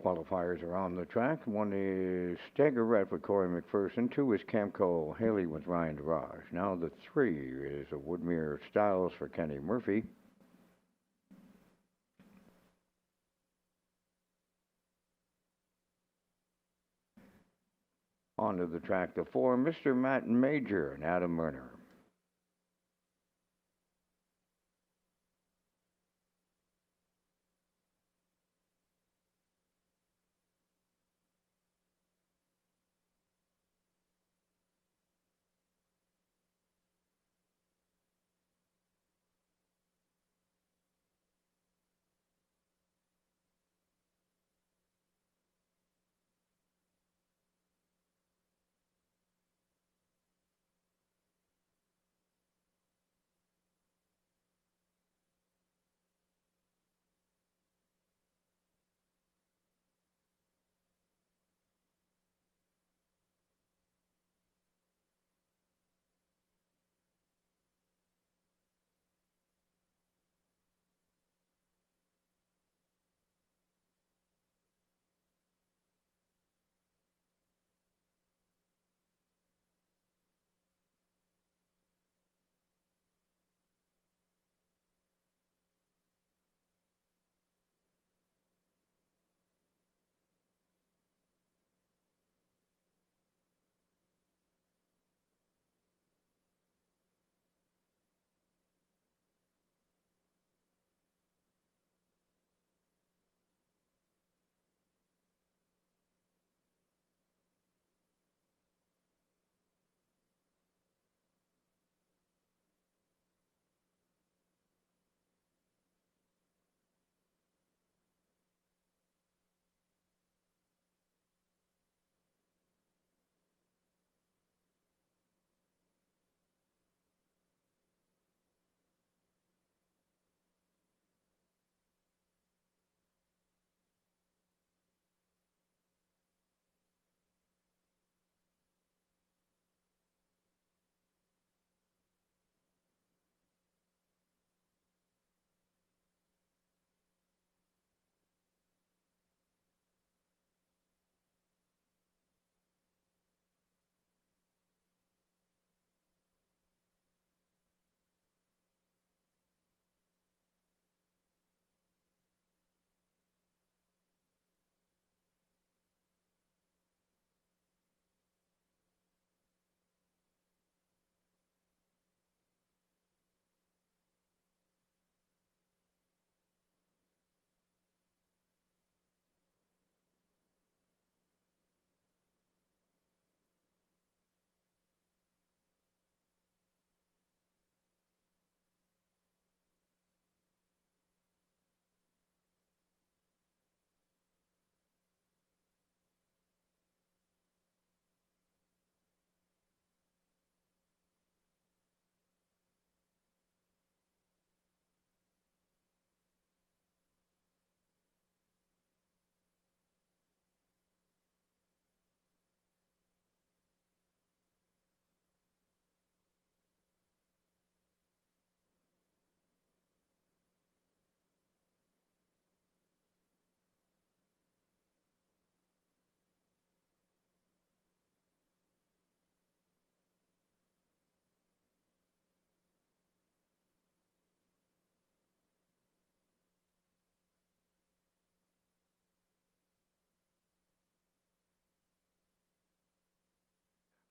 Qualifiers are on the track. One is Staggerette with Corey McPherson. Two is Camco Haley with Ryan DeRage. Now the three is a Woodmere Styles for Kenny Murphy. Onto the track, the four, Mr. Matt Major and Adam Murner.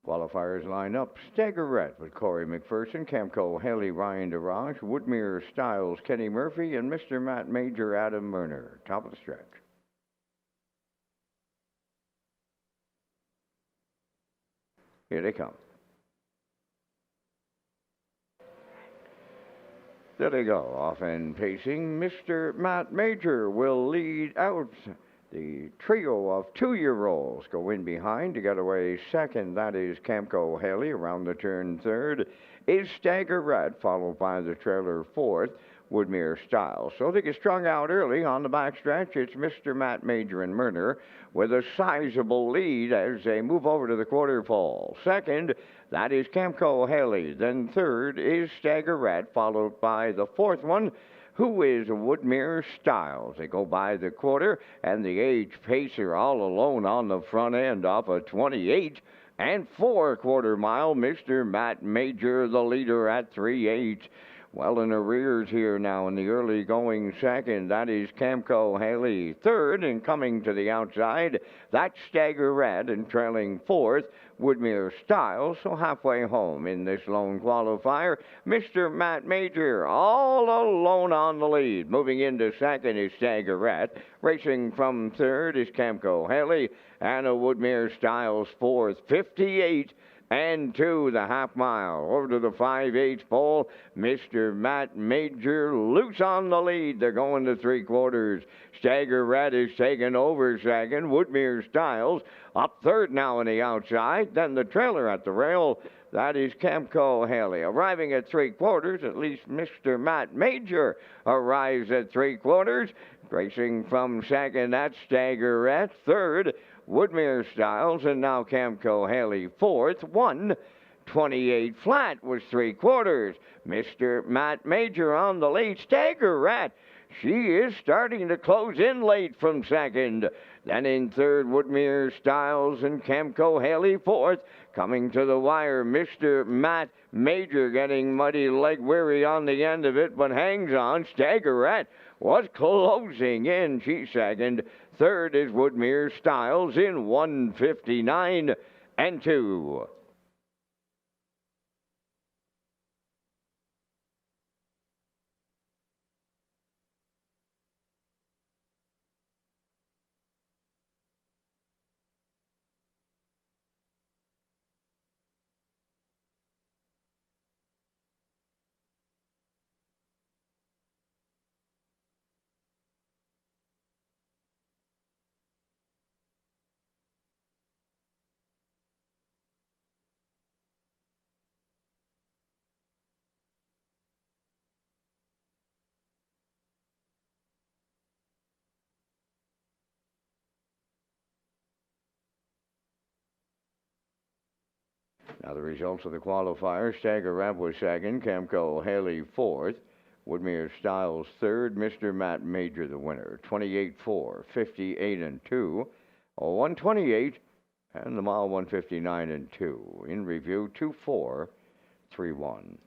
Qualifiers line up. Staggerette with Corey McPherson, Camco Haley, Ryan DeRage, Woodmere Styles, Kenny Murphy, and Mr. Matt Major, Adam Murner. Top of the stretch. Here they come. There they go. Off and pacing. Mr. Matt Major will lead out. The trio of two-year-olds go in behind. To get away second, that is Camco Haley. Around the turn third is Staggerette, followed by the trailer fourth, Woodmere Styles. So they get strung out early on the backstretch. It's Mr. Matt Major and Murner with a sizable lead as they move over to the quarter pole. Second, that is Camco Haley. Then third is Staggerette, followed by the fourth one, who is Woodmere Styles. They go by the quarter, and the age pacer all alone on the front end off a 28 and 4/4 mile. Mr. Matt Major, the leader at 3-8. Well in arrears here now in the early going second. That is Camco Haley third, and coming to the outside, that's Stagger Red, and trailing fourth, Woodmere Styles. So halfway home in this lone qualifier, Mr. Matt Major all alone on the lead. Moving into second is Stagger Red. Racing from third is Camco Haley, and a Woodmere Styles fourth, 58 and 2 the half mile. Over to the 5/8 pole, Mr. Matt Major loose on the lead. They're going to 3/4. Stagger Rat is taking over second. Woodmere Styles up third now on the outside. Then the trailer at the rail. That is Camco Haley. Arriving at 3/4, at least Mr. Matt Major arrives at 3/4. Racing from second, that's Stagger Rat. Third, Woodmere Styles, and now Camco Haley fourth. 1:28 flat was 3/4. Mr. Matt Major on the lead. Stagger Rat, she is starting to close in late from second. Then in third, Woodmere Styles and Camco Haley fourth. Coming to the wire, Mr. Matt Major getting muddy leg weary on the end of it, but hangs on. Stagger Rat was closing in. She's second. Third is Woodmere Styles in 1:59 and 2. Now the results of the qualifiers. Stagger Rat was second. Camco Haley fourth. Woodmere Styles third. Mr. Matt Major the winner. 28-4, 58 and 2. 128 and the mile 1:59 and 2. In review, 2:4.31.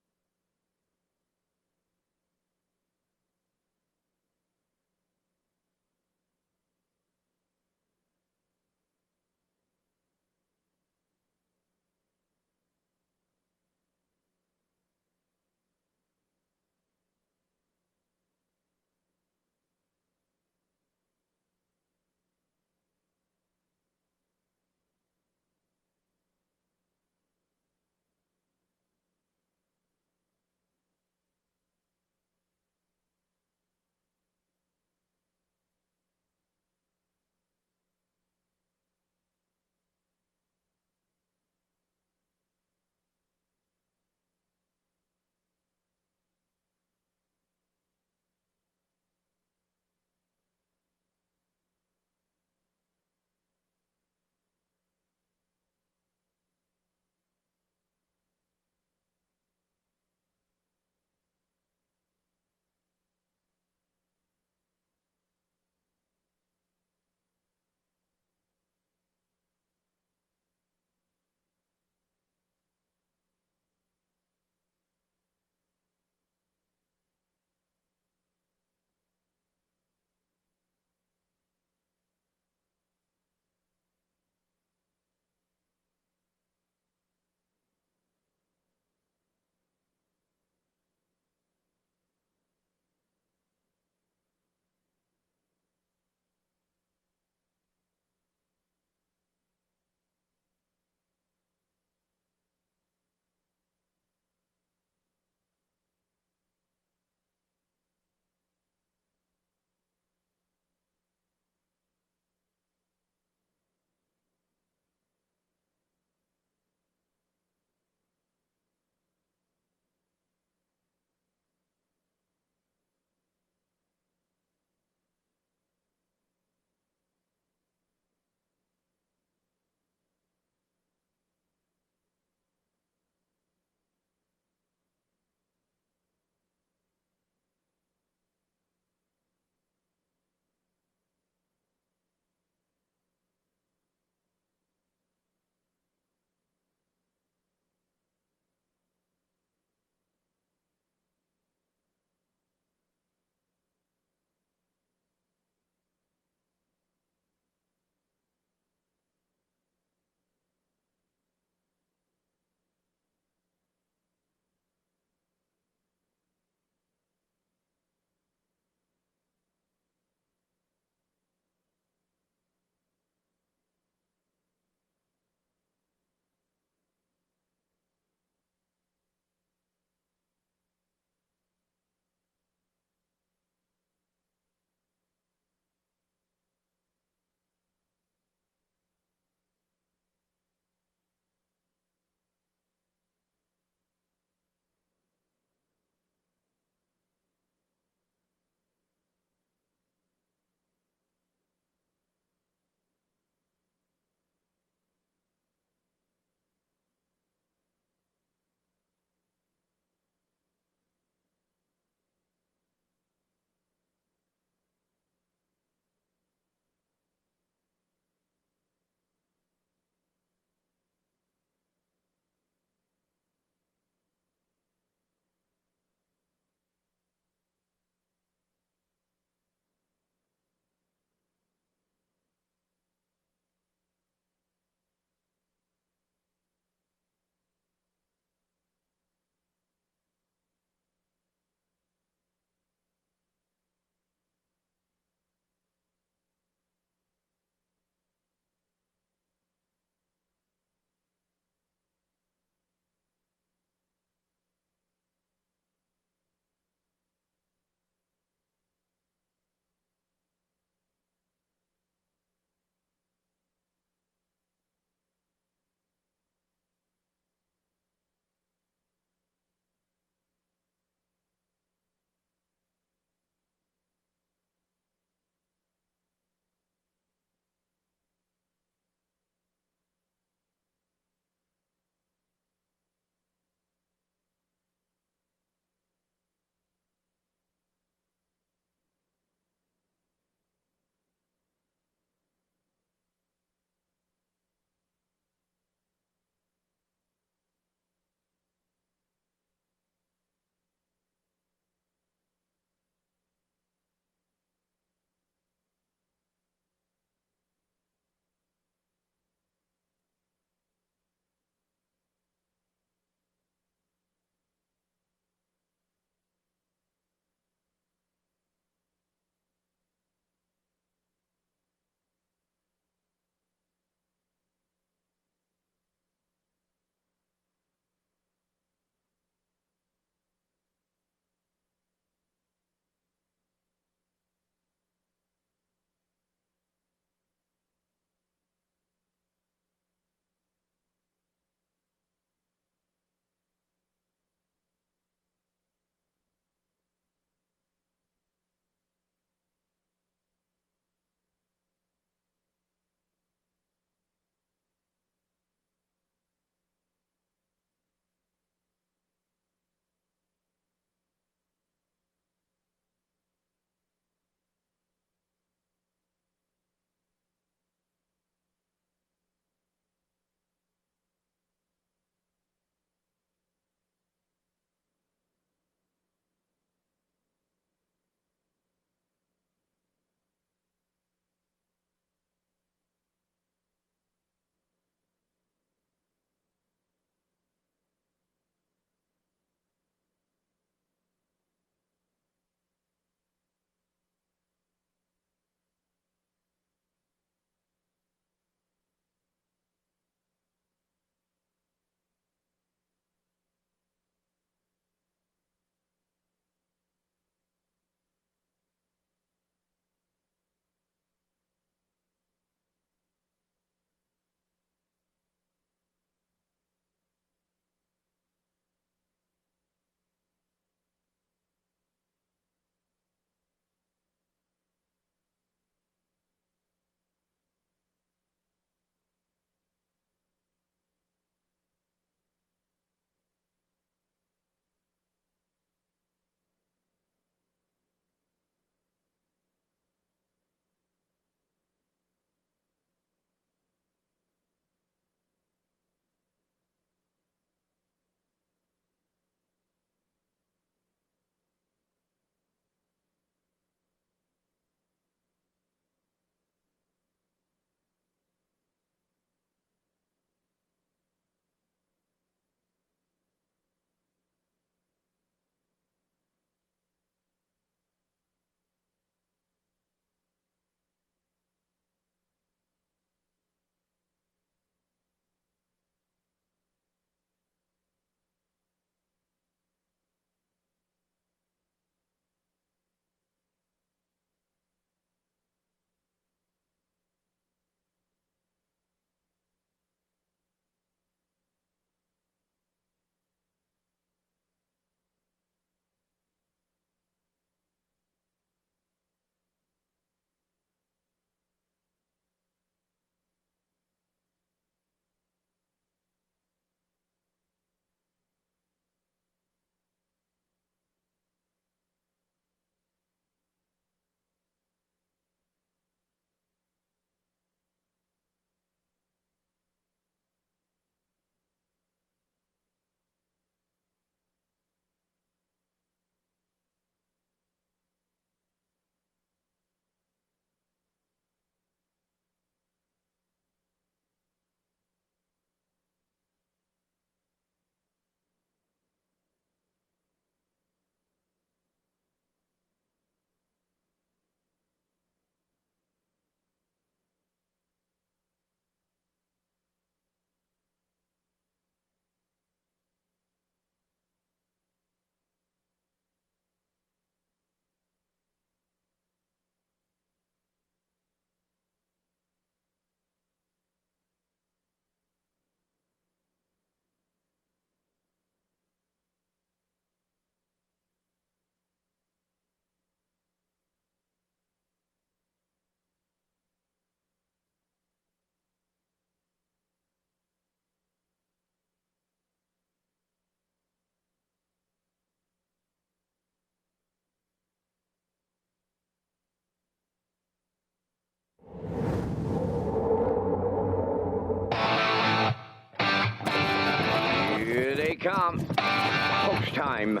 they come. Post time.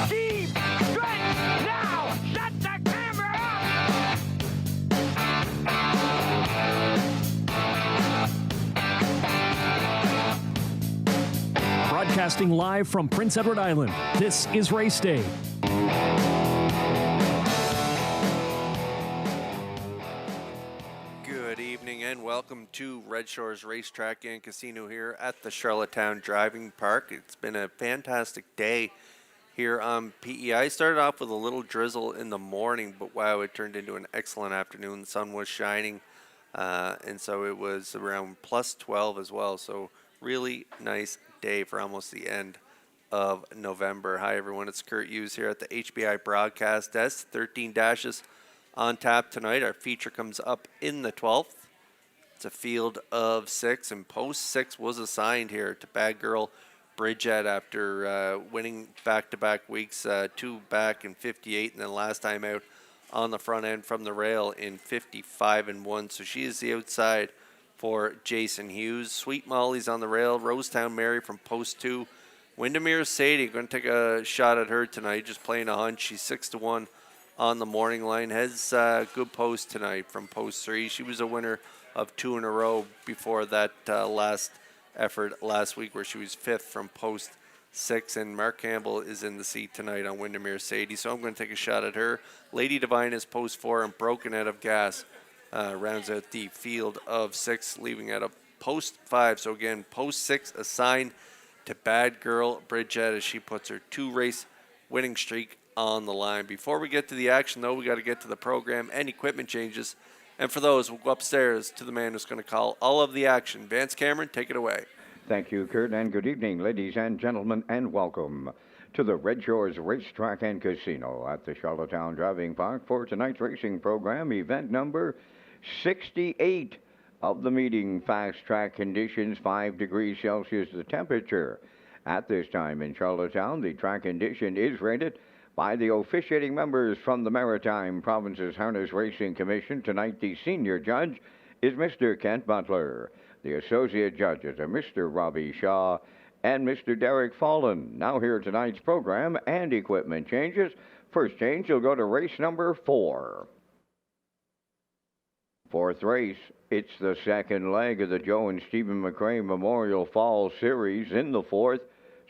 Deep stretch now. Set the camera up. Broadcasting live from Prince Edward Island, this is Race Day. Good evening and welcome to Redshores Racetrack and Casino here at the Charlottetown Driving Park. It's been a fantastic day here on PEI. Started off with a little drizzle in the morning, but wow, it turned into an excellent afternoon. The sun was shining, and so it was around plus 12 as well. So really nice day for almost the end of November. Hi everyone, it's Kurt Hughes here at the HBI broadcast desk. 13 dashes on tap tonight. Our feature comes up in the 12th. It's a field of 6, and post 6 was assigned here to bad girl Bridget after winning back-to-back weeks, 2 back in 58, and then last time out on the front end from the rail in 55 and 1. So she is the outside for Jason Hughes. Sweet Molly's on the rail. Rosetown Mary from post 2. Windermere Sadie, going to take a shot at her tonight, just playing a hunch. She's 6-1 on the morning line. Has good post tonight from post 3. She was a winner of 2 in a row before that last effort last week where she was 5th from post 6. And Mark Campbell is in the seat tonight on Windermere Sadie, so I'm going to take a shot at her. Lady Divine is post 4, and Broken Out of Gas rounds out the field of 6, leaving at a post 5. So again, post 6 assigned to bad girl Bridget as she puts her 2-race winning streak on the line. Before we get to the action, though, we got to get to the program and equipment changes. And for those, we'll go upstairs to the man who's going to call all of the action. Vance Cameron, take it away. Thank you, Kurt, and good evening, ladies and gentlemen, and welcome to the Red Shores Racetrack and Casino at the Charlottetown Driving Park for tonight's racing program, event number 68 of the meeting. Fast track conditions, 5 degrees Celsius the temperature. At this time in Charlottetown, the track condition is rated by the officiating members from the Maritime Provinces Harness Racing Commission. Tonight, the senior judge is Mr. Kent Butler. The associate judges are Mr. Robbie Shaw and Mr. Derek Fallen. Now here tonight's program and equipment changes. First change, you'll go to race number 4. Fourth race, it's the second leg of the Joe and Stephen McCray Memorial Fall Series. In the 4th,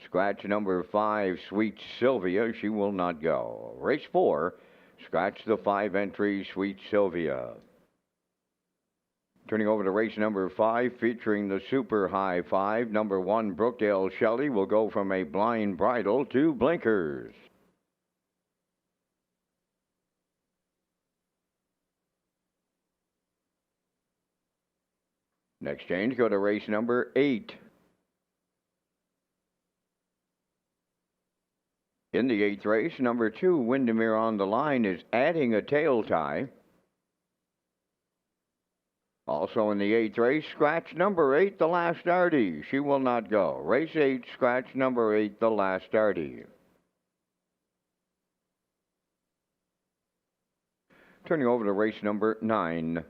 scratch number 5, Sweet Sylvia. She will not go. Race 4, scratch the 5 entry, Sweet Sylvia. Turning over to race number 5, featuring the Super High 5. Number 1, Brookdale Shelley will go from a blind bridle to blinkers. Next change, go to race number 8. In the 8th race, number 2, Windermere on the Line is adding a tail tie. Also in the 8th race, scratch number 8, the Last Darty. She will not go. Race 8, scratch number 8, the Last Darty. Turning over to race number 9.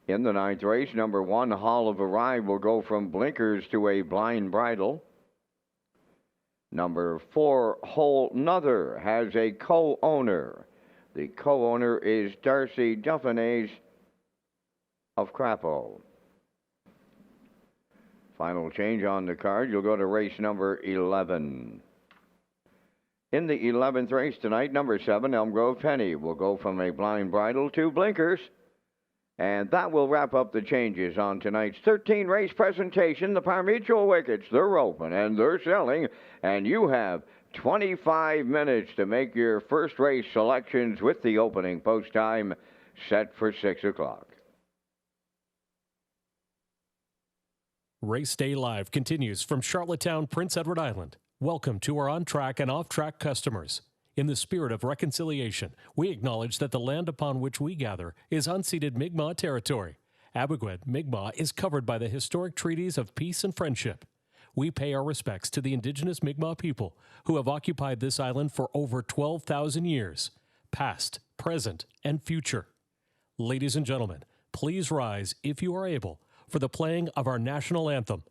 In the 9th race, number 1, Hall of Arrive will go from blinkers to a blind bridle. Number 4, Whole Nother has a co-owner. The co-owner is Darcy Duffinays of Crapo. Final change on the card, you'll go to race number 11. In the 11th race tonight, number 7, Elm Grove Penny will go from a blind bridle to blinkers. And that will wrap up the changes on tonight's 13-race presentation. The Par Mutual Wickets, they're open and they're selling. And you have 25 minutes to make your first race selections with the opening post time set for 6 o'clock. Race Day Live continues from Charlottetown, Prince Edward Island. Welcome to our on-track and off-track customers. In the spirit of reconciliation, we acknowledge that the land upon which we gather is unceded Mi'kmaq territory. Abeguid, Mi'kmaq is covered by the historic treaties of peace and friendship. we pay our respects to the indigenous Mi'kmaq people who have occupied this island for over 12,000 years, past, present, and future. Ladies and gentlemen, please rise, if you are able, for the playing of our national anthem.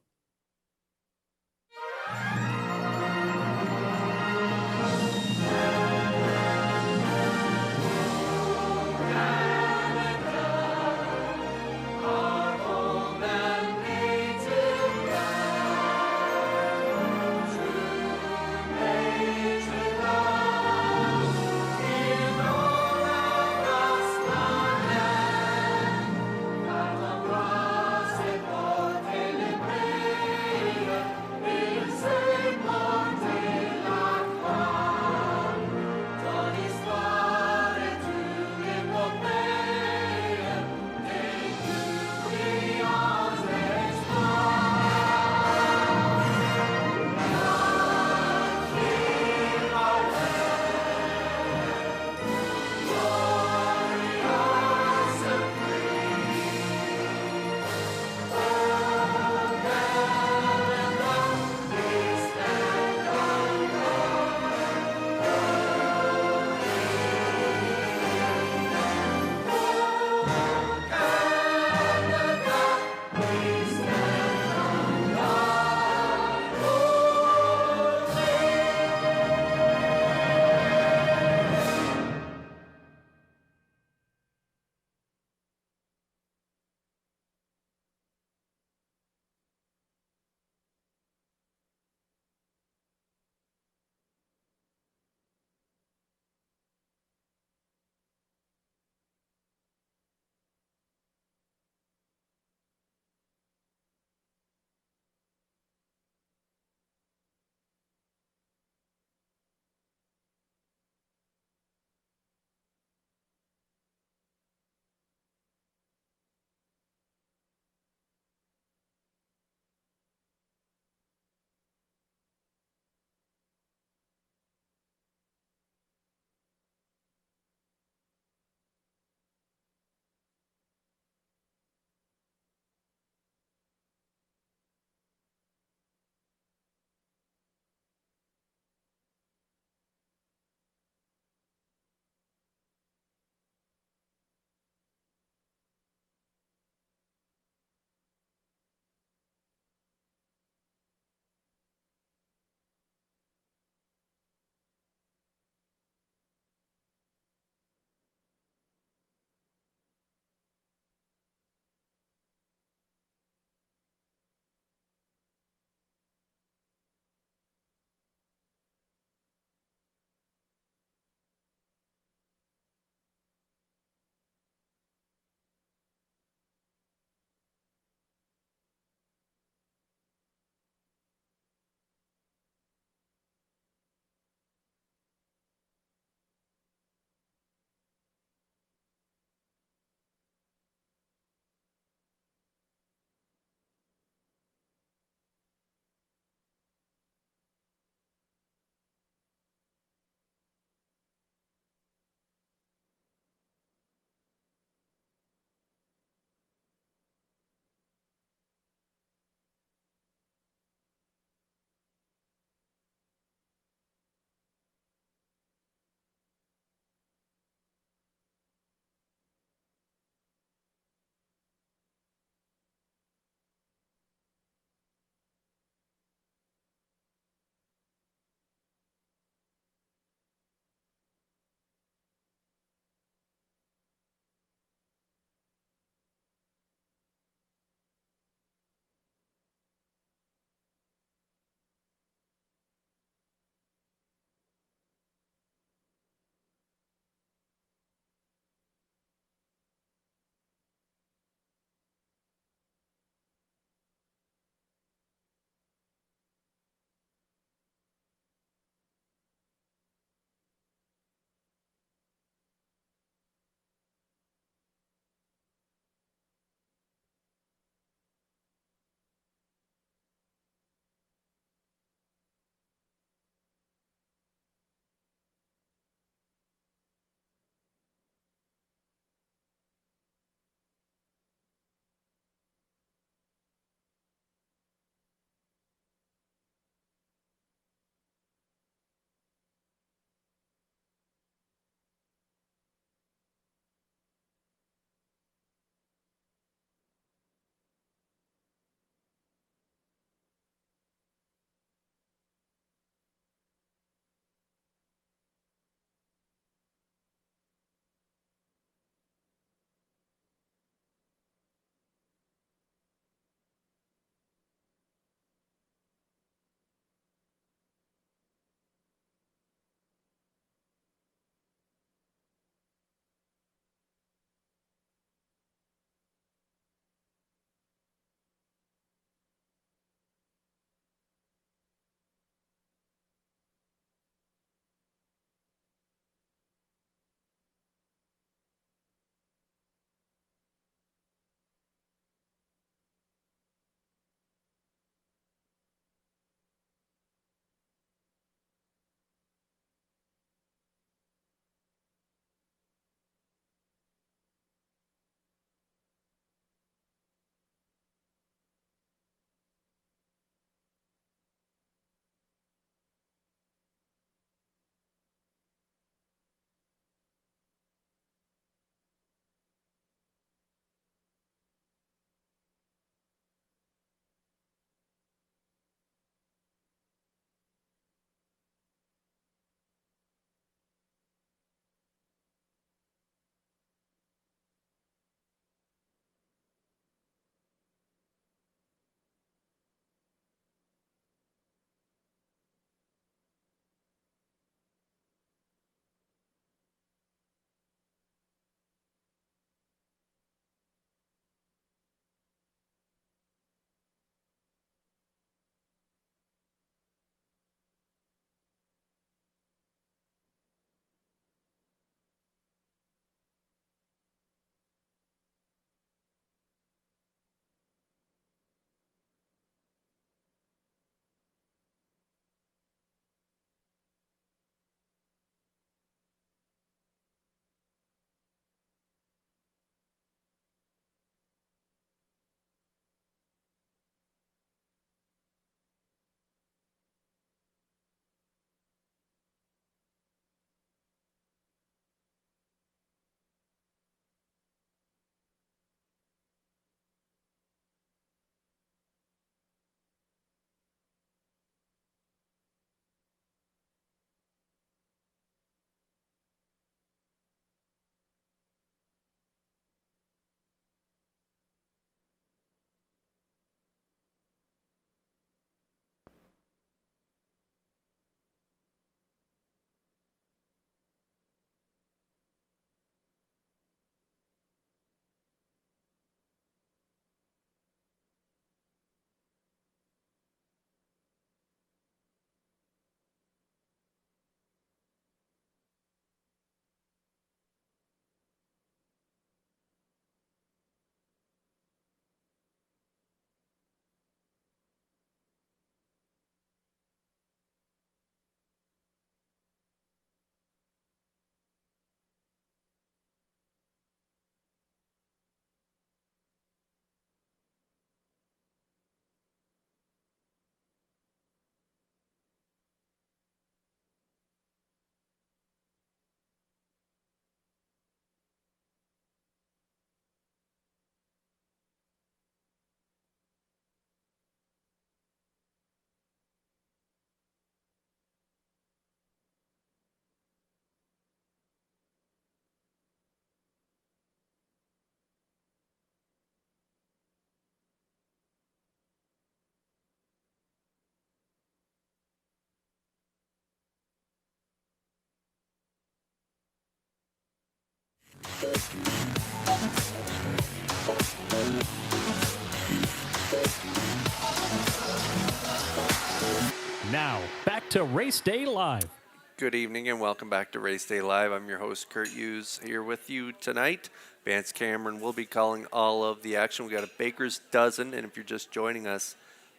Now, back to Race Day Live. Good evening and welcome back to Race Day Live. I'm your host, Kurt Hughes, here with you tonight. Vance Cameron will be calling all of the action. We got a baker's dozen, and if you're just joining us,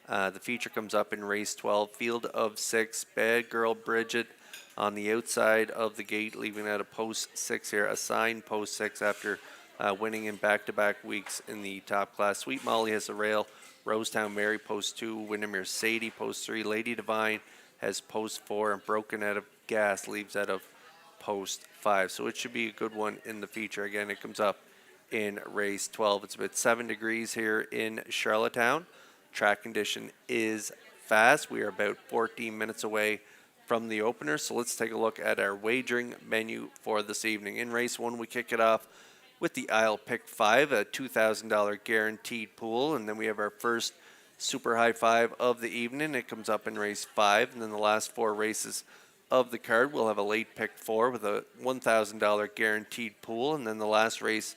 the feature comes up in race 12, field of 6. Bad Girl Bridget on the outside of the gate, leaving out a post 6 here, assigned post 6 after winning in back-to-back weeks in the top class. Sweet Molly has a rail. Rosetown Mary post 2, Windermere Sadie post 3, Lady Divine has post 4, and Broken Out of Gas leaves out of post 5. So it should be a good one in the feature. Again, it comes up in race 12. It's about 7 degrees here in Charlottetown. Track condition is fast. We are about 14 minutes away from the opener. So let's take a look at our wagering menu for this evening. In race 1, we kick it off with the aisle pick 5, a $2,000 guaranteed pool. And then we have our first super high 5 of the evening. It comes up in race 5. And then the last 4 races of the card, we'll have a late pick 4 with a $1,000 guaranteed pool. And then the last race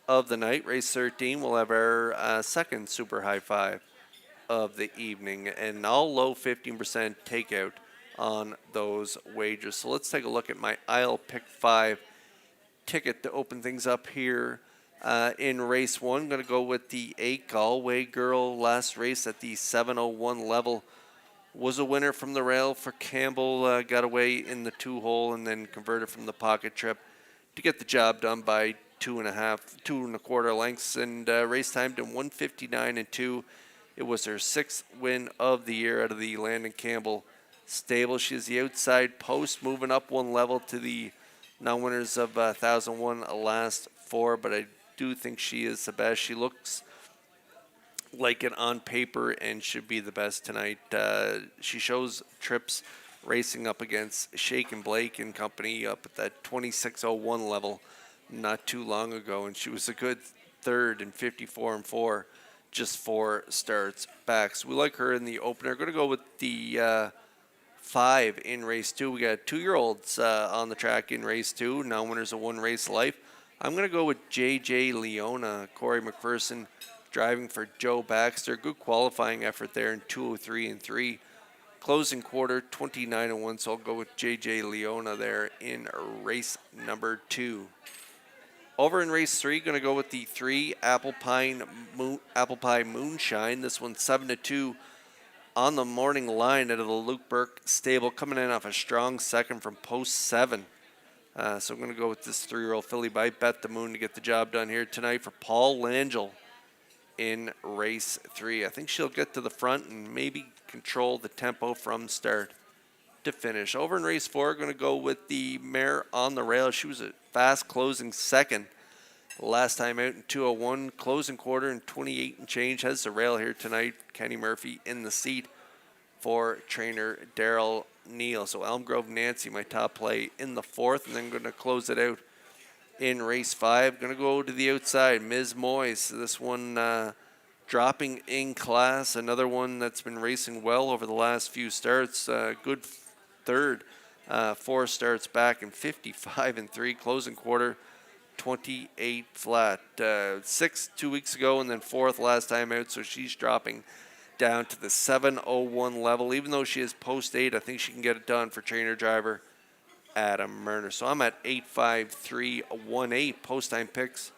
of the night, race 13, we'll have our second super high 5 of the evening. And all low 15% takeout on those wagers. So let's take a look at my aisle pick 5 ticket to open things up here in race 1. I'm going to go with the 8 Galway Girl. Last race at the 701 level was a winner from the rail for Campbell. Got away in the 2-hole and then converted from the pocket trip to get the job done by 2.25 lengths, and race timed in 1:59.2. It was her 6th win of the year out of the Landon Campbell stable. She is the outside post, moving up 1 level to the non-winners of 1001 last 4, but I do think she is the best. She looks like it on paper and should be the best tonight. She shows trips racing up against Shake and Blake and company up at that 2601 level not too long ago, and she was a good third in 54-4, just 4 starts back. So we like her in the opener. Going to go with the 5 in race 2. We got 2-year-olds on the track in race 2. Now winners of 1 race life. I'm going to go with JJ Leona. Corey McPherson driving for Joe Baxter. Good qualifying effort there in 2:03.3. Closing quarter 29-1. So I'll go with JJ Leona there in race number 2. Over in race 3, going to go with the 3 Apple Pie Moonshine. This one's 7-2 on the morning line out of the Luke Burke stable, coming in off a strong second from post 7. So I'm going to go with this 3-year-old filly by Bet the Moon to get the job done here tonight for Paul Langell in race 3. I think she'll get to the front and maybe control the tempo from start to finish. Over in race 4, going to go with the mare On the Rail. She was a fast closing second last time out in 2:01. Closing quarter in 28 and change. Has the rail here tonight. Kenny Murphy in the seat for trainer Daryl Neal. So Elm Grove Nancy, my top play in the 4th, and then going to close it out in race 5. Going to go to the outside, Ms. Moyes. This one dropping in class. Another one that's been racing well over the last few starts. Good third. 4 starts back in 55-3. Closing quarter 28 flat. 6th 2 weeks ago, and then 4th last time out. So she's dropping down to the 701 level. Even though she is post 8, I think she can get it done for trainer driver Adam Murner. So I'm at 85318 post time picks.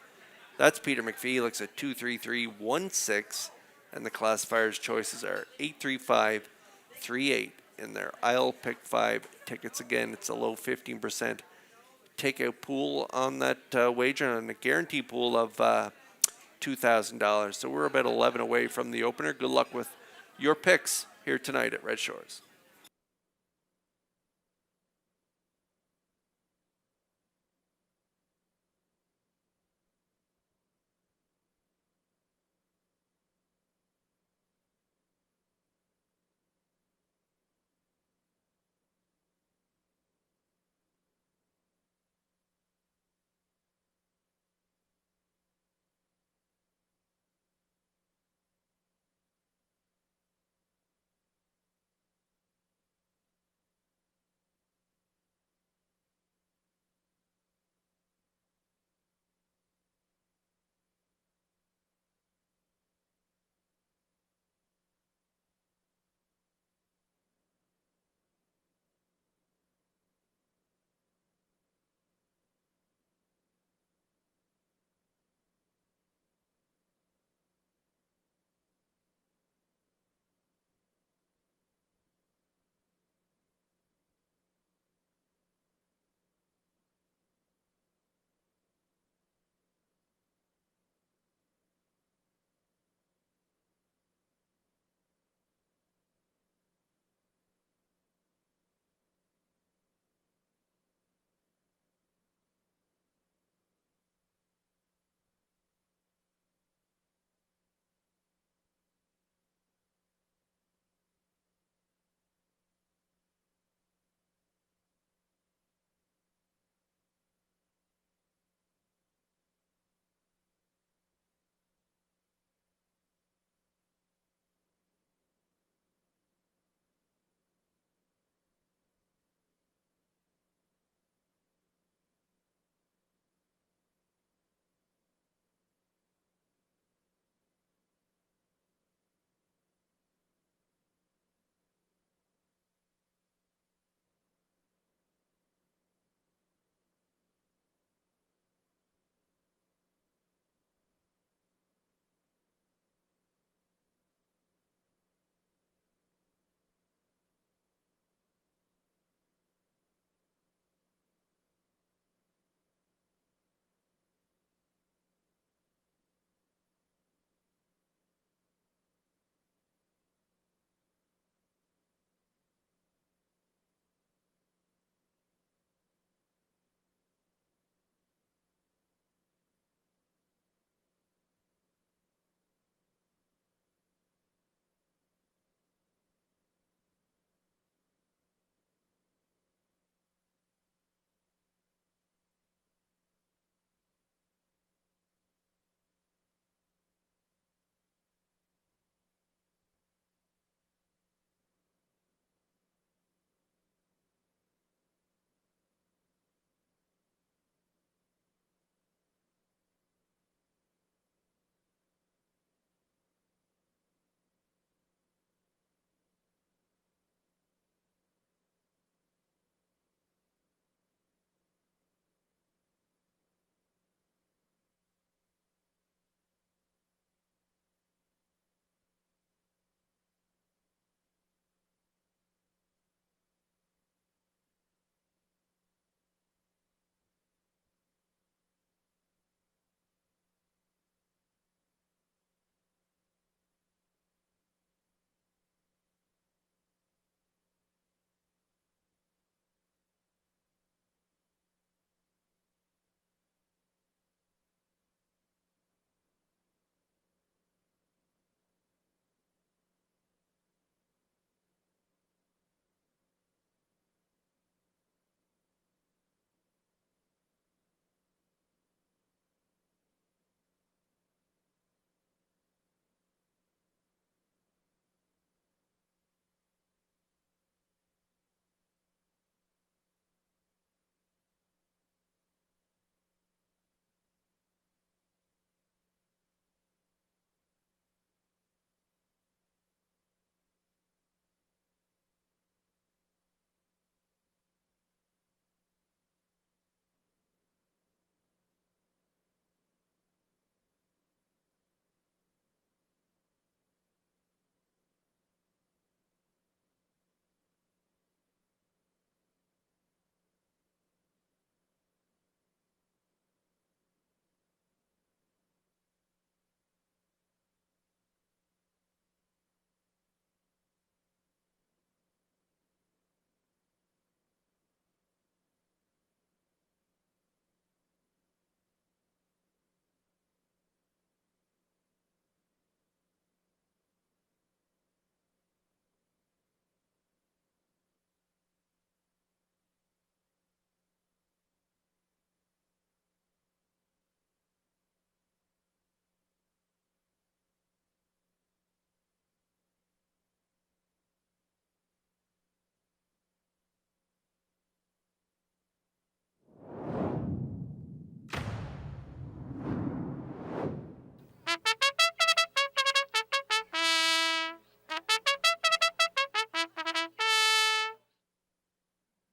That's Peter McFelix at 23316, and the classifiers choices are 83538 in their aisle pick 5 tickets. Again, it's a low 15% takeout pool on that wager, and a guarantee pool of $2,000. So we're about 11 away from the opener. Good luck with your picks here tonight at Red Shores.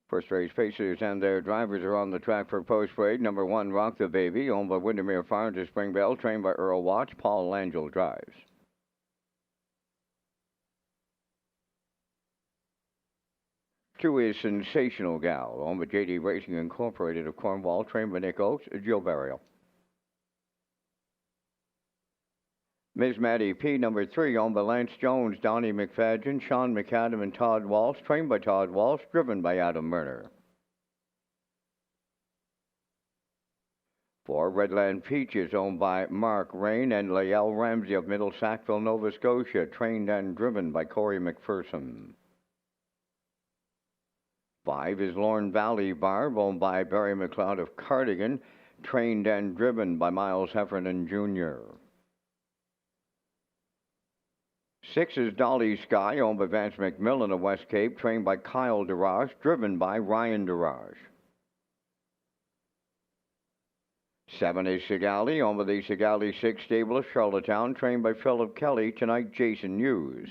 First race pacers and their drivers are on the track for post parade. Number 1, Rock the Baby, owned by Windermere Farms of Spring Bell, trained by Earl Watts. Paul Langell drives. 2 is Sensational Gal, owned by JD Racing Incorporated of Cornwall, trained by Nick Oakes. Jill Burial. Ms. Maddie P, number 3, owned by Lance Jones, Donnie McFadden, Sean McAdam, and Todd Walsh, trained by Todd Walsh, driven by Adam Murner. 4, Redland Peaches, owned by Mark Rain and Lael Ramsey of Middle Sackville, Nova Scotia, trained and driven by Corey McPherson. 5 is Lorne Valley Barb, owned by Barry McLeod of Cardigan, trained and driven by Miles Heffernan Jr. 6 is Dolly Sky, owned by Vance McMillan of West Cape, trained by Kyle Darage, driven by Ryan Darage. 7 is Sigali, owned by the Sigali 6 stable of Charlottetown, trained by Philip Kelly, tonight Jason Hughes.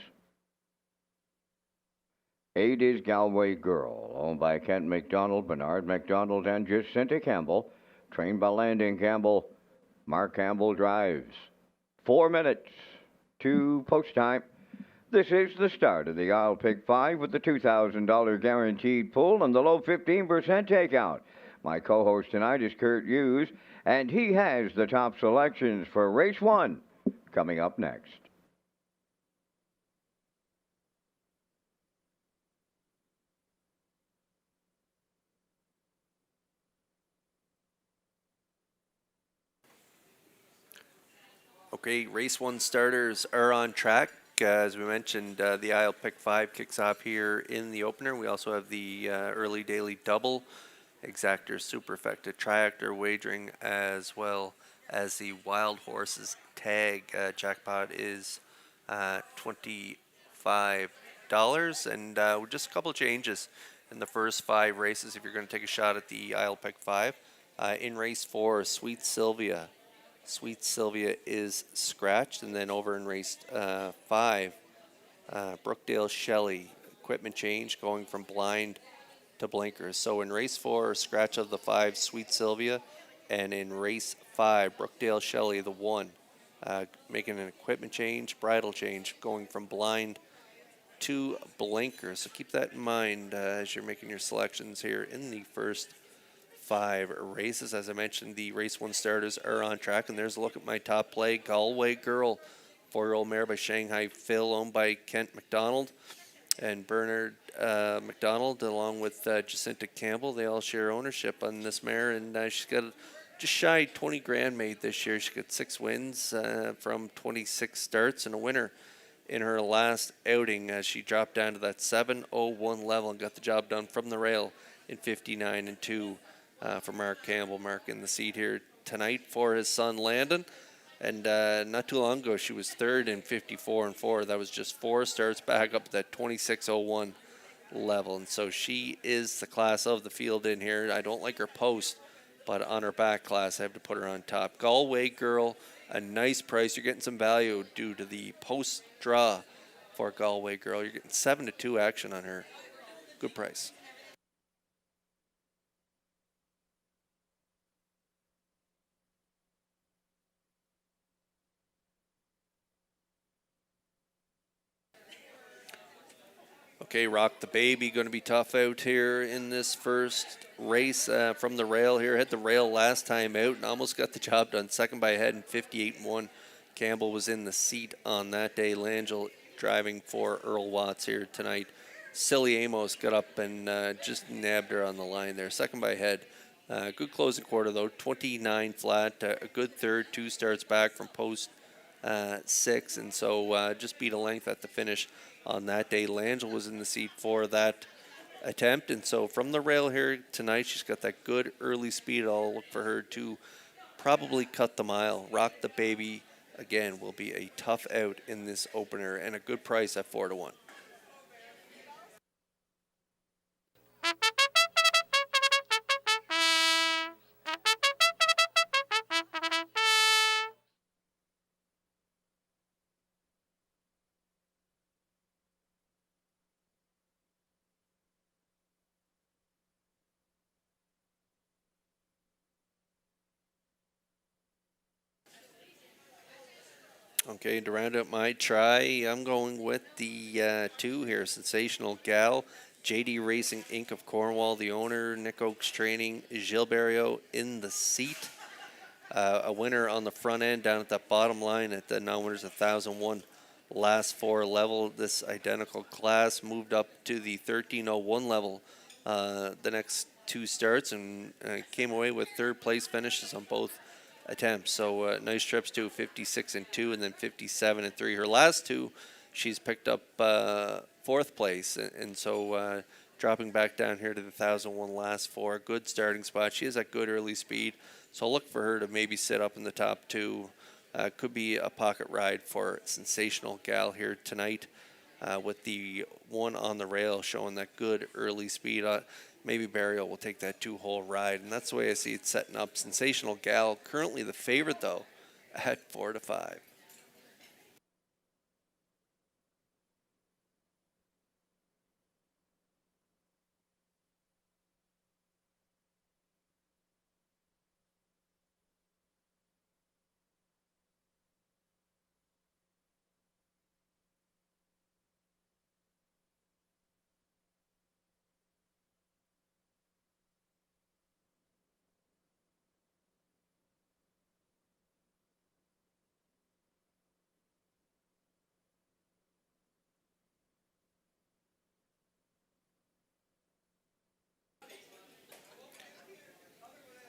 8 is Galway Girl, owned by Kent McDonald, Bernard McDonald, and Jacinta Campbell, trained by Landon Campbell. Mark Campbell drives. 4 minutes to post time. This is the start of the I'll Pick 5 with the $2,000 guaranteed pool and the low 15% takeout. My co-host tonight is Kurt Hughes, and he has the top selections for race 1 coming up next. Okay, race 1 starters are on track. As we mentioned, the I'll Pick 5 kicks off here in the opener. We also have the early daily double, exactor, superfecta, triactor wagering, as well as the wild horses tag. Jackpot is $25, and just a couple changes in the first 5 races if you're going to take a shot at the I'll Pick 5. In race 4, Sweet Sylvia is scratched, and then over in race 5, Brookdale Shelley, equipment change going from blind to blinkers. So in race 4, scratch of the 5, Sweet Sylvia, and in race 5, Brookdale Shelley, the 1, making an equipment change, bridle change, going from blind to blinkers. So keep that in mind as you're making your selections here in the first 5 races. As I mentioned, the race 1 starters are on track, and there's a look at my top play. Galway Girl, 4-year-old mare by Shanghai Phil, owned by Kent McDonald and Bernard McDonald, along with Jacinta Campbell. They all share ownership on this mare, and she's got just shy 20 grand made this year. She got 6 wins from 26 starts and a winner in her last outing. She dropped down to that 7:01 level and got the job done from the rail in 59-2. For Mark Campbell. Mark in the seat here tonight for his son Landon, and not too long ago she was 3rd in 54-4. That was just 4 starts back up at that 26:01 level, and so she is the class of the field in here. I don't like her post, but on her back class I have to put her on top. Galway Girl, a nice price. You're getting some value due to the post draw for Galway Girl. You're getting 7-2 action on her. Good price. Okay, Rock the Baby going to be tough out here in this first race from the rail here. Had the rail last time out and almost got the job done. Second by a head in 58-1. Campbell was in the seat on that day. Langell driving for Earl Watts here tonight. Silly Amos got up and just nabbed her on the line there. Second by a head. Good closing quarter though. 29 flat. A good third. 2 starts back from post 6. And so just beat a length at the finish. On that day, Langell was in the seat for that attempt, and so from the rail here tonight, she's got that good early speed. I'll look for her to probably cut the mile. Rock the Baby, again, will be a tough out in this opener, and a good price at 4-1. Okay, to round out my try, I'm going with the 2 here, Sensational Gal. JD Racing Inc. of Cornwall, the owner, Nick Oakes Training, Gilles Barrio in the seat. A winner on the front end down at that bottom line at the non-winners 1001 last 4 level. This identical class moved up to the 1301 level the next 2 starts and came away with 3rd place finishes on both attempts. So nice trips to 56 and 2 and then 57 and 3. Her last 2, she's picked up 4th place, and so dropping back down here to the 1001 last 4. Good starting spot. She has that good early speed. So I'll look for her to maybe sit up in the top 2. Could be a pocket ride for Sensational Gal here tonight with the 1 on the rail showing that good early speed. Maybe Burial will take that 2-hole ride, and that's the way I see it setting up. Sensational Gal currently the favorite, though, at 4-5.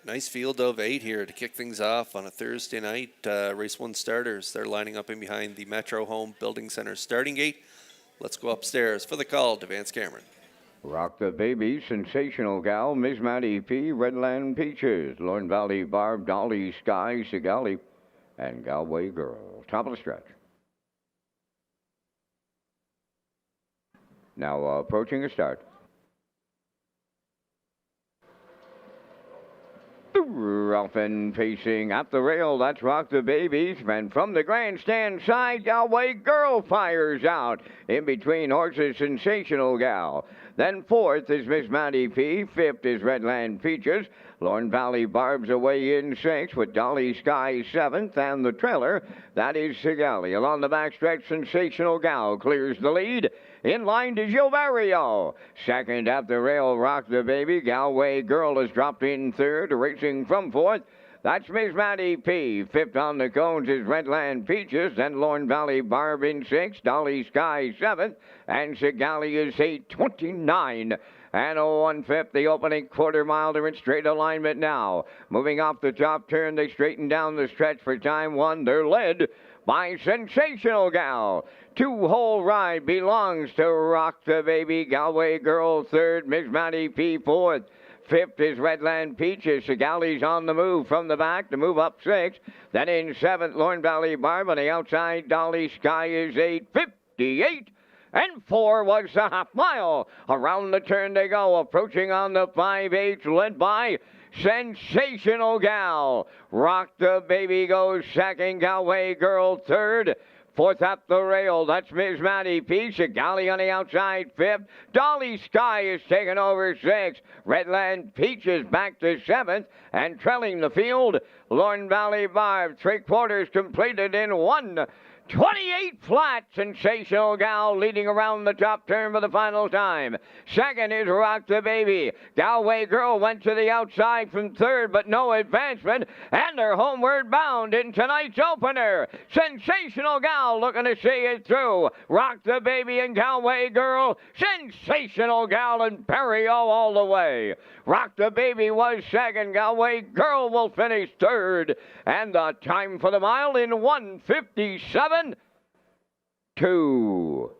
Nice field of 8 here to kick things off on a Thursday night. Race 1 starters. They're lining up in behind the Metro Home Building Center starting gate. Let's go upstairs for the call to Vance Cameron. Rock the Baby, Sensational Gal, Miss Maddie P, Redland Peaches, Lorne Valley Barb, Dolly Sky, Sigali, and Galway Girl. Top of the stretch. Now approaching a start. Rough and pacing at the rail, that's Rock the Babies. And from the grandstand side, Galway Girl fires out. In between horses, Sensational Gal. Then 4th is Miss Maddie P. 5th is Redland Peaches. Lorne Valley Barb's away in 6th with Dolly Sky 7th. And the trailer, that is Sigali. Along the backstretch, Sensational Gal clears the lead. In line to Gilberto. 2nd at the rail, Rock the Baby. Galway Girl has dropped in 3rd, racing from 4th. That's Miss Maddie P. 5th on the cones is Redland Peaches. Then Lorne Valley Barb in 6th. Dolly Sky 7th. And Sigali is 8:29. And 1/5 the opening quarter mile. They're in straight alignment now. Moving off the top turn, they straighten down the stretch for time 1. They're led by Sensational Gal. 2-hole ride belongs to Rock the Baby. Galway Girl 3rd, Miss Maddie P 4th. 5th is Redland Peaches. Sigali's on the move from the back to move up 6th. Then in 7th, Lorne Valley Barb. On the outside, Dolly Sky is 8:58. And 4 was the half mile. Around the turn they go, approaching on the 5/8, led by Sensational Gal. Rock the Baby goes 2nd, Galway Girl 3rd. 4th at the rail, that's Miss Maddie P. Sigali on the outside 5th. Dolly Sky is taking over 6th. Redland Peaches back to 7th. And trailing the field, Lorne Valley Barb. 3/4 completed in 1:28 flat. Sensational Gal leading around the top turn for the final time. 2nd is Rock the Baby. Galway Girl went to the outside from 3rd, but no advancement, and they're homeward bound in tonight's opener. Sensational Gal looking to see it through. Rock the Baby and Galway Girl. Sensational Gal and Perio all the way. Rock the Baby was 2nd. Galway Girl will finish 3rd. And the time for the mile in 1:57.2.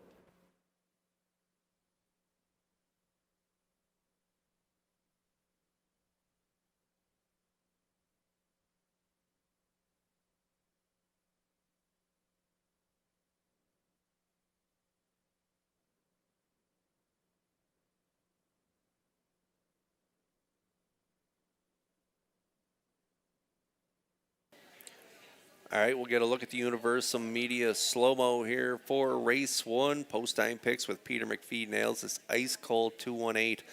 All right, we'll get a look at the Universal Media slow-mo here for race one. Post-time picks with Peter McPhee nails this ice-cold 218.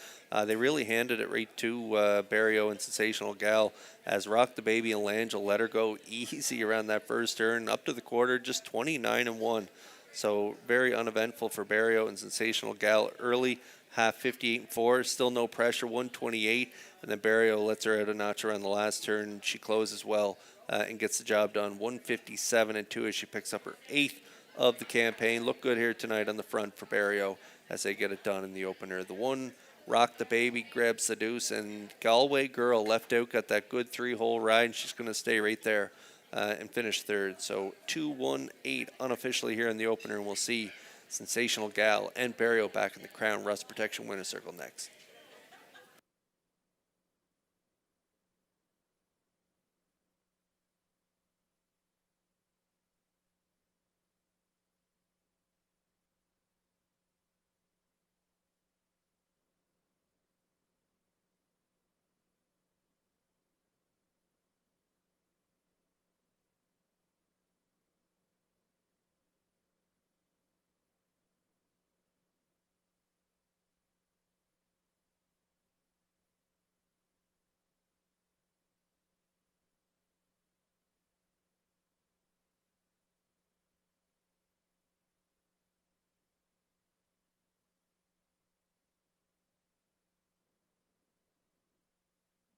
They really handed it right to Barrio and Sensational Gal as Rock the Baby and Langell let her go easy around that first turn. Up to the quarter, just 29-1. So very uneventful for Barrio and Sensational Gal early. Half 58-4, still no pressure, 128. And then Barrio lets her out a notch around the last turn. She closes well. And gets the job done. 157-2 as she picks up her 8th of the campaign. Look good here tonight on the front for Barrio as they get it done in the opener. The one, Rock the Baby, grabs the deuce, and Galway Girl left out, got that good 3-hole ride, and she's going to stay right there and finish third. So 2-1-8 unofficially here in the opener, and we'll see Sensational Gal and Barrio back in the Crown Rust Protection winner's circle next.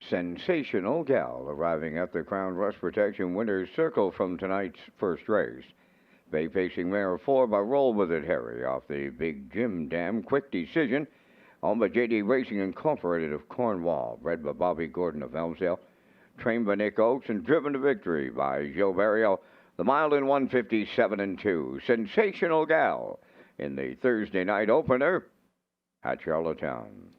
Sensational Gal arriving at the Crown Rust Protection winner's circle from tonight's first race. Bay facing mare 4 by Roll With It Harry off the Big Jim Dam. Quick decision owned by JD Racing Incorporated of Cornwall. Bred by Bobby Gordon of Elmsdale. Trained by Nick Oakes and driven to victory by Joe Barrio. The mile in 157-2. Sensational Gal in the Thursday night opener at Charlottetown.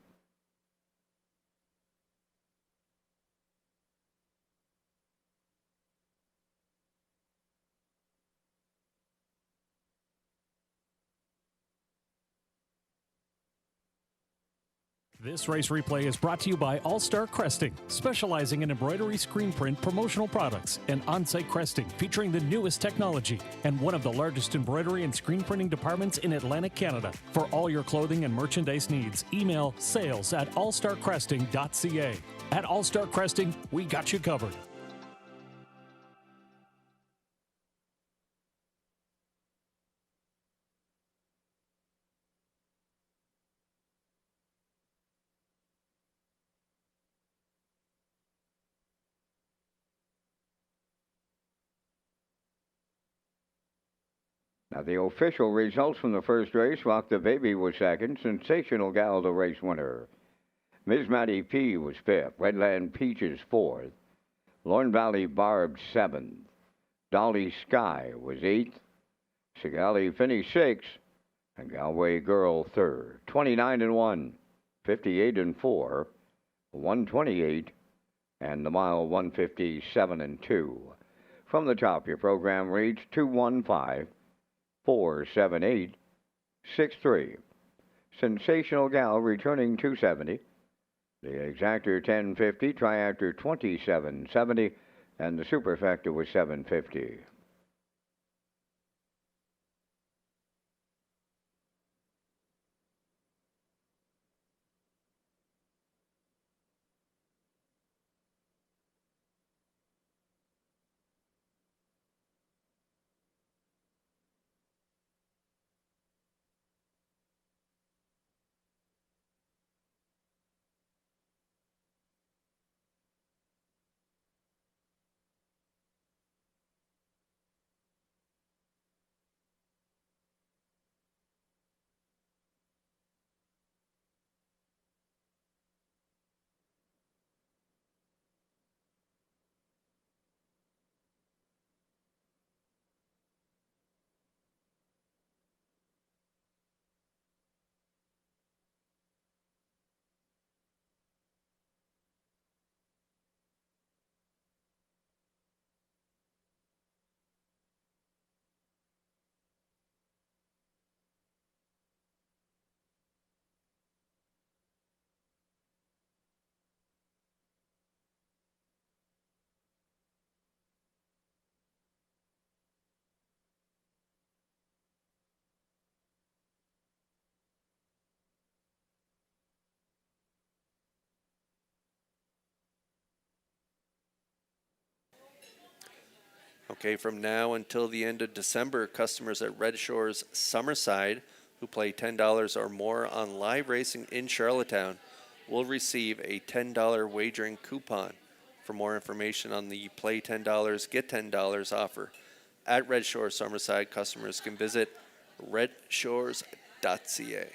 This race replay is brought to you by All Star Cresting, specializing in embroidery, screen print, promotional products, and on-site cresting featuring the newest technology and one of the largest embroidery and screen printing departments in Atlantic Canada. For all your clothing and merchandise needs, email sales@allstarcresting.ca. At All Star Cresting, we got you covered. Now, the official results from the first race: Rock the Baby was second, Sensational Gal the race winner. Ms. Matty P was fifth, Redland Peaches fourth, Lorne Valley Barb seventh, Dolly Sky was eighth, Sigali Finney sixth, and Galway Girl third. 29-1, 58-4, 128, and the mile 157-2. From the top, your program reads 215-478-63. Sensational Gal returning 270. The exactor 1050, triactor 2770, and the superfecta was 750. Okay, from now until the end of December, customers at Red Shores Summerside who play $10 or more on live racing in Charlottetown will receive a $10 wagering coupon. For more information on the Play $10, Get $10 offer at Red Shores Summerside, customers can visit Redshores.ca.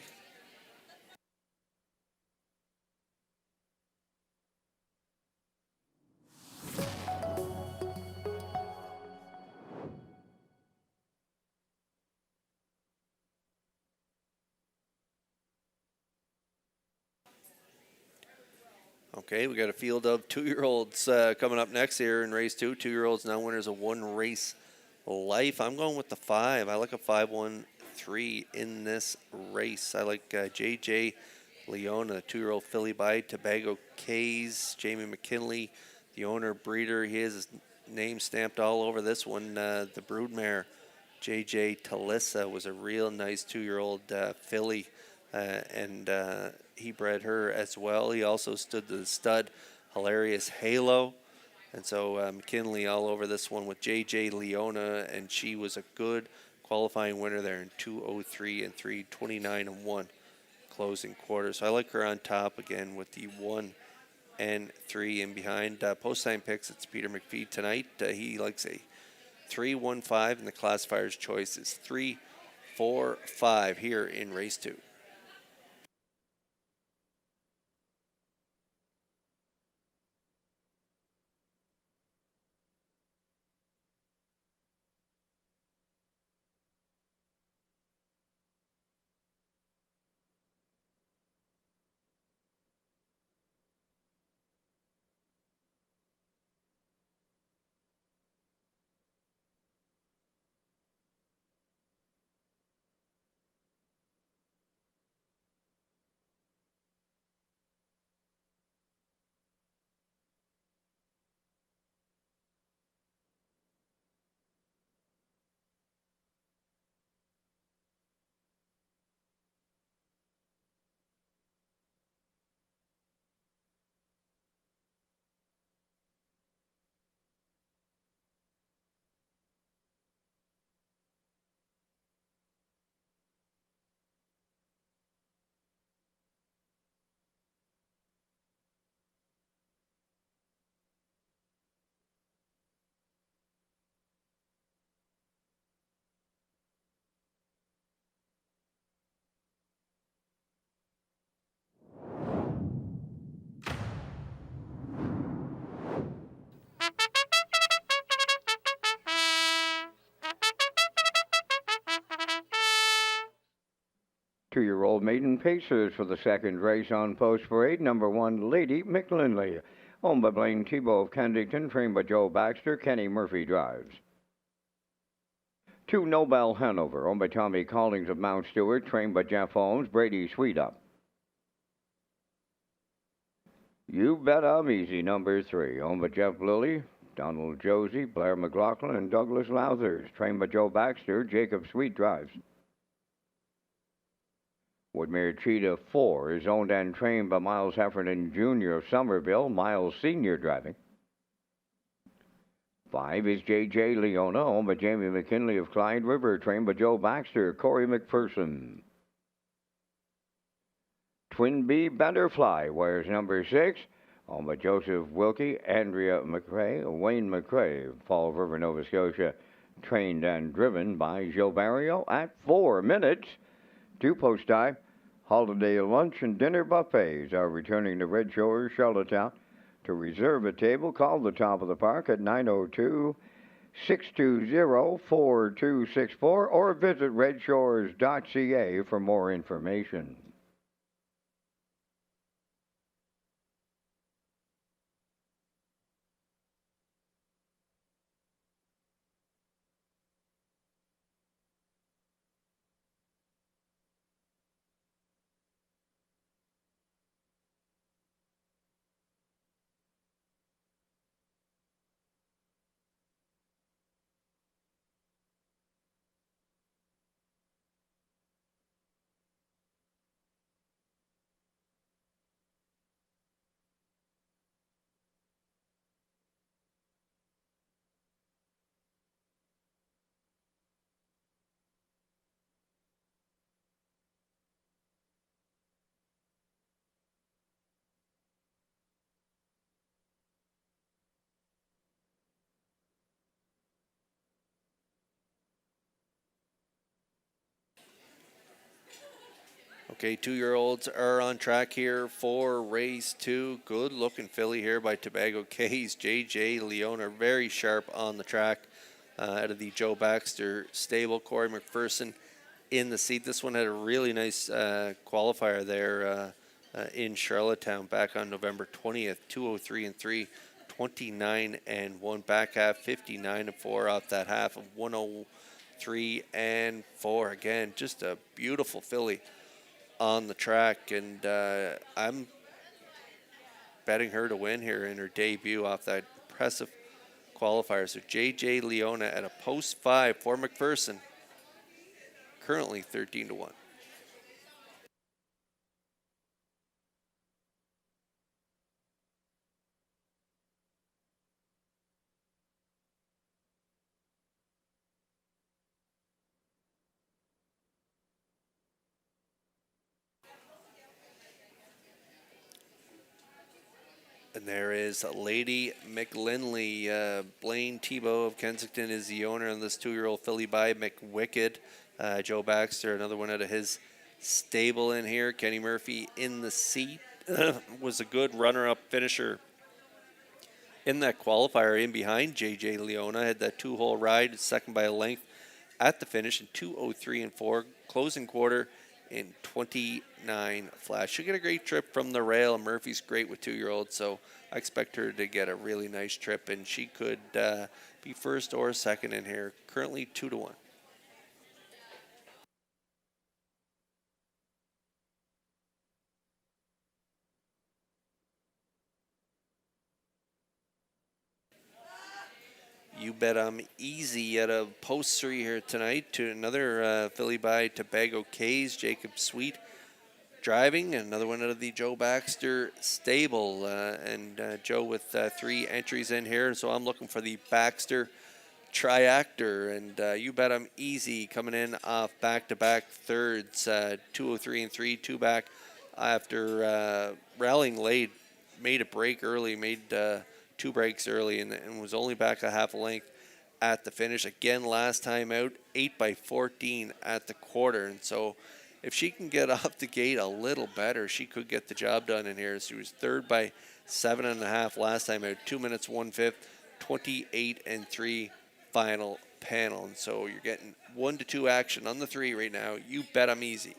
Okay, we got a field of 2-year-olds coming up next here in race 2. 2-year-olds now winners of one race life. I'm going with the 5. I like a 5-1-3 in this race. I like JJ Leona, the 2-year-old filly by Tobago Cays. Jamie McKinley, the owner breeder, he has his name stamped all over this one. The broodmare JJ Talissa was a real nice 2-year-old filly, and he bred her as well. He also stood the stud Hilarious Halo. And so McKinley all over this one with JJ Leona, and she was a good qualifying winner there in 2:03 and 3:29 closing quarter. So I like her on top again with the 1 and 3 in behind. Post time picks, it's Peter McPhee tonight. He likes a 3-1-5, and the classifier's choice is 3-4-5 here in race 2. Two-year-old maiden pacers for the second race on Post Parade. Number 1, Lady McLinley. Owned by Blaine Tebow of Kensington, trained by Joe Baxter. Kenny Murphy drives. 2, Nobel Hanover. Owned by Tommy Collings of Mount Stewart, trained by Jeff Holmes. Brady Sweetup. You Bet I'm Easy. Number 3. Owned by Jeff Lilly, Donald Josie, Blair McLaughlin, and Douglas Lowthers. Trained by Joe Baxter. Jacob Sweet drives. Woodmere Cheetah 4 is owned and trained by Miles Heffernan Jr. of Somerville, Miles Sr. driving. 5 is J.J. Leona, owned by Jamie McKinley of Clyde River, trained by Joe Baxter, Corey McPherson. Twin Bee Butterfly wears number 6, owned by Joseph Wilkie, Andrea McRae, Wayne McRae, Fall River, Nova Scotia, trained and driven by Joe Barrio at 4 minutes. 2 post time. Holiday lunch and dinner buffets are returning to Red Shores, Charlottetown. To reserve a table, call the top of the park at 902-620-4264 or visit Redshores.ca for more information. Okay, 2-year-olds are on track here for race 2. Good looking filly here by Tobago K's JJ Leona, very sharp on the track. Out of the Joe Baxter stable, Corey McPherson in the seat. This one had a really nice qualifier there in Charlottetown back on November 20th, 203 and 3, 29 and 1, back half 59 and 4 off that half of 103 and 4. Again, just a beautiful filly on the track, and I'm betting her to win here in her debut off that impressive qualifier. So JJ Leona at a post 5 for McPherson, currently 13 to 1. And there is Lady McLinley. Blaine Tebow of Kensington is the owner of this 2-year-old filly by McWicked. Joe Baxter, another one out of his stable in here. Kenny Murphy in the seat. Was a good runner-up finisher in that qualifier in behind JJ Leona. Had that 2-hole ride, second by a length at the finish in 2:03 and 4. Closing quarter in 29 flash. She'll get a great trip from the rail. Murphy's great with 2-year-olds, so I expect her to get a really nice trip, and she could be first or second in here. Currently 2 to 1. You bet I'm easy at a post 3 here tonight to another filly by Tobago K's, Jacob Sweet driving, another one out of the Joe Baxter stable, and Joe with 3 entries in here, so I'm looking for the Baxter Triactor, and you bet I'm easy coming in off back-to-back thirds, 203 and 3, 2 back after rallying late, made a break early, made 2 breaks early, and was only back a half a length at the finish. Again, last time out, 8 by 14 at the quarter, and so if she can get off the gate a little better, she could get the job done in here. She was third by 7.5 last time out, 2 minutes 1/5, 28 and 3 final panel. And so you're getting 1 to 2 action on the 3 right now. You bet I'm easy.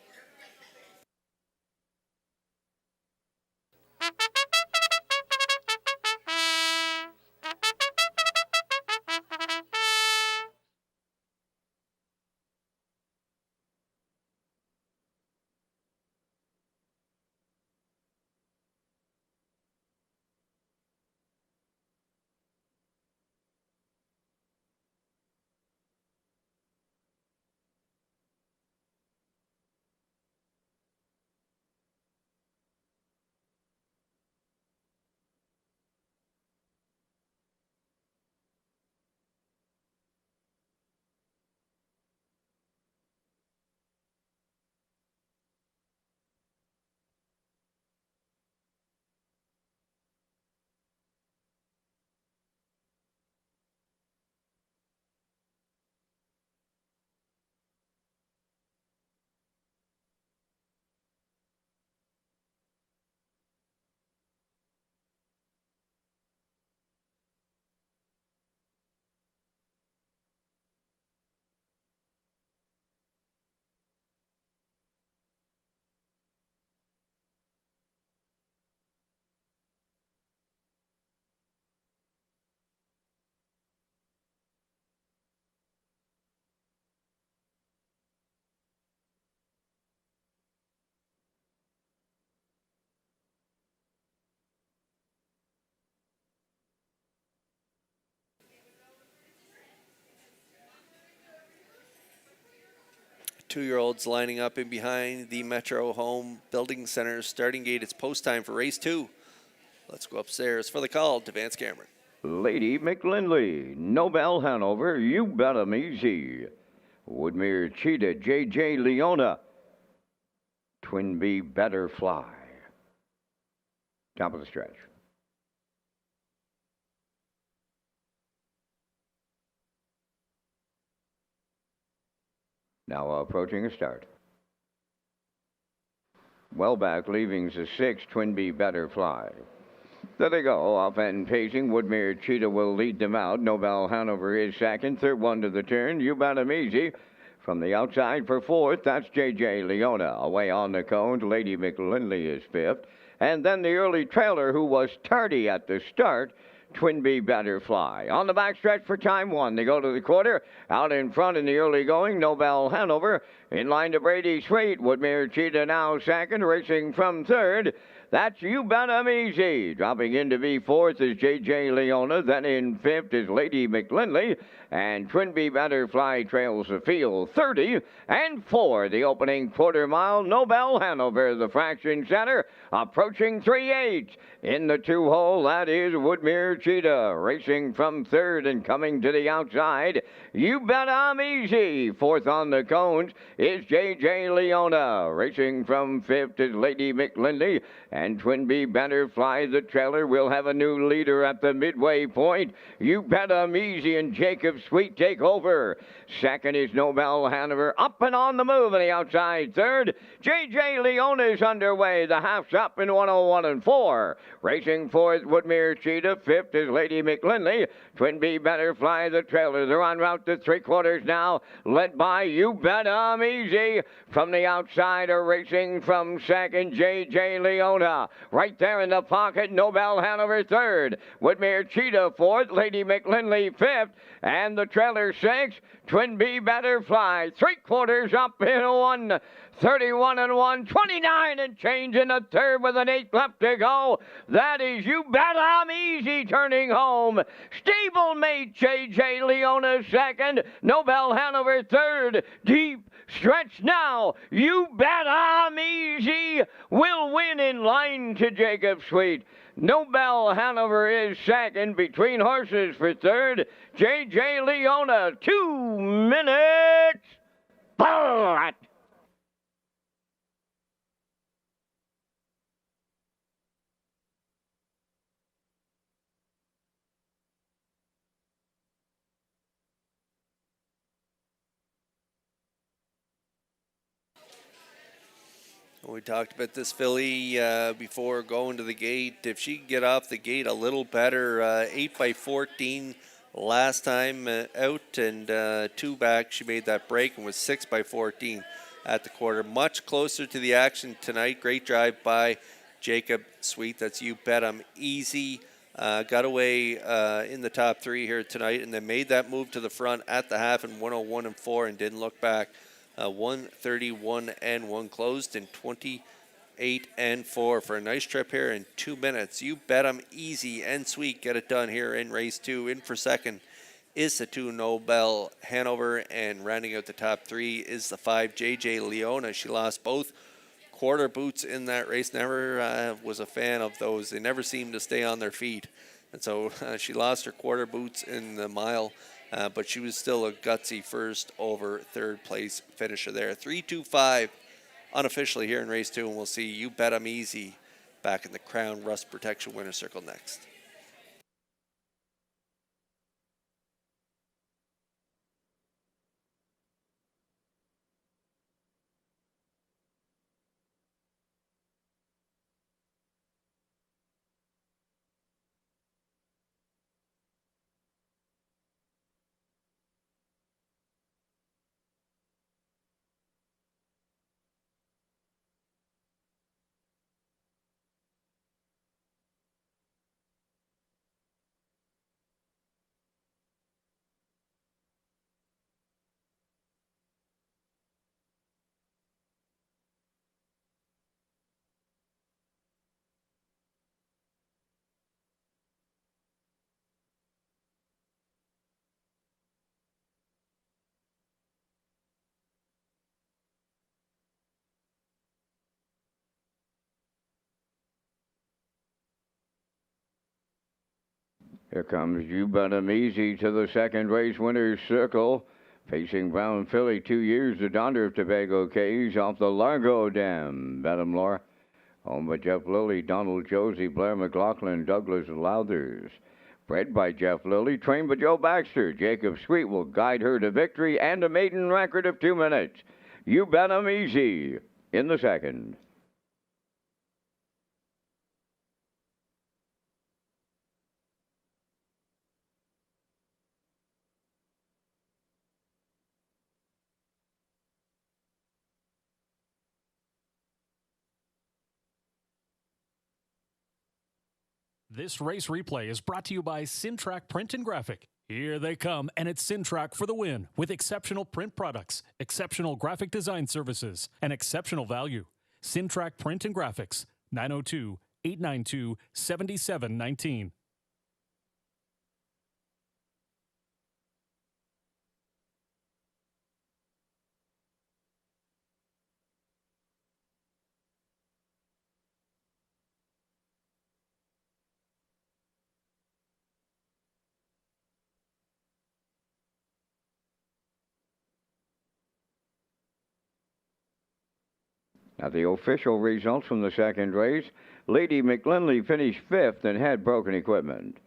Two-year-olds lining up in behind the Metro Home Building Center starting gate. It's post time for race 2. Let's go upstairs for the call to Vance Cameron. Lady McLinley, Nobel Hanover, you bet 'em easy. Woodmere Cheetah, JJ Leona, Twin B Better Fly. Top of the stretch. Now approaching a start. Well back, leaving's a 6, Twinbee Butterfly. There they go, off and pacing. Woodmere Cheetah will lead them out. Nobel Hanover is second. Third one to the turn. You bet 'em easy. From the outside for fourth, that's J.J. Leona. Away on the cones, Lady McLinley is fifth. And then the early trailer, who was tardy at the start, Twinbee Butterfly. On the backstretch for time one. They go to the quarter. Out in front in the early going, Nobel Hanover. In line to Brady Sweet. Woodmere Cheetah now second, racing from third. That's You Bet 'Em Easy. Dropping in to be fourth is J.J. Leona. Then in fifth is Lady McLinley. And Twinbee Butterfly trails the field 30 and 4. The opening quarter mile, Nobel Hanover, the fraction center, approaching 3/8. In the two-hole, that is Woodmere Cheetah. Racing from third and coming to the outside, You Bet 'Em Easy. Fourth on the cones is J.J. Leona. Racing from fifth is Lady McLinley. And Twinbee Butterfly, the trailer, will have a new leader at the midway point. You Bet 'Em Easy and Jacob Sweet take over. Second is Nobel Hanover, up and on the move on the outside. Third, J.J. Leona is underway. The half's up in 101 and 4. Racing fourth, Woodmere Cheetah. Fifth is Lady McLinley. Twinbee Butterfly, the trailer. They're en route to three-quarters now, led by You Bet 'Em Easy. From the outside, are racing from second, J.J. Leona. Right there in the pocket, Nobel Hanover third. Woodmere Cheetah fourth, Lady McLinley fifth, and the trailer sixth, Twinbee Butterfly. Three-quarters up in 1:31 and 1:29 and change in the third with an 8 left to go. That is You Bet 'Em Easy turning home. Stablemate J.J. Leona second, Nobel Hanover third. Deep stretch now. You Bet 'Em Easy will win in line to Jacob Sweet. Nobel Hanover is second, between horses for third. J.J. Leona, 2 minutes flat. We talked about this filly before going to the gate. If she could get off the gate a little better, 8x14 last time out, and 2 back, she made that break and was 6x14 at the quarter. Much closer to the action tonight. Great drive by Jacob Sweet. That's You Bet 'Em Easy. Got away in the top 3 here tonight, and then made that move to the front at the half in 101 and 4 and didn't look back. 1:31 and 1 closed in 28 and 4 for a nice trip here in 2 minutes. You Bet 'Em Easy and Sweet get it done here in race 2. In for second is the 2 Nobel Hanover, and rounding out the top 3 is the 5 J.J. Leona. She lost both quarter boots in that race. Never was a fan of those. They never seem to stay on their feet, and so she lost her quarter boots in the mile. But she was still a gutsy first over third place finisher there. 3-2-5 unofficially here in race 2, and we'll see You Bet 'Em Easy back in the Crown Rust Protection Winner's Circle next. Here comes You Bet 'Em Easy to the second race winner's circle. Facing Brown Philly, 2 years, the daughter of Tobago Cays off the Largo Dam. Bet 'em, Laura. Owned by Jeff Lilly, Donald Josie, Blair McLaughlin, Douglas Lowthers. Bred by Jeff Lilly, trained by Joe Baxter. Jacob Sweet will guide her to victory and a maiden record of 2 minutes. You Bet 'Em Easy in the second. This race replay is brought to you by Syntrack Print and Graphic. Here they come, and it's Syntrack for the win with exceptional print products, exceptional graphic design services, and exceptional value. Syntrack Print and Graphics, 902-892-7719. Now, the official results from the second race. Lady McLinley finished fifth and had broken equipment.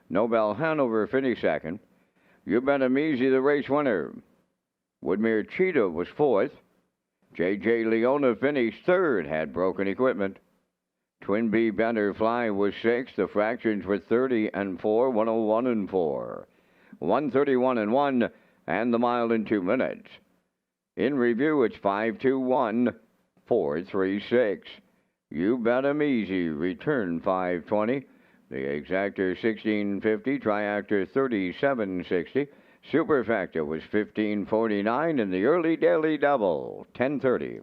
Nobel Hanover finished second. You Bet 'Em Easy, the race winner. Woodmere Cheetah was fourth. J.J. Leona finished third, had broken equipment. Twin B Banner Fly was sixth. The fractions were 30 and 4, 101 and 4, 131 and 1, and the mile in 2 minutes. In review, it's 5-2-1. 436. You Bet 'Em Easy, return 520. The exactor 1650, triactor 3760. Superfactor was 1549, and the early daily double 1030.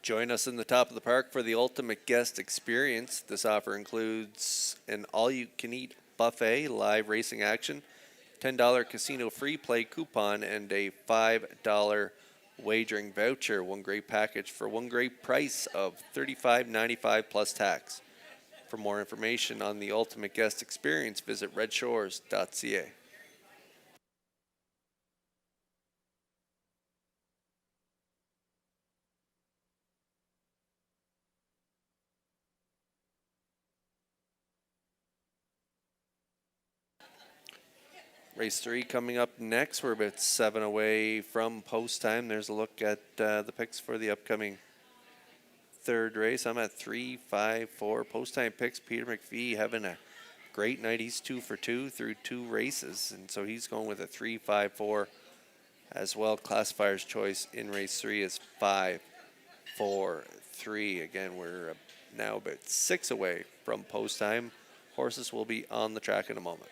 Join us in the top of the park for the ultimate guest experience. This offer includes an all-you-can-eat buffet, live racing action, $10 casino free play coupon, and a $5 wagering voucher. One great package for one great price of $35.95 plus tax. For more information on the ultimate guest experience, visit Redshores.ca. Race 3 coming up next. We're about 7 away from post time. There's a look at the picks for the upcoming third race. I'm at 3, 5, 4 post time picks. Peter McPhee having a great night. He's 2 for 2 through 2 races, and so he's going with a 3, 5, 4 as well. Classifier's choice in race 3 is 5, 4, 3. Again, we're now about 6 away from post time. Horses will be on the track in a moment.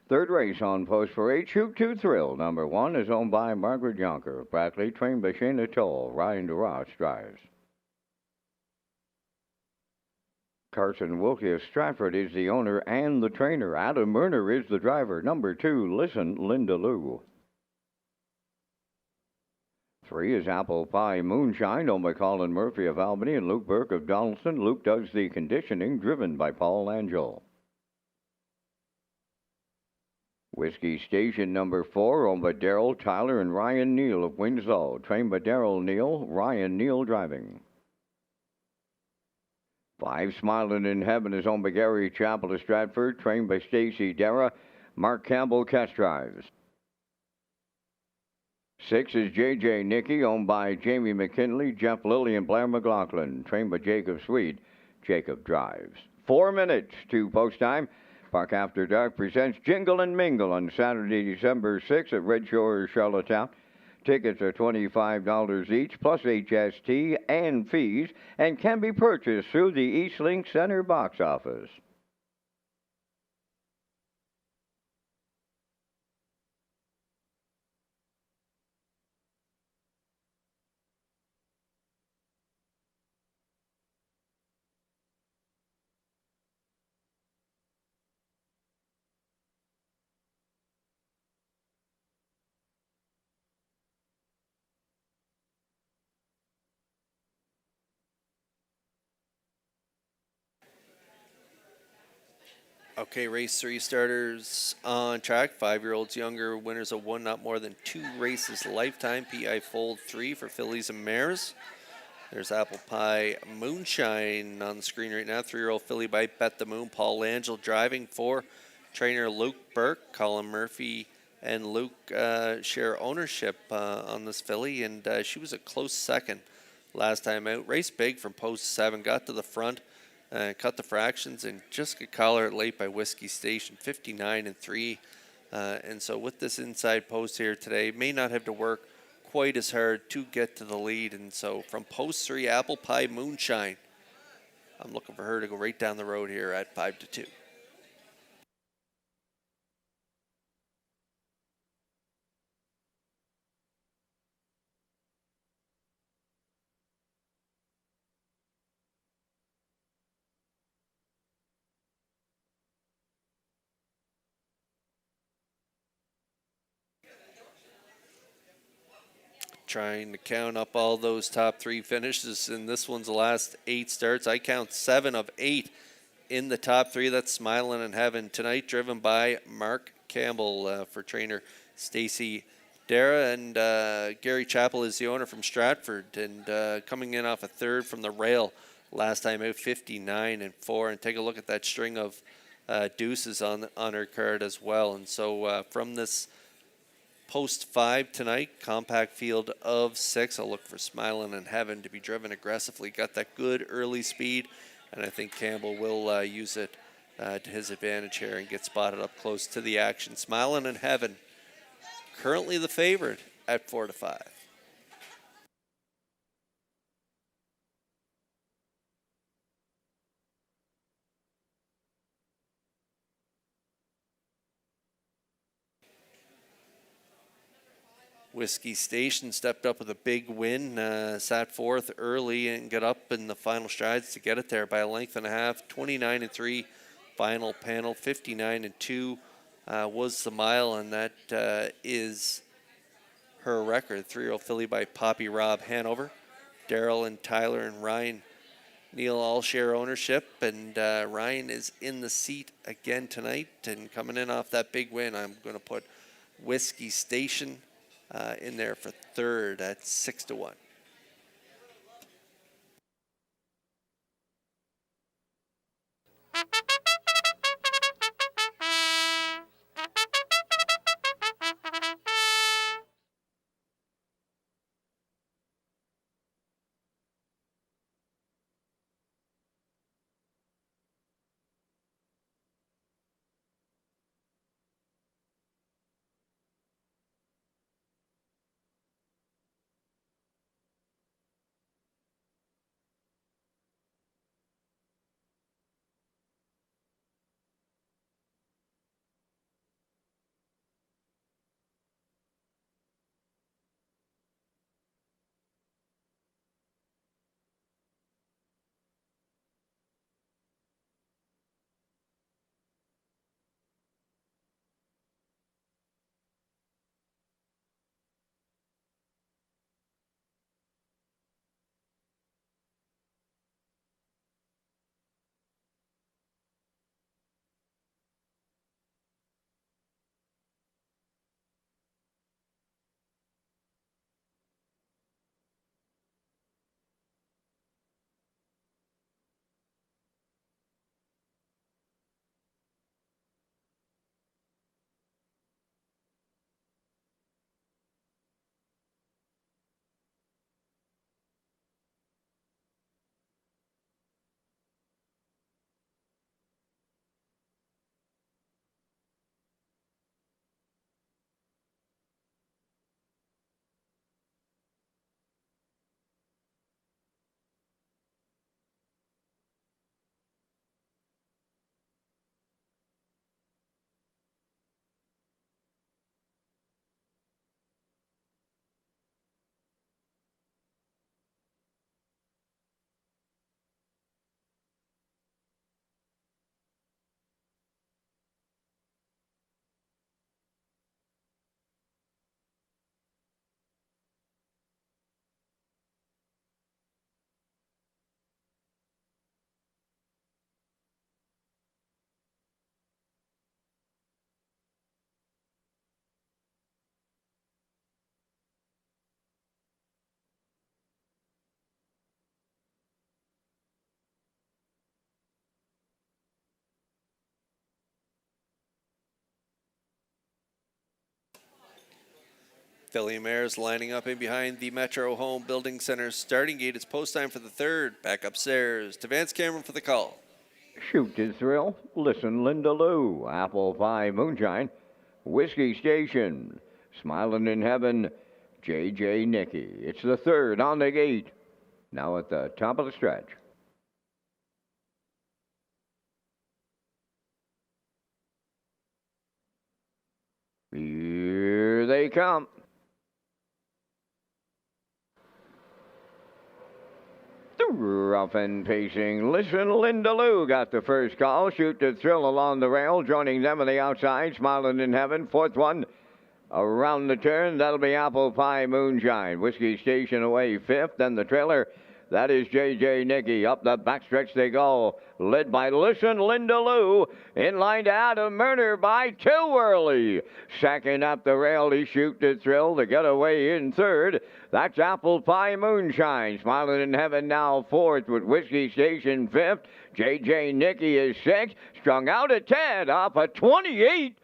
Third race on post for 8, Shoot to Thrill. Number 1 is owned by Margaret Jonker. Brackley, trained by Shayna Toll. Ryan DeRoss drives. Carson Wilkie of Stratford is the owner and the trainer. Adam Murner is the driver. Number 2, Listen, Linda Lou. 3 is Apple Pie Moonshine, owned by Colin Murphy of Albany and Luke Burke of Donaldson. Luke does the conditioning, driven by Paul Angel. Whiskey Station number 4, owned by Darrell Tyler and Ryan Neal of Winslow. Trained by Darrell Neal, Ryan Neal driving. 5, Smiling in Heaven is owned by Gary Chappell of Stratford. Trained by Stacy Dara, Mark Campbell catch drives. 6 is J.J. Nicky, owned by Jamie McKinley, Jeff Lilly, and Blair McLaughlin. Trained by Jacob Sweet, Jacob drives. 4 minutes to post time. Park After Dark presents Jingle and Mingle on Saturday, December 6th at Red Shores, Charlottetown. Tickets are $25 each, plus HST and fees, and can be purchased through the East Link Center box office. Okay, race 3 starters on track. 5-year-olds younger, winners of 1, not more than 2 races lifetime. PI Fold 3 for fillies and mares. There's Apple Pie Moonshine on the screen right now. 3-year-old filly by Bet the Moon. Paul Angel driving for trainer Luke Burke. Colin Murphy and Luke share ownership on this filly, and she was a close second last time out. Raced big from post 7, got to the front. Cut the fractions and just got collared late by Whiskey Station, 59-3. And so with this inside post here today, may not have to work quite as hard to get to the lead. And so from post 3, Apple Pie Moonshine, I'm looking for her to go right down the road here at 5-2. Trying to count up all those top 3 finishes, and this one's the last 8 starts. I count 7 of 8 in the top 3. That's Smiling in Heaven tonight, driven by Mark Campbell for trainer Stacy Dara, and Gary Chappell is the owner from Stratford, and coming in off a 3rd from the rail last time out, 59-4. And take a look at that string of deuces on her card as well. And so from this post 5 tonight, compact field of 6. I'll look for Smiling in Heaven to be driven aggressively. Got that good early speed, and I think Campbell will use it to his advantage here and get spotted up close to the action. Smiling in Heaven, currently the favorite at 4-5. Whiskey Station stepped up with a big win, sat 4th early and got up in the final strides to get it there by a length and a half. 29-3 final panel, 59-2 was the mile, and that is her record. 3-year-old filly by Poppy Rob Hanover. Darrell and Tyler and Ryan Neal all share ownership, and Ryan is in the seat again tonight, and coming in off that big win, I'm going to put Whiskey Station in there for 3rd at 6-1. Filly Mares lining up in behind the Metro Home Building Center starting gate. It's post time for the third. Back upstairs to Vance Cameron for the call. Shoot to thrill. Listen, Linda Lou. Apple Pie Moonshine. Whiskey Station. Smiling in Heaven. J.J. Nicky. It's the third on the gate. Now at the top of the stretch. Here they come. Rough and pacing. Listen, Linda Lou got the first call. Shoot to thrill along the rail. Joining them on the outside. Smiling in Heaven. Fourth one. Around the turn. That'll be Apple Pie Moonshine. Whiskey Station away fifth. Then the trailer. That is J.J. Nicky. Up the backstretch they go. Led by Listen Linda Lou. In line to Adam Murner by two early. Second up the rail, he Shoot to thrill. The getaway in third. That's Apple Pie Moonshine. Smiling in Heaven now fourth with Whiskey Station fifth. J.J. Nicky is sixth. Strung out at 10. Up a 28.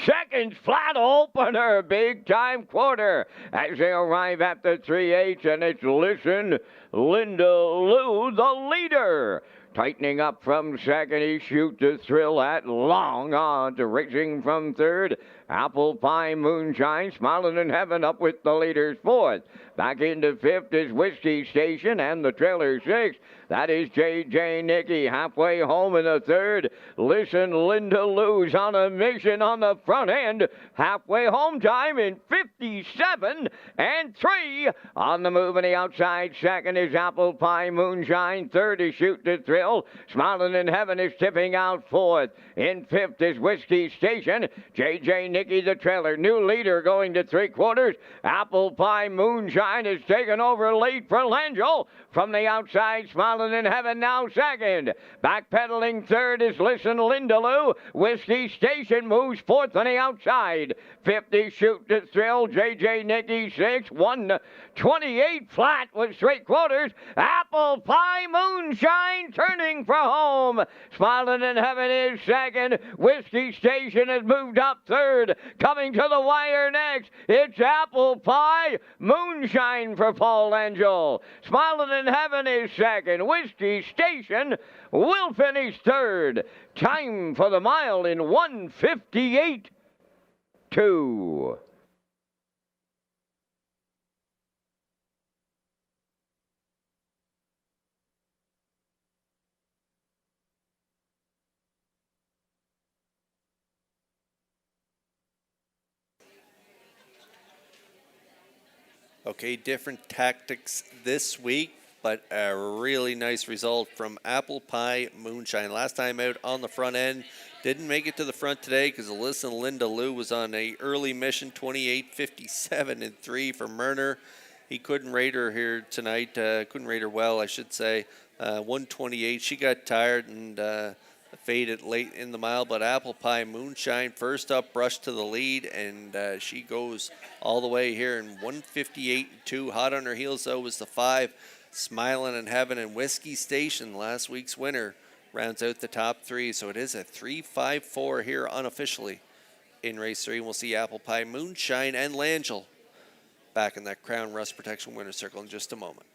Seconds flat opener, big time quarter as they arrive at the 3/8, and it's Listen Linda Lou, the leader. Tightening up from second, he Shoot to thrill at long odds. Racing from third, Apple Pie Moonshine. Smiling in Heaven up with the leaders fourth. Back into fifth is Whiskey Station and the trailer sixth. That is J.J. Nicky. Halfway home in the third. Listen Linda Lou's on a mission on the front end. Halfway home time in 57 and 3. On the move on the outside, second is Apple Pie Moonshine. Third is Shoot to Thrill. Smiling in Heaven is tipping out fourth. In fifth is Whiskey Station. J.J. Nicky the trailer. New leader going to three quarters. Apple Pie Moonshine is taken over late for Langell. From the outside, Smiling in Heaven now second. Backpedaling third is Listen Linda Lou. Whiskey Station moves fourth on the outside. 50 Shoot to Thrill. J.J. Nicky 6. 1:28 flat with straight quarters. Apple Pie Moonshine turning for home. Smiling in Heaven is second. Whiskey Station has moved up third. Coming to the wire next, it's Apple Pie Moonshine for Paul Angel. Smiling in Heaven is second. Whiskey Station will finish third. Time for the mile in 1:58.2. Okay, different tactics this week, but a really nice result from Apple Pie Moonshine. Last time out on the front end, didn't make it to the front today because Alyssa Linda Lou was on a early mission, 28:57 and 3 for Murner. He couldn't rate her here tonight, couldn't rate her well, I should say. 128, she got tired and faded late in the mile, but Apple Pie Moonshine first up, brushed to the lead, and she goes all the way here in 1:58.2. Hot on her heels, though, was the 5, Smiling in Heaven, and Whiskey Station, last week's winner, rounds out the top 3. So it is a 3-5-4 here unofficially in race 3. And we'll see Apple Pie Moonshine and Langell back in that Crown Rust Protection winner's circle in just a moment.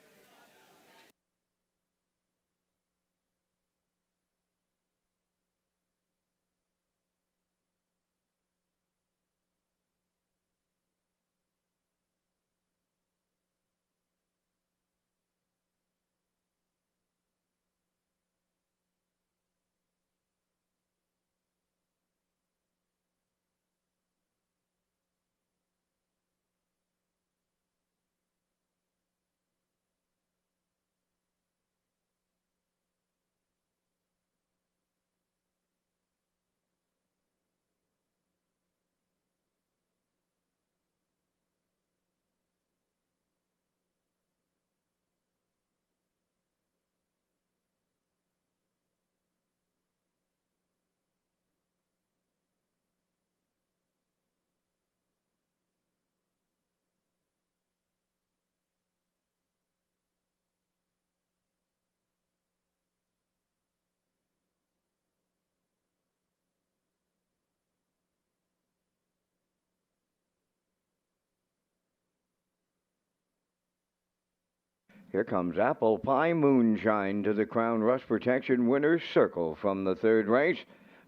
Here comes Apple Pie Moonshine to the Crown Rust Protection Winner's Circle from the third race.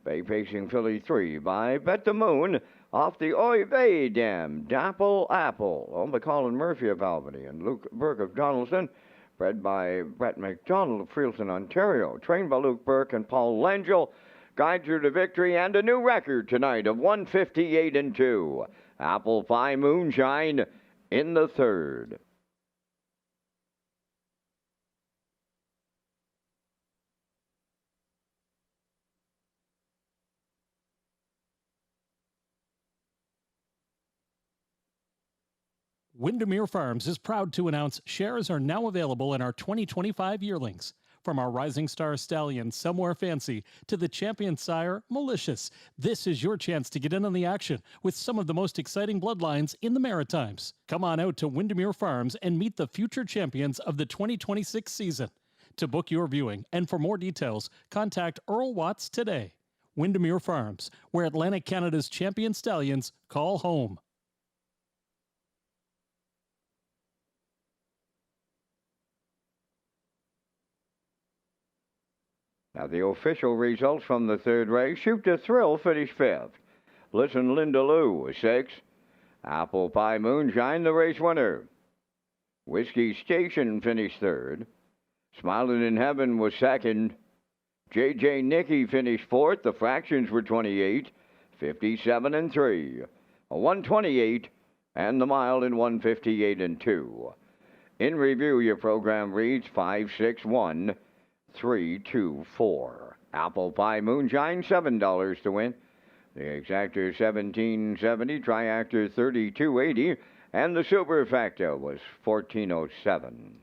Bay Pacing Filly 3 by Bet the Moon off the Oy Vey Dam. Dapple Apple, owned by Colin Murphy of Albany and Luke Burke of Donaldson. Bred by Brett McDonald of Freelton, Ontario. Trained by Luke Burke and Paul Langell. Guides her to victory and a new record tonight of 158 and 2. Apple Pie Moonshine in the third. Windermere Farms is proud to announce shares are now available in our 2025 yearlings. From our Rising Star Stallion, Somewhere Fancy, to the Champion Sire, Malicious, this is your chance to get in on the action with some of the most exciting bloodlines in the Maritimes. Come on out to Windermere Farms and meet the future champions of the 2026 season. To book your viewing and for more details, contact Earl Watts today. Windermere Farms, where Atlantic Canada's champion stallions call home. Now the official results from the third race. Shoot to Thrill finished fifth. Listen Linda Lou was sixth. Apple Pie Moonshine the race winner. Whiskey Station finished third. Smiling in Heaven was second. J.J. Nicky finished fourth. The fractions were 28, 57 and 3. A 128 and the mile in 158 and 2. In review, your program reads 561 324. Apple Pie Moonshine, $7 to win. The exactor 1770, triactor 3280, and the superfecta was 1407.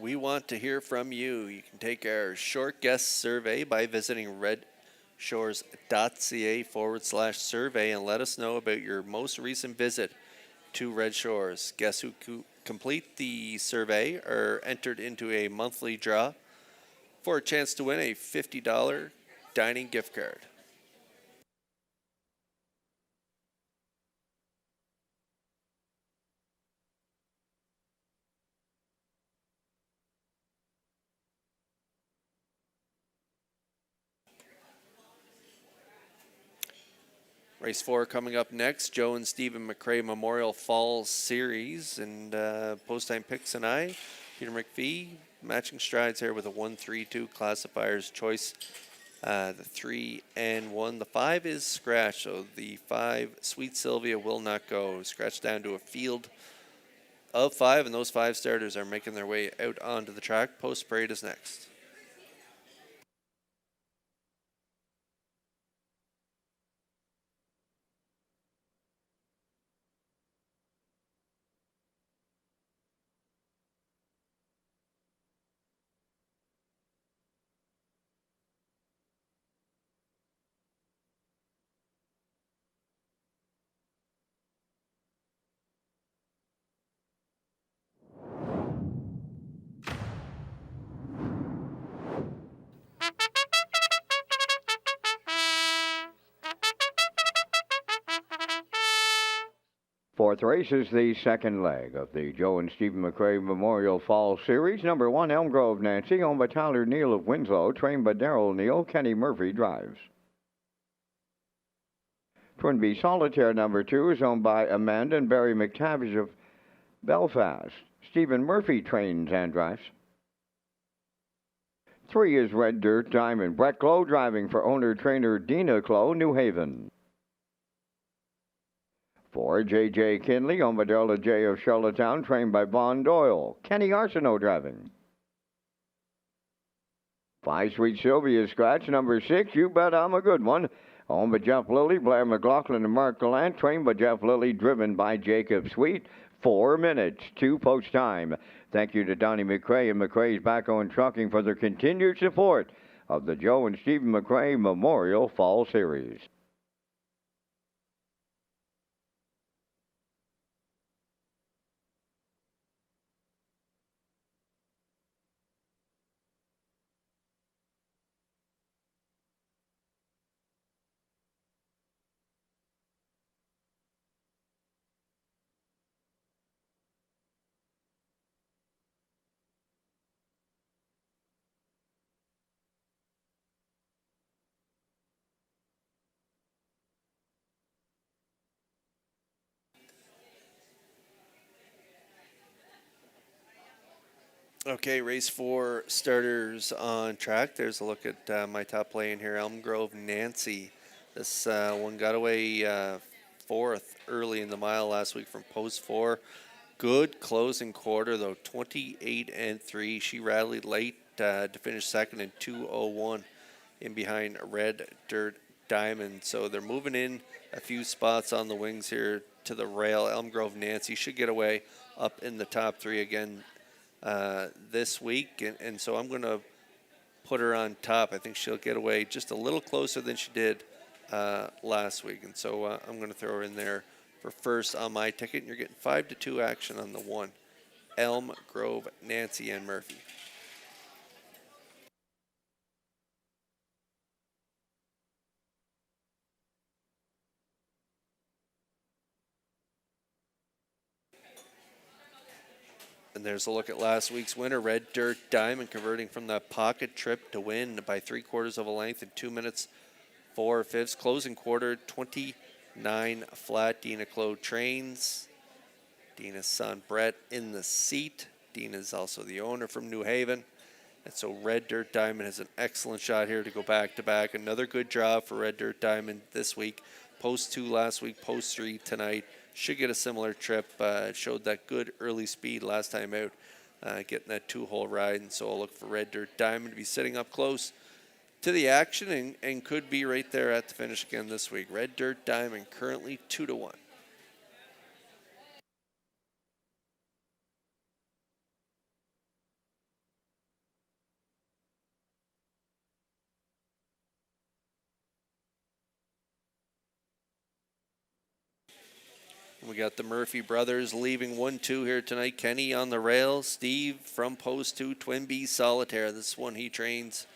We want to hear from you. You can take our short guest survey by visiting Redshores.ca/survey and let us know about your most recent visit to Red Shores. Guests who complete the survey are entered into a monthly draw for a chance to win a $50 dining gift card. Race 4 coming up next, Joe and Stephen McRae Memorial Fall Series, and Post Time Picks and I, Peter McPhee, matching strides here with a 1-3-2 classifier's choice. The 3 and 1, the 5 is scratched, so the 5, Sweet Sylvia, will not go. Scratched down to a field of 5, and those 5 starters are making their way out onto the track. Post Parade is next. Fourth race is the second leg of the Joe and Stephen McRae Memorial Fall Series. Number 1, Elm Grove Nancy, owned by Tyler Neal of Winslow, trained by Darrell Neal. Kenny Murphy drives. Twin B Solitaire number 2 is owned by Amanda and Barry McTavish of Belfast. Stephen Murphy trains and drives. 3 is Red Dirt Diamond. Brett Clough driving for owner-trainer Dina Clough, New Haven. 4, J.J. Kinley, owned by Darla J. of Charlottetown, trained by Vaughn Doyle. Kenny Arsenault driving. 5, Sweet Sylvia Scratch, number 6, You Bet I'm a Good One, owned by Jeff Lilly, Blair McLaughlin, and Mark Gallant, trained by Jeff Lilly, driven by Jacob Sweet. 4 minutes to post time. Thank you to Donnie McRae and McRae's Backbone Trucking for their continued support of the Joe and Stephen McRae Memorial Fall Series. Okay, race 4 starters on track. There's a look at my top play in here, Elm Grove Nancy. This one got away fourth early in the mile last week from post 4. Good closing quarter, though, 28-3. She rallied late to finish second in 2:01 in behind Red Dirt Diamond. So they're moving in a few spots on the wings here to the rail. Elm Grove Nancy should get away up in the top 3 again this week, and so I'm going to put her on top. I think she'll get away just a little closer than she did last week, and so I'm going to throw her in there for first on my ticket, and you're getting 5-2 action on the 1, Elm Grove Nancy and Murphy. And there's a look at last week's winner, Red Dirt Diamond, converting from that pocket trip to win by 3/4 of a length in 2 minutes 4/5. Closing quarter, 29 flat. Dina Clough trains. Dina's son Brett in the seat. Dina's also the owner from New Haven. And so Red Dirt Diamond has an excellent shot here to go back-to-back. Another good job for Red Dirt Diamond this week. Post 2 last week, post 3 tonight. Should get a similar trip. Showed that good early speed last time out, getting that 2-hole ride. And so I'll look for Red Dirt Diamond to be sitting up close to the action and could be right there at the finish again this week. Red Dirt Diamond currently 2-1. We got the Murphy brothers leaving 1-2 here tonight. Kenny on the rail. Steve from post 2, Twin B Solitaire. This one he trains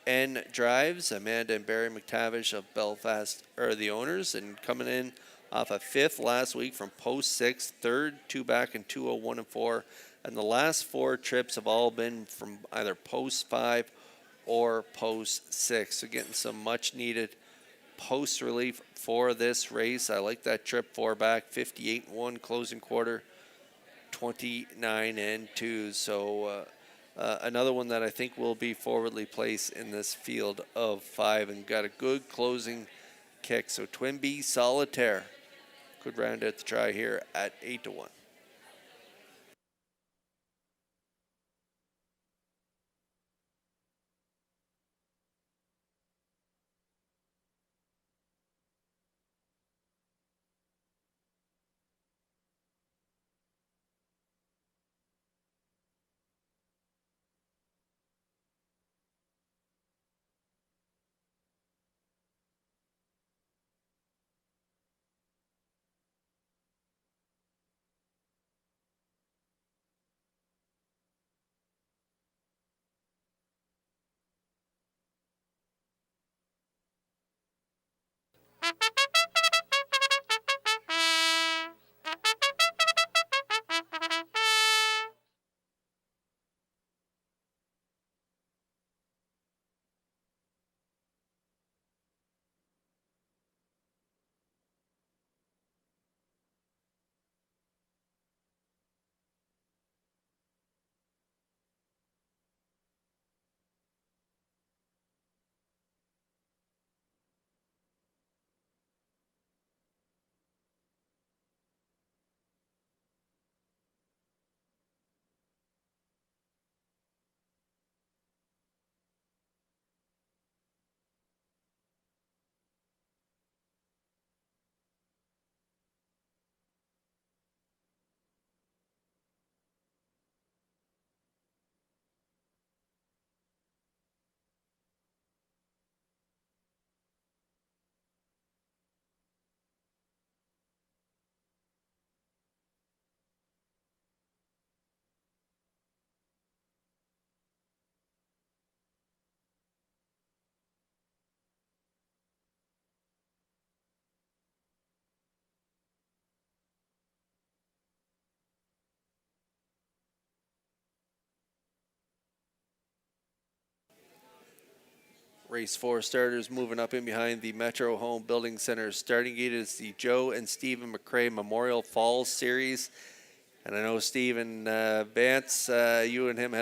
and drives. Amanda and Barry McTavish of Belfast are the owners, and coming in off a 5th last week from post 6, 3rd, 2 back in 2:01 and 4. And the last 4 trips have all been from either post 5 or post 6. So getting some much needed post relief for this race. I like that trip 4 back, 58-1 closing quarter, 29-2. So another one that I think will be forwardly placed in this field of 5 and got a good closing kick. So Twin B Solitaire could round out the try here at 8-1. Race 4 starters moving up in behind the Metro Home Building Center. Starting gate is the Joe and Stephen McCrae Memorial Falls Series. And I know Stephen Vance, you and him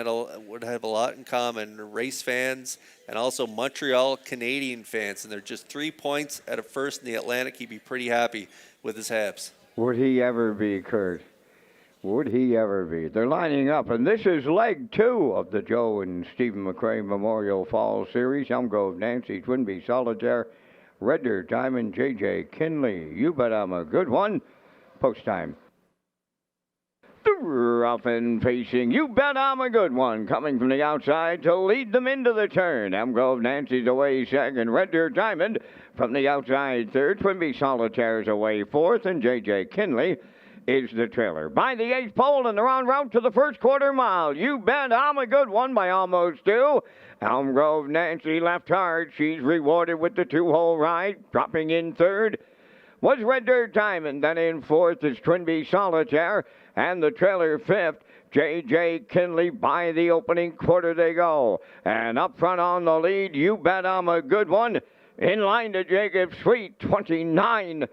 would have a lot in common. Race fans and also Montreal Canadian fans. And they're just 3 points at a first in the Atlantic. He'd be pretty happy with his Habs. Would he ever be, Kurt? Would he ever be? They're lining up, and this is leg 2 of the Joe and Stephen McCrae Memorial Fall Series. Elm Grove Nancy, Twinbee Solitaire, Red Dirt Diamond, J.J. Kinley. You bet I'm a good one. Post time. The rough and facing, you bet I'm a good one, coming from the outside to lead them into the turn. Elm Grove Nancy's away second, Red Dirt Diamond from the outside third, Twinbee Solitaire's away fourth, and J.J. Kinley is the trailer. By the 8th pole, and they're en route to the first quarter mile. You bet I'm a good one by almost 2. Elm Grove Nancy left hard. She's rewarded with the 2-hole ride. Dropping in third was Red Dirt Diamond. Then in fourth is Twinbee Solitaire. And the trailer fifth, J.J. Kinley. By the opening quarter they go. And up front on the lead, you bet I'm a good one. In line to Jacob Sweet, 29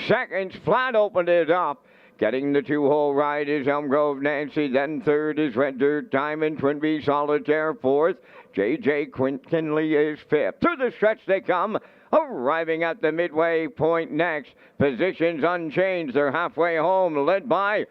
seconds flat opened it up. Getting the 2-hole ride is Elm Grove Nancy. Then third is Red Dirt Diamond. Twinbee Solitaire fourth. J.J. Kinley is fifth. Through the stretch they come. Arriving at the midway point next. Positions unchanged. They're halfway home. Led by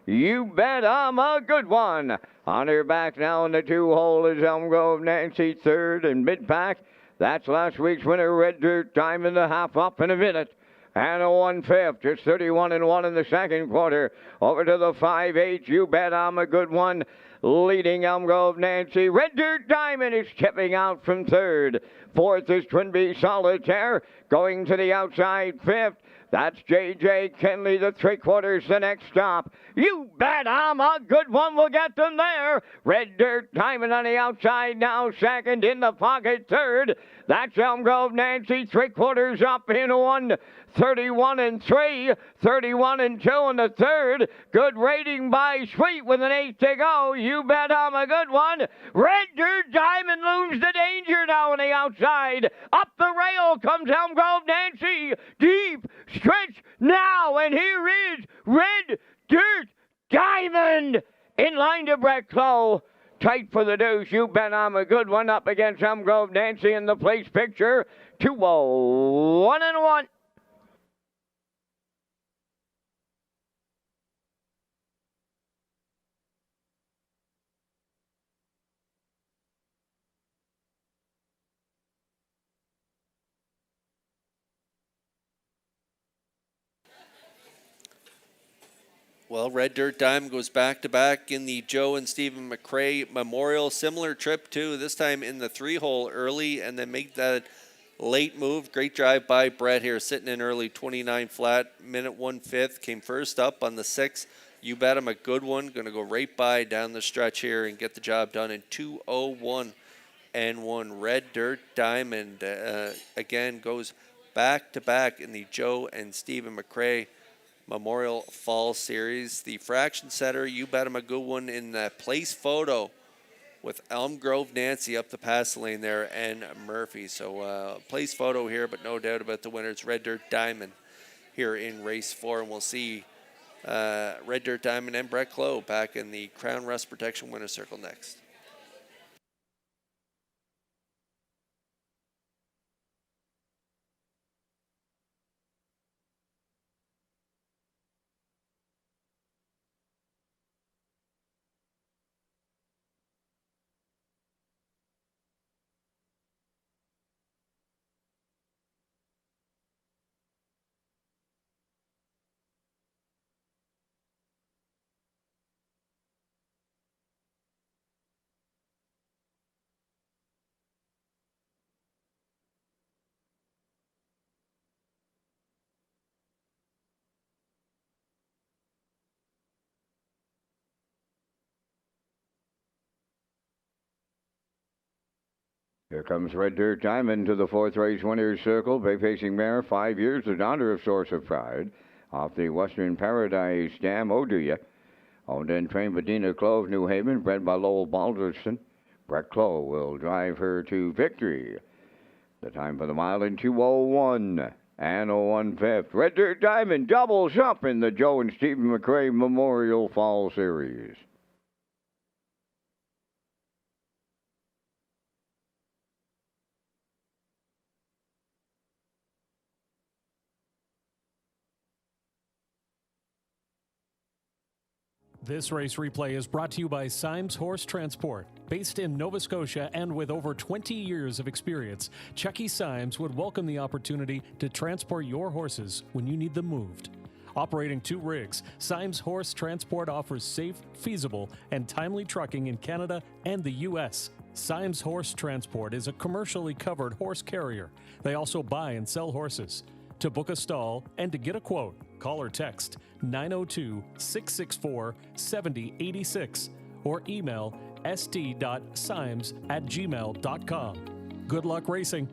You Bet I'm a Good One. On her back now in the 2-hole is Elm Grove Nancy third. And mid-pack, that's last week's winner, Red Dirt Diamond, a half up in a minute. And a 1/5, just 31-1 in the second quarter. Over to the 5/8, You Bet I'm a Good One. Leading Elm Grove Nancy. Red Dirt Diamond is tipping out from third. Fourth is Twinbee Solitaire. Going to the outside fifth. That's J.J. Kinley, the 3/4, the next stop. You Bet I'm a Good One will get them there. Red Dirt Diamond on the outside now, second in the pocket, third. That's Elm Grove Nancy, 3/4 up in 1. 31-3, 31-2 in the third. Good rating by Sweet with an 8 to go. You Bet I'm a Good One. Red Dirt Diamond looms the danger now on the outside. Up the rail comes Elm Grove Nancy. Deep stretch now, and here is Red Dirt Diamond in line to Brett Clough. Tight for the deuce. You Bet I'm a Good One up against Elm Grove Nancy in the place picture. 2-1-1. Well, Red Dirt Diamond goes back-to-back in the Joe and Stephen McCrae Memorial. Similar trip, too, this time in the 3-hole early and then make that late move. Great drive by Brett here, sitting in early, 29 flat, minute 1/5. Came first up on the 6th. You Bet I'm a Good One. Going to go right by down the stretch here and get the job done in 2:01-1. Red Dirt Diamond, again, goes back-to-back in the Joe and Stephen McCrae Memorial Fall Series. The fraction setter, You Bet I'm a Good One in the place photo with Elm Grove Nancy up the pass lane there and Murphy. So place photo here, but no doubt about the winner. It's Red Dirt Diamond here in race 4. And we'll see Red Dirt Diamond and Brett Clough back in the Crown Rust Protection winner's circle next. Here comes Red Dirt Diamond to the 4th race winner's circle. Bay-facing mare, 5 years, the daughter of Source of Pride. Off the Western Paradise Dam, Oh Do Ya. Owned and trained by Dina Clove, New Haven, bred by Lowell Balderston. Brett Clough will drive her to victory. The time for the mile in 2:01 and 1/5. Red Dirt Diamond doubles up in the Joe and Stephen McRae Memorial Fall Series. This race replay is brought to you by Symes Horse Transport. Based in Nova Scotia and with over 20 years of experience, Chucky Symes would welcome the opportunity to transport your horses when you need them moved. Operating 2 rigs, Symes Horse Transport offers safe, feasible, and timely trucking in Canada and the U.S. Symes Horse Transport is a commercially covered horse carrier. They also buy and sell horses. To book a stall and to get a quote, call or text 902-664-7086 or email st.symes@gmail.com. Good luck racing.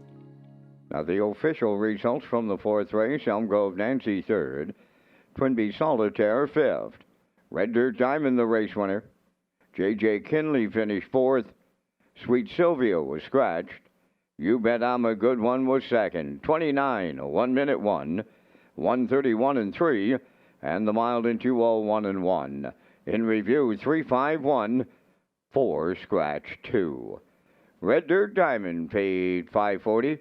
Now the official results from the 4th race: Elm Grove Nancy 3rd, Twinbee Solitaire 5th, Red Dirt Diamond the race winner, J.J. Kinley finished 4th, Sweet Sylvia was scratched, You Bet I'm a Good One was 2nd, 29, 1 minute 1, 131 and 3, and the mile in 2:01 and 1. In review, 351, 4 scratch 2. Red Dirt Diamond paid $540.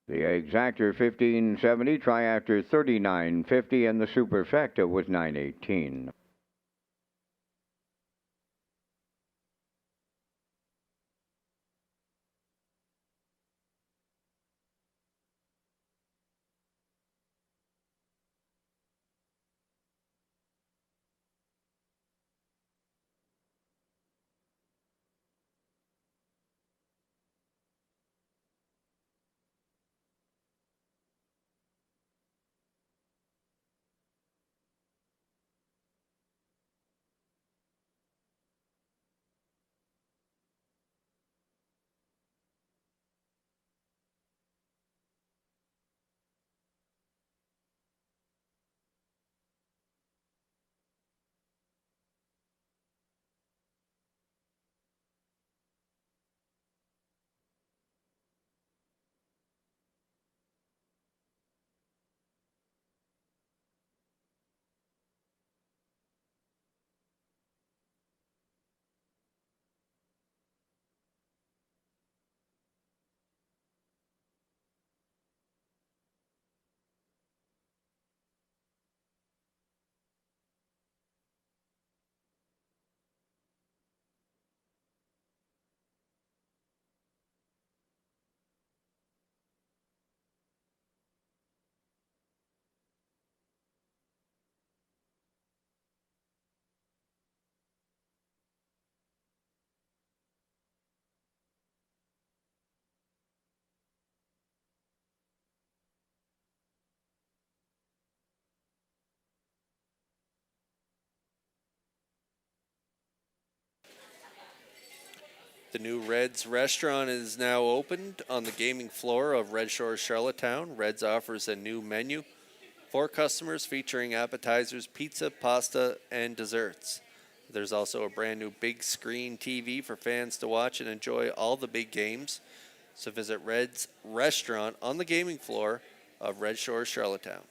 The Exactor $1570, Triactor $39.50, and the Superfecta was $9.18. The new Reds restaurant is now opened on the gaming floor of Red Shores, Charlottetown. Reds offers a new menu for customers featuring appetizers, pizza, pasta, and desserts. There's also a brand new big screen TV for fans to watch and enjoy all the big games. So visit Red's restaurant on the gaming floor of Red Shores, Charlottetown.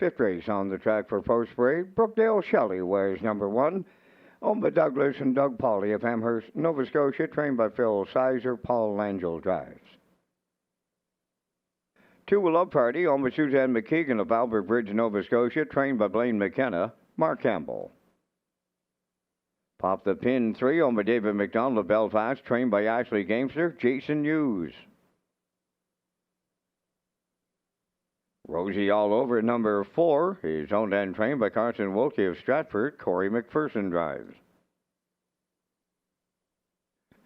Fifth race on the track for post parade. Brookdale Shelley wears number 1. Owned by Douglas and Doug Pauley of Amherst, Nova Scotia, trained by Phil Sizer. Paul Langell drives. 2 Love Party, owned by Suzanne McKeegan of Albert Bridge, Nova Scotia, trained by Blaine McKenna. Mark Campbell. Pop the Pin 3, owned by David McDonald of Belfast, trained by Ashley Gamester. Jason Hughes. Rosie All Over, number 4, is owned and trained by Carson Wilkie of Stratford. Corey McPherson drives.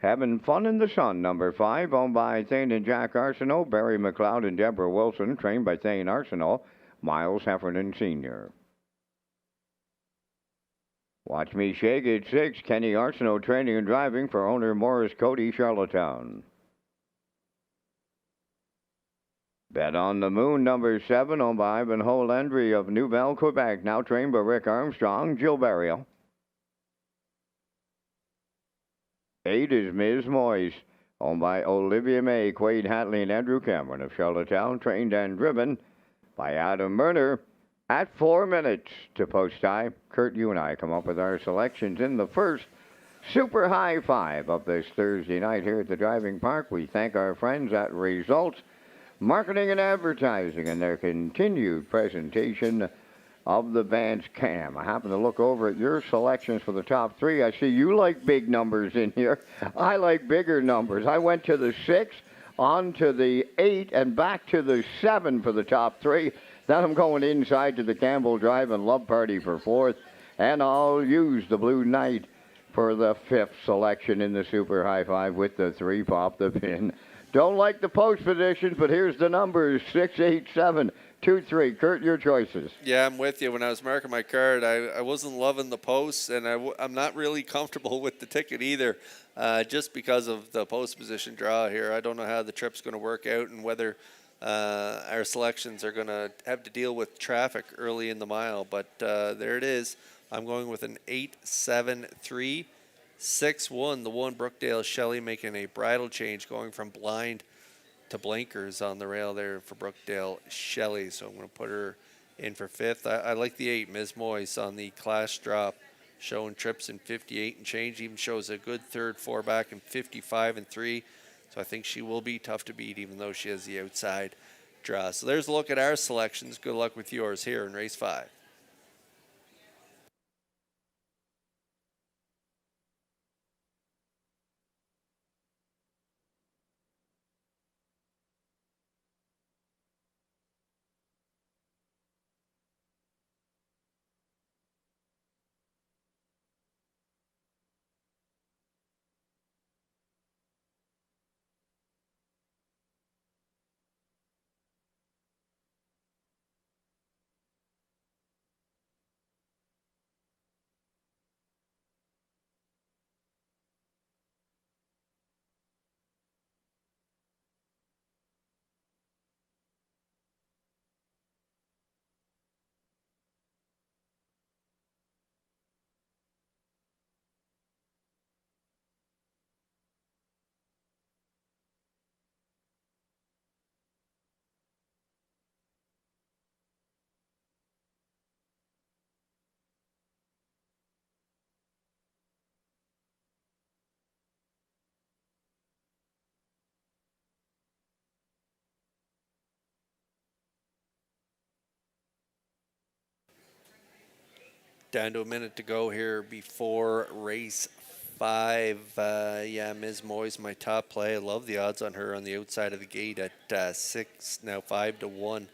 Having Fun in the Sun, number 5, owned by Thane and Jack Arsenault. Barry McLeod and Deborah Wilson, trained by Thane Arsenault. Miles Heffernan Sr. Watch Me Shake at 6, Kenny Arsenault training and driving for owner Morris Cody, Charlottetown. Bet on the Moon, number 7, owned by Ivan Holandry of Nouvelle, Quebec, now trained by Rick Armstrong. Jill Barrio. 8 is Ms. Moyes, owned by Olivia May, Quade Hatley, and Andrew Cameron of Charlottetown, trained and driven by Adam Murner. At 4 minutes to post time, Kurt, you and I come up with our selections in the first super high 5 of this Thursday night here at the driving park. We thank our friends at Results Marketing and Advertising and their continued presentation of the Vance Cam. I happen to look over at your selections for the top 3. I see you like big numbers in here. I like bigger numbers. I went to the 6, on to the 8, and back to the 7 for the top 3. Then I'm going inside to the Campbell Drive and Love Party for 4th, and I'll use the Blue Knight for the 5th selection in the super high 5 with the 3 Pop the Pin. Don't like the post positions, but here's the numbers: 6, 8, 7, 2, 3. Kurt, your choices. Yeah, I'm with you. When I was marking my card, I wasn't loving the posts, and I'm not really comfortable with the ticket either, just because of the post position draw here. I don't know how the trip's going to work out and whether our selections are going to have to deal with traffic early in the mile, but there it is. I'm going with an 8-7-3. 6-1, the 1 Brookdale Shelley making a bridle change, going from blind to blinkers on the rail there for Brookdale Shelley. So I'm going to put her in for 5th. I like the 8, Ms. Moyes, on the class drop, showing trips in 58 and change. Even shows a good 3rd 4 back in 55 and 3. So I think she will be tough to beat, even though she has the outside draw. So there's a look at our selections. Good luck with yours here in race 5. Down to a minute to go here before race 5. Yeah, Ms. Moyes, my top play. I love the odds on her on the outside of the gate at 6, now 5-1.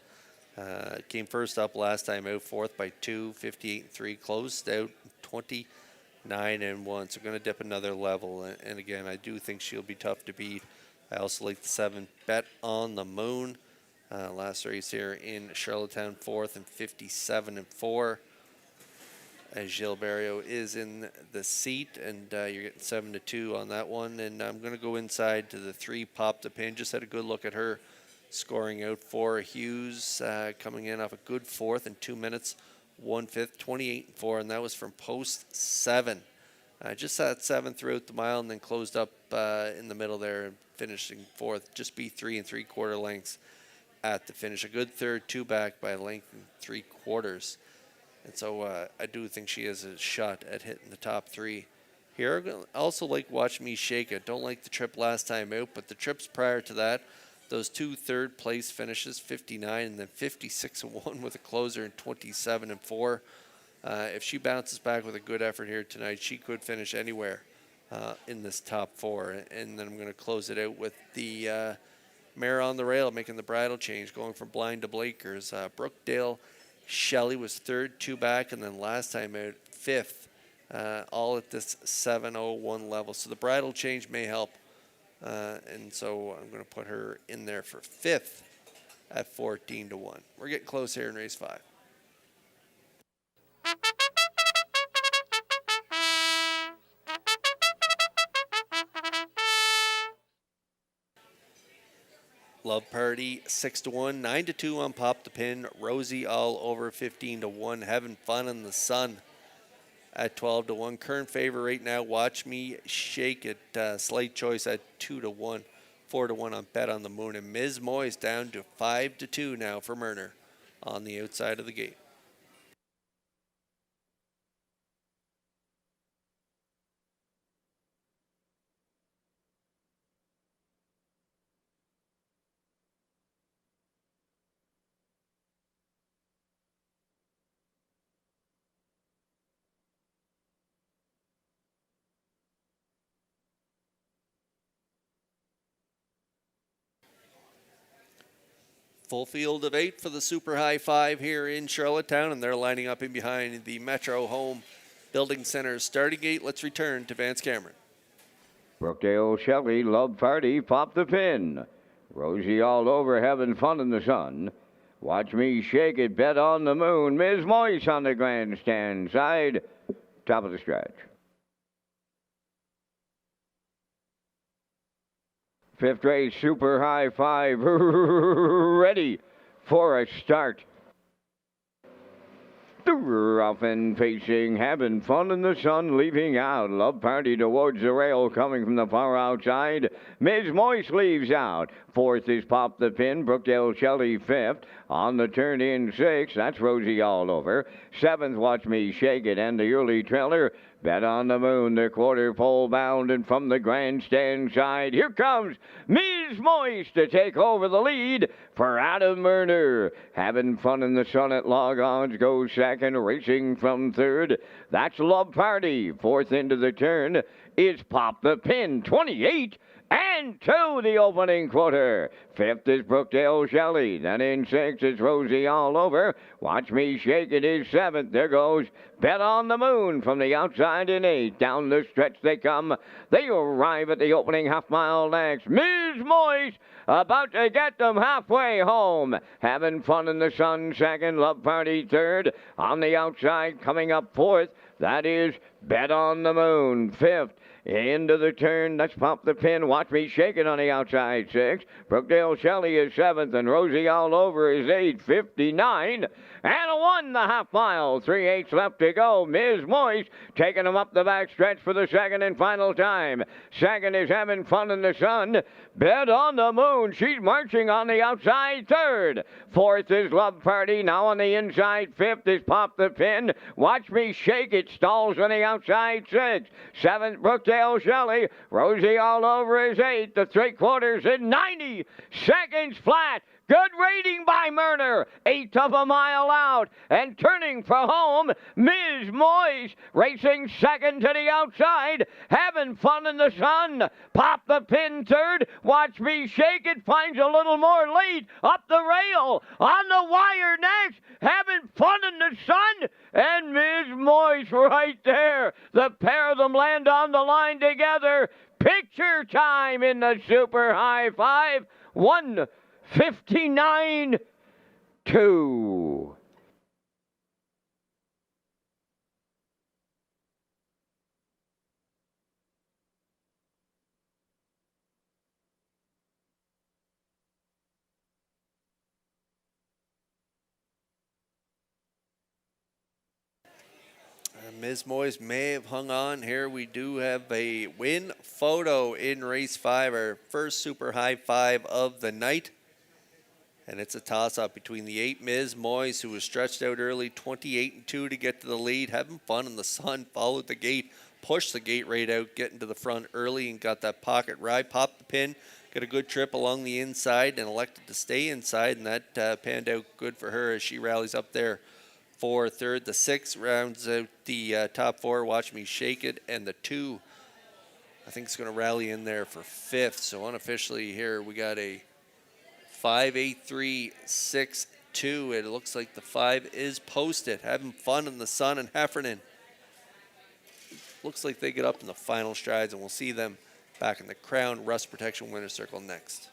Came first up last time out, 4th by 2, 58-3. Closed out 29-1. So going to dip another level. And again, I do think she'll be tough to beat. I also like the 7, Bet on the Moon. Last race here in Charlottetown, 4th and 57-4. As Gilles Barrio is in the seat, and you're getting 7-2 on that one. And I'm going to go inside to the 3 Pop the Pin. Just had a good look at her scoring out for Hughes, coming in off a good 4th in 2 minutes, 1/5, 28-4, and that was from post 7. Just sat 7 throughout the mile, and then closed up in the middle there, finishing 4th. Just beat 3 3/4 lengths at the finish. A good third, 2 back by a length and 3/4. And so I do think she has a shot at hitting the top 3 here. I also like Watch Me Shake It. Don't like the trip last time out, but the trips prior to that, those 2 third-place finishes, 59 and then 56-1 with a closer and 27-4. If she bounces back with a good effort here tonight, she could finish anywhere in this top 4. And then I'm going to close it out with the mare on the rail, making the bridle change, going from blind to Blakers. Brookdale Shelley was third, 2 back, and then last time out, 5th, all at this 7:01 level. So the bridle change may help. And so I'm going to put her in there for 5th at 14-1. We're getting close here in race 5. Love Party 6-1, 9-2 on Pop the Pin. Rosie all over 15-1. Having Fun in the Sun at 12-1. Current favorite right now, Watch Me Shake It. Slight choice at 2-1. 4-1 on Bet on the Moon. And Ms. Moyes down to 5-2 now for Murner on the outside of the gate. Full field of 8 for the Super High 5 here in Charlottetown, and they're lining up in behind the Metro Home Building Center's starting gate. Let's return to Vance Cameron. Brookdale Shelley, Love Party, Pop the Pin. Rosie all over, having fun in the sun. Watch Me Shake It, Bet on the Moon. Ms. Moyes on the grandstand side. Top of the stretch. 5th race, Super High 5, ready for a start. Rough and pacing, having fun in the sun, leaving out. Love Party towards the rail, coming from the far outside. Ms. Moyes leaves out. 4th is Pop the Pin, Brookdale Shelley 5th. On the turn in 6th, that's Rosie all over. 7th, Watch Me Shake It, and the early trailer, Bet on the Moon, the quarter pole bound, and from the grandstand side, here comes Ms. Moyes to take over the lead for Adam Murner. Having fun in the sun at log odds, goes second, racing from 3rd. That's Love Party. 4th into the turn is Pop the Pin, 28 and 2 the opening quarter. 5th is Brookdale Shelley. Then in 6th is Rosie all over. Watch Me Shake It is 7th. There goes Bet on the Moon from the outside in 8th. Down the stretch they come. They arrive at the opening half-mile next. Ms. Moyes about to get them halfway home. Having Fun in the Sun 2nd. Love Party 3rd. On the outside coming up 4th. That is Bet on the Moon 5th. Into the turn, let's Pop the Pin. Watch Me Shake It on the outside 6th. Brookdale Shelley is 7th, and Rosie all over is 8th. 59 and 1 the half mile. 3/8 left to go. Ms. Moyes taking them up the back stretch for the second and final time. Second is Having Fun in the Sun. Bet on the Moon. She's marching on the outside 3rd. 4th is Love Party. Now on the inside 5th is Pop the Pin. Watch Me Shake It. Stalls on the outside 6th. 7th Brookdale Shelley. Rosie all over is 8th. The 3/4 in 90 seconds flat. Good rating by Murner. 1/8 of a mile out. And turning for home, Ms. Moyes racing second to the outside. Having Fun in the Sun. Pop the Pin 3rd. Watch Me Shake It. Finds a little more lead. Up the rail. On the wire next. Having Fun in the Sun. And Ms. Moyes right there. The pair of them land on the line together. Picture time in the Super High 5. 1:59.2. Ms. Moyes may have hung on here. We do have a win photo in race 5, our first Super High 5 of the night. And it's a toss-up between the 8 Ms. Moyes, who was stretched out early, 28-2 to get to the lead, having fun in the sun, followed the gate, pushed the gate right out, getting to the front early and got that pocket ride, popped the pin, got a good trip along the inside and elected to stay inside, and that panned out good for her as she rallies up there for third. The 6 rounds out the top 4, Watch Me Shake It, and the 2, I think, is going to rally in there for 5th. So unofficially here we got a 5-8-3-6-2. It looks like the 5 is posted. Having fun in the sun in Heffernan. Looks like they get up in the final strides, and we'll see them back in the Crown Rust Protection Winner's Circle next.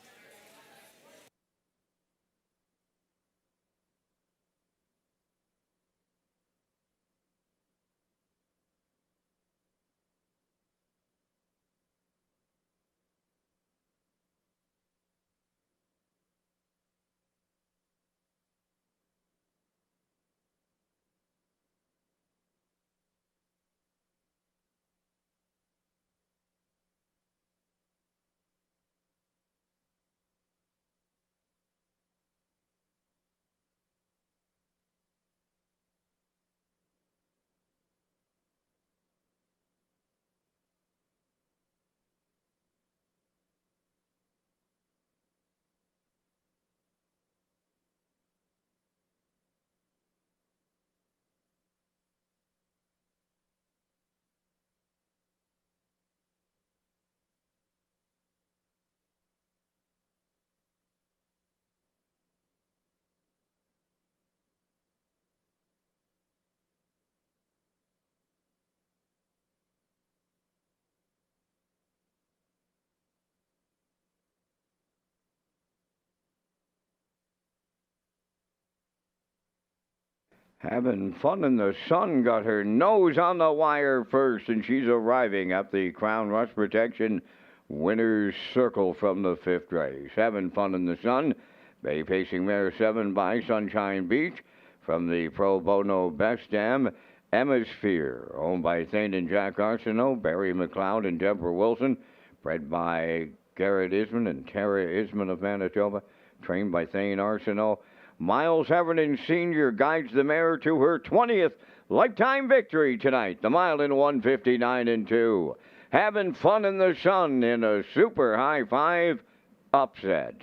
Having fun in the sun, got her nose on the wire first, and she's arriving at the Crown Rust Protection Winner's Circle from the 5th race. Having fun in the sun, Bay Pacing Mare 7 by Sunshine Beach from the Pro Bono Best Dam Hemisphere, owned by Thane and Jack Arsenault, Barry McLeod and Deborah Wilson, bred by Garrett Isman and Tara Isman of Manitoba, trained by Thane Arsenault. Miles Heffernan Sr. guides the mare to her 20th lifetime victory tonight. The mile in 1:59.2. Having fun in the sun in a super high 5 upset.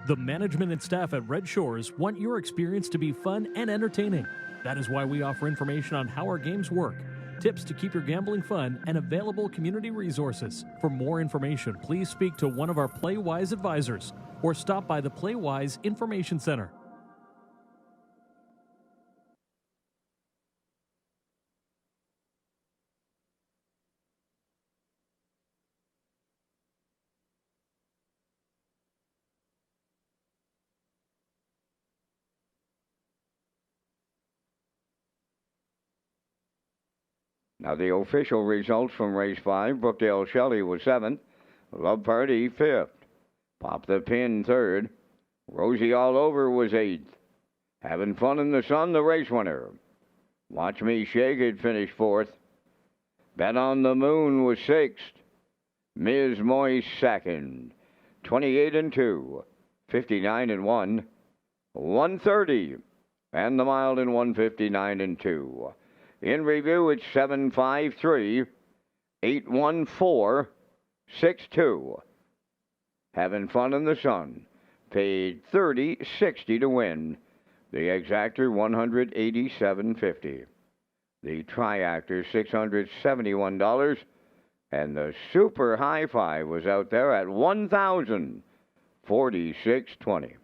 The management and staff at Red Shores want your experience to be fun and entertaining. That is why we offer information on how our games work, tips to keep your gambling fun, and available community resources. For more information, please speak to one of our PlayWise advisors or stop by the PlayWise Information Center. Now the official results from race 5. Brookdale Shelley was 7th. Love Party 5th. Pop the Pin 3rd. Rosie All Over was 8th. Having Fun in the Sun, the race winner. Watch Me Shake It finished 4th. Bet on the Moon was 6th. Ms. Moyes 2nd. 28-2. 59-1. 130. And the mile in 1:59.2. In review, it's 753, 814, 62. Having Fun in the Sun. Paid $30.60 to win. The exactor $187.50. The triactor $671. And the super high five was out there at $1,046.20.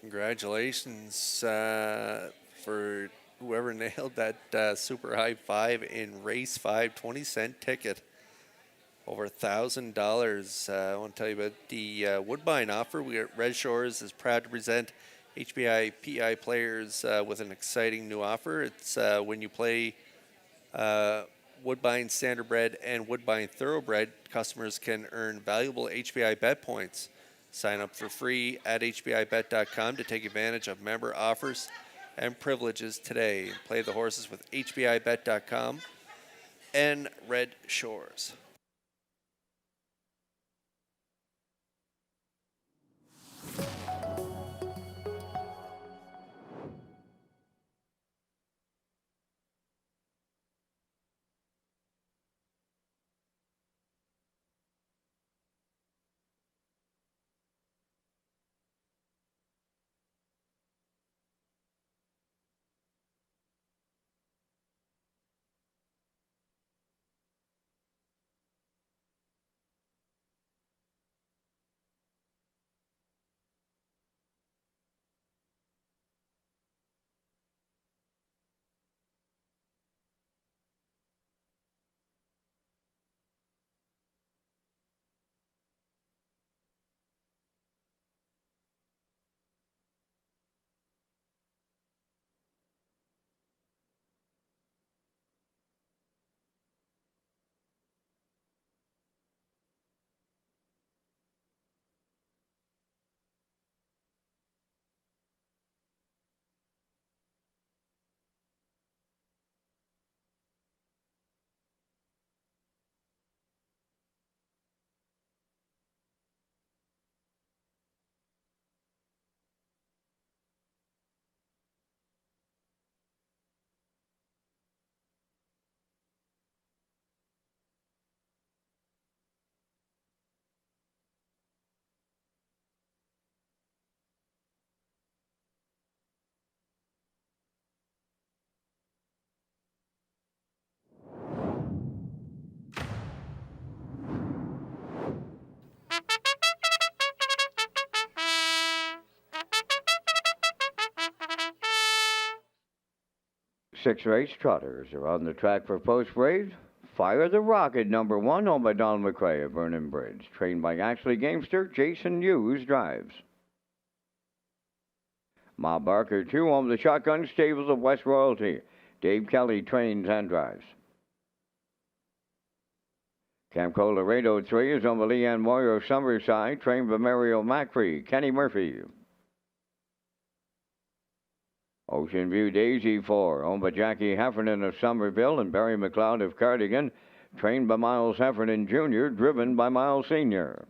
Congratulations for whoever nailed that super high 5 in race 5, 20-cent ticket. Over $1,000. I want to tell you about the Woodbine offer. We at Red Shores is proud to present HBI PI players with an exciting new offer. It's when you play Woodbine Standardbred and Woodbine Thoroughbred, customers can earn valuable HBI bet points. Sign up for free at hbibet.com to take advantage of member offers and privileges today. Play the horses with hbibet.com and Red Shores. Six race trotters are on the track for post race. Fire the Rocket, number 1, owned by Donald McRae of Vernon Bridge. Trained by Ashley Gamester, Jason Hughes drives. Ma Barker, 2, owned the Shotgun Stables of West Royalty. Dave Kelly trains and drives. Camco Laredo, 3, is owned by Leanne Moyer of Summerside, trained by Mario Macri, Kenny Murphy. Ocean View Daisy, 4, owned by Jackie Heffernan of Somerville and Barry McLeod of Cardigan, trained by Miles Heffernan Jr., driven by Miles Sr.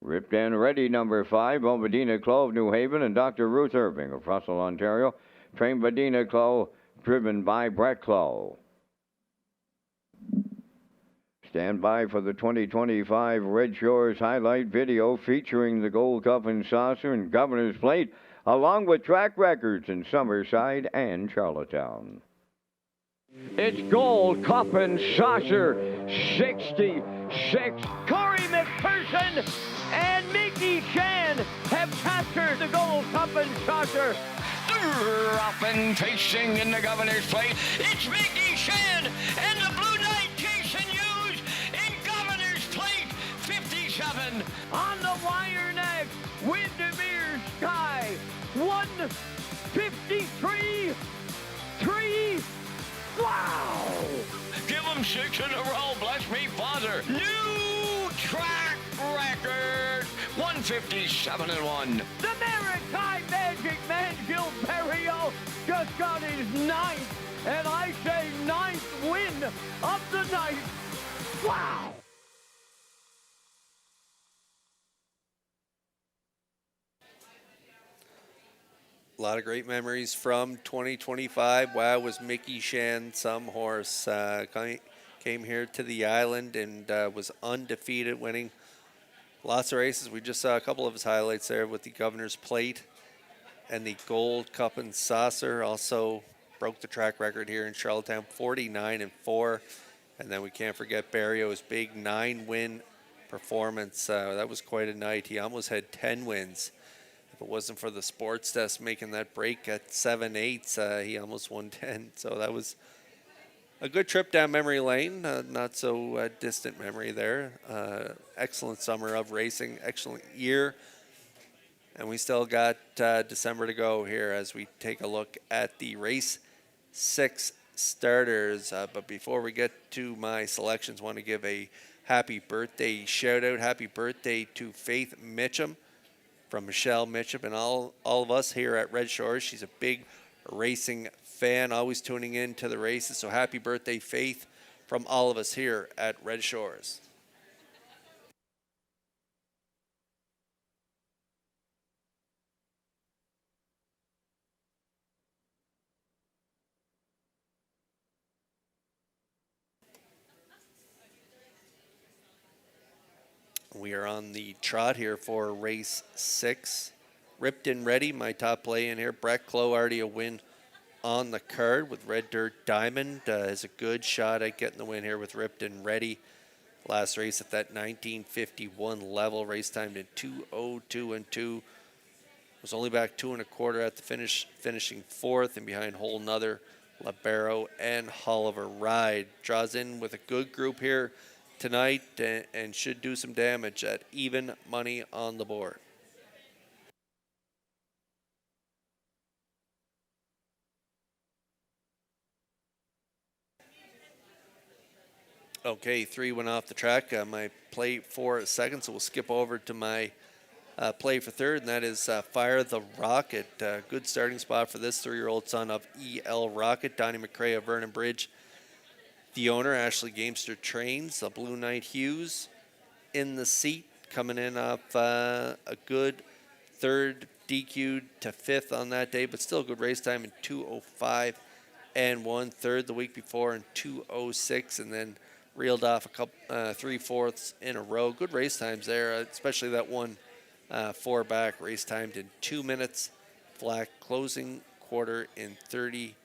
Ripped and Ready, number 5, owned by Dina Clow of New Haven and Dr. Ruth Irving of Russell, Ontario, trained by Dina Clow, driven by Brett Clow. Stand by for the 2025 Red Shores highlight video featuring the Gold Cup and Saucer and Governor's Plate, along with track records in Summerside and Charlottetown. It's Gold Cup and Saucer 66. Corey McPherson and Mickey Shan have captured the Gold Cup and Saucer. Up and facing in the Governor's Plate, it's Mickey Shan and the Blue Knight Jason Hughes in Governor's Plate 57. On the wire next, Windermere Sky 153. 3. Wow! Give them 6 in a row, bless me, Father. New track record, 157-1. The Maritime Magic Man, Gil Perrio, just got his 9th, and I say 9th win of the night. Wow! A lot of great memories from 2025. Wow, was Mickey Shan some horse. Came here to the island and was undefeated, winning lots of races. We just saw a couple of his highlights there with the Governor's Plate and the Gold Cup and Saucer. Also broke the track record here in Charlottetown, 49-4. And then we can't forget Barrio's big 9-win performance. That was quite a night. He almost had 10 wins. If it wasn't for the sports desk making that break at 7/8, he almost won 10. So that was a good trip down memory lane, not so distant memory there. Excellent summer of racing, excellent year. And we still got December to go here as we take a look at the Race 6 starters. But before we get to my selections, I want to give a happy birthday shout out. Happy birthday to Faith Mitchum from Michelle Mitchum and all of us here at Red Shores. She's a big racing fan, always tuning in to the races. So happy birthday, Faith, from all of us here at Red Shores. We are on the trot here for race 6. Ripped and Ready, my top play in here. Brett Clough already a win on the card with Red Dirt Diamond. Is a good shot at getting the win here with Ripped and Ready. Last race at that 1951 level. Race time in 2:02 and 2. Was only back 2 1/4 at the finish, finishing 4th and behind Whole Nother, Libero, and Oliver Ride. Draws in with a good group here tonight and should do some damage at even money on the board. Okay, 3 went off the track. My play for second, so we'll skip over to my play for third, and that is Fire the Rocket. Good starting spot for this 3-year-old son of E.L. Rocket. Donnie McCrae of Vernon Bridge. The owner, Ashley Gamester, trains. The Blue Knight Hughes in the seat, coming in off a good third, DQ'd to 5th on that day, but still good race time in 2:05 and 1. Third the week before in 2:06, and then reeled off a couple 3/4 in a row. Good race times there, especially that one 4 back, race timed in 2 minutes flat, closing quarter in 30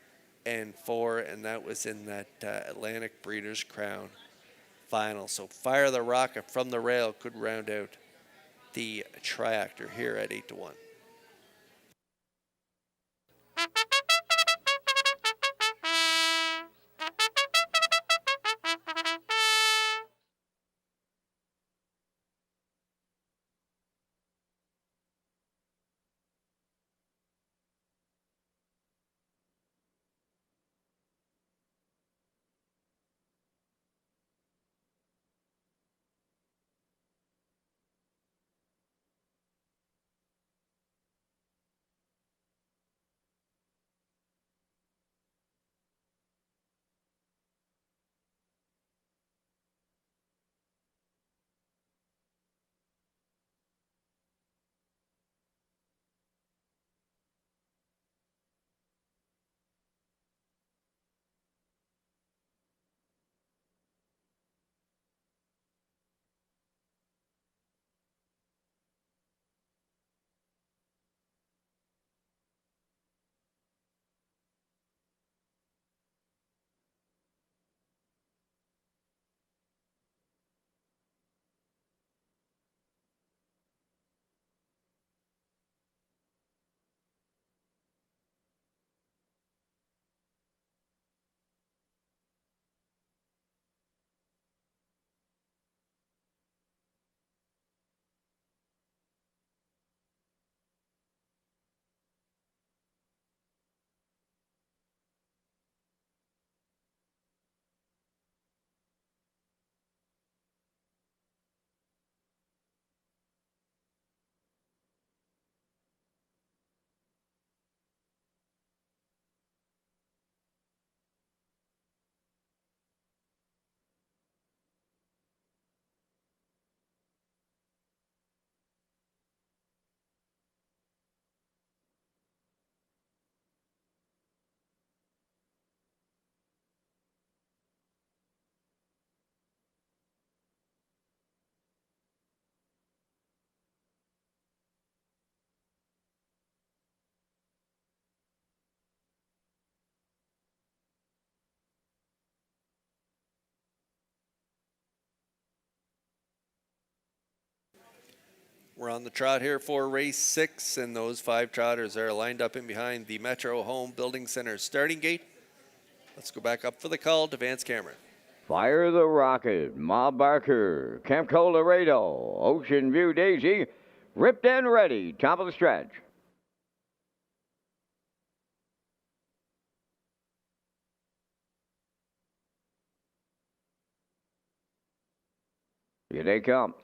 and 4, and that was in that Atlantic Breeders' Crown final. So Fire the Rocket from the rail could round out the triactor here at 8-1. We're on the trot here for race 6, and those 5 trotters are lined up in behind the Metro Home Building Center starting gate. Let's go back up for the call to Vance Cameron. Fire the Rocket, Ma Barker, Camco Laredo, Ocean View Daisy, ripped and ready, top of the stretch. Here they come.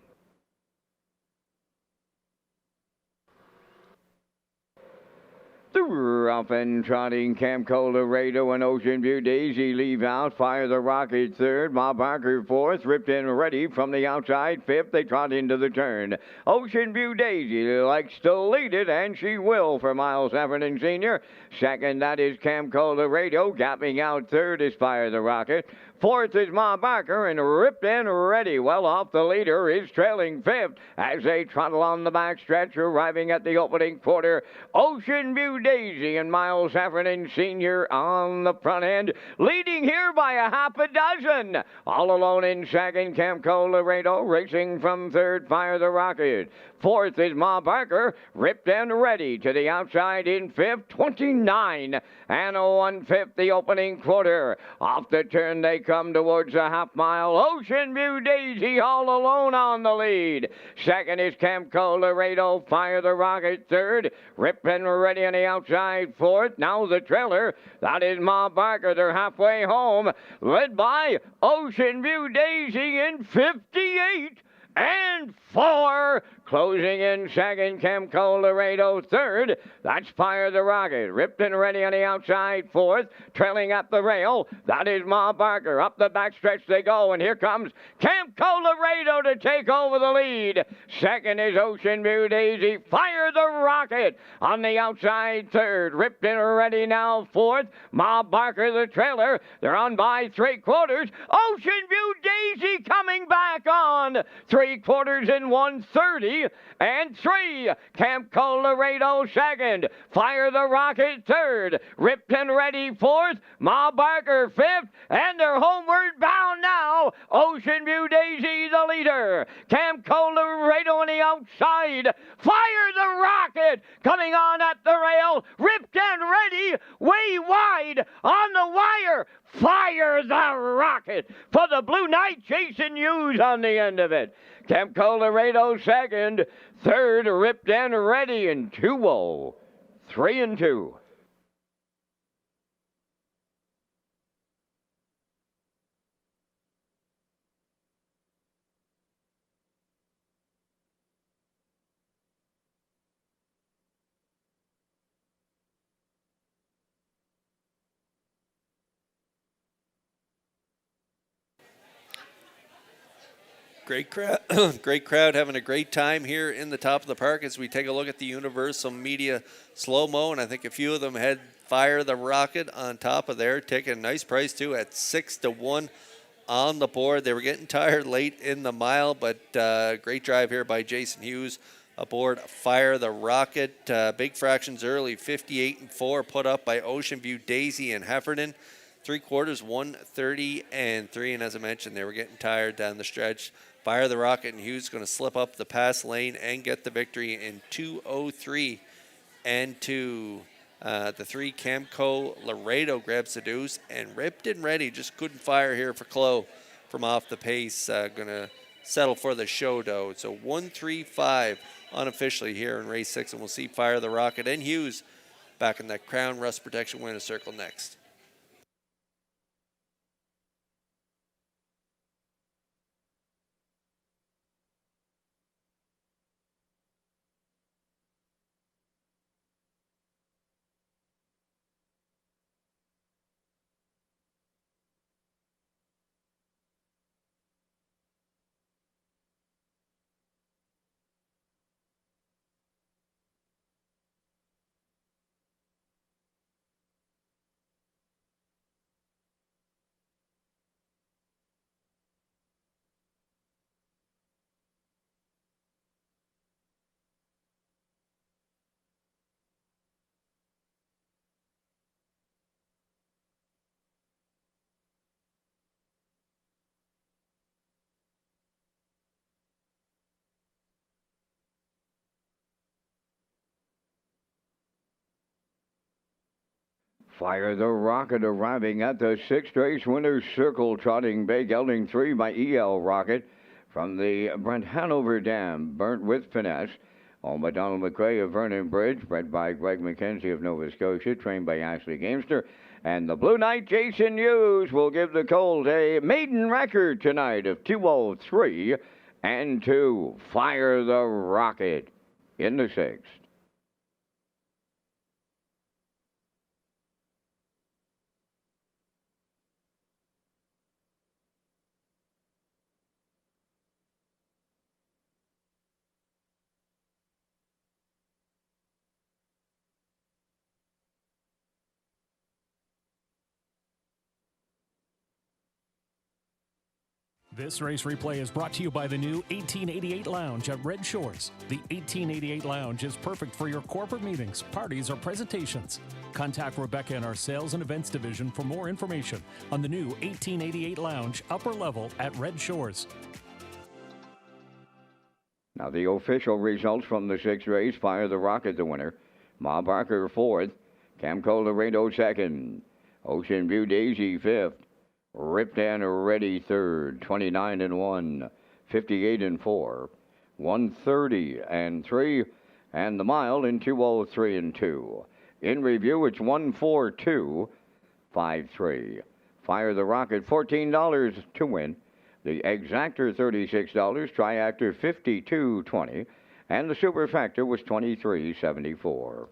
The rough and trotting Camco Laredo and Ocean View Daisy leave out. Fire the Rocket third. Ma Barker fourth. Ripped and ready from the outside fifth. They trot into the turn. Ocean View Daisy likes to lead it, and she will for Miles Heffernan Sr. Second, that is Camco Laredo. Gapping out third is Fire the Rocket. Fourth is Ma Barker, and ripped and ready. Well off the leader is trailing fifth as they trot along the back stretch, arriving at the opening quarter. Ocean View Daisy and Miles Heffernan Sr. on the front end, leading here by a half a dozen. All alone in second, Camco Laredo, racing from third, Fire the Rocket. Fourth is Ma Barker, ripped and ready to the outside in fifth, 29 and 1/5 the opening quarter. Off the turn they come towards the half mile. Ocean View Daisy all alone on the lead. Second is Camco Laredo, Fire the Rocket third, ripped and ready on the outside fourth. Now the trailer, that is Ma Barker. They're halfway home, led by Ocean View Daisy in 58 and 4. Closing in second, Camco Laredo third. That's Fire the Rocket. Ripped and ready on the outside fourth. Trailing at the rail, that is Ma Barker. Up the backstretch they go, and here comes Camco Laredo to take over the lead. Second is Ocean View Daisy. Fire the Rocket on the outside third. Ripped and ready now fourth. Ma Barker the trailer. They're on by 3/4. Ocean View Daisy coming back on 3/4 in 1:30 and 3. Camco Laredo second. Fire the Rocket third. Ripped and ready fourth. Ma Barker fifth. And they're homeward bound now. Ocean View Daisy the leader. Camco Laredo on the outside. Fire the Rocket coming on at the rail. Ripped and ready. Way wide on the wire. Fire the Rocket for the Blue Knight, Jason Hughes on the end of it. Camco Laredo second. Third, ripped and ready in 2-0. 3 and 2. Great crowd, great crowd having a great time here in the top of the park as we take a look at the Universal Media slow-mo, and I think a few of them had Fire the Rocket on top of their ticket. A nice price, too, at 6-1 on the board. They were getting tired late in the mile, but great drive here by Jason Hughes aboard Fire the Rocket. Big fractions early, 58 and 4, put up by Ocean View Daisy and Heffernan. 3/4, 1:30 and 3, and as I mentioned, they were getting tired down the stretch. Fire the Rocket and Hughes going to slip up the pass lane and get the victory in 2:03 and 2. The 3, Camco Laredo grabs the deuce, and ripped and ready. Just couldn't fire here for Chloe from off the pace. Going to settle for the show, though. So 1-3-5 unofficially here in race 6, and we'll see Fire the Rocket and Hughes back in that Crown Rust Protection winner's circle next. Fire the Rocket arriving at the sixth race winner's circle, trotting bay, gelding 3 by E.L. Rocket from the Brent Hanover Dam, burnt with finesse. Owned by Donald McRae of Vernon Bridge, bred by Greg McKenzie of Nova Scotia, trained by Ashley Gamester. And the Blue Knight Jason Hughes will give the colt a maiden record tonight of 2:03 and 2. Fire the Rocket in the sixth. This race replay is brought to you by the new 1888 Lounge at Red Shores. The 1888 Lounge is perfect for your corporate meetings, parties, or presentations. Contact Rebecca in our Sales and Events Division for more information on the new 1888 Lounge upper level at Red Shores. Now the official results from the sixth race. Fire the Rocket the winner. Ma Barker fourth. Camco Laredo second. Ocean View Daisy fifth. Ripped and Ready third, 29 and 1, 58 and 4, 130 and 3, and the mile in 2:03 and 2. In review, it's 14253. Fire the Rocket, $14 to win. The Exactor, $36. Triactor, $52.20, and the Super Factor was $23.74.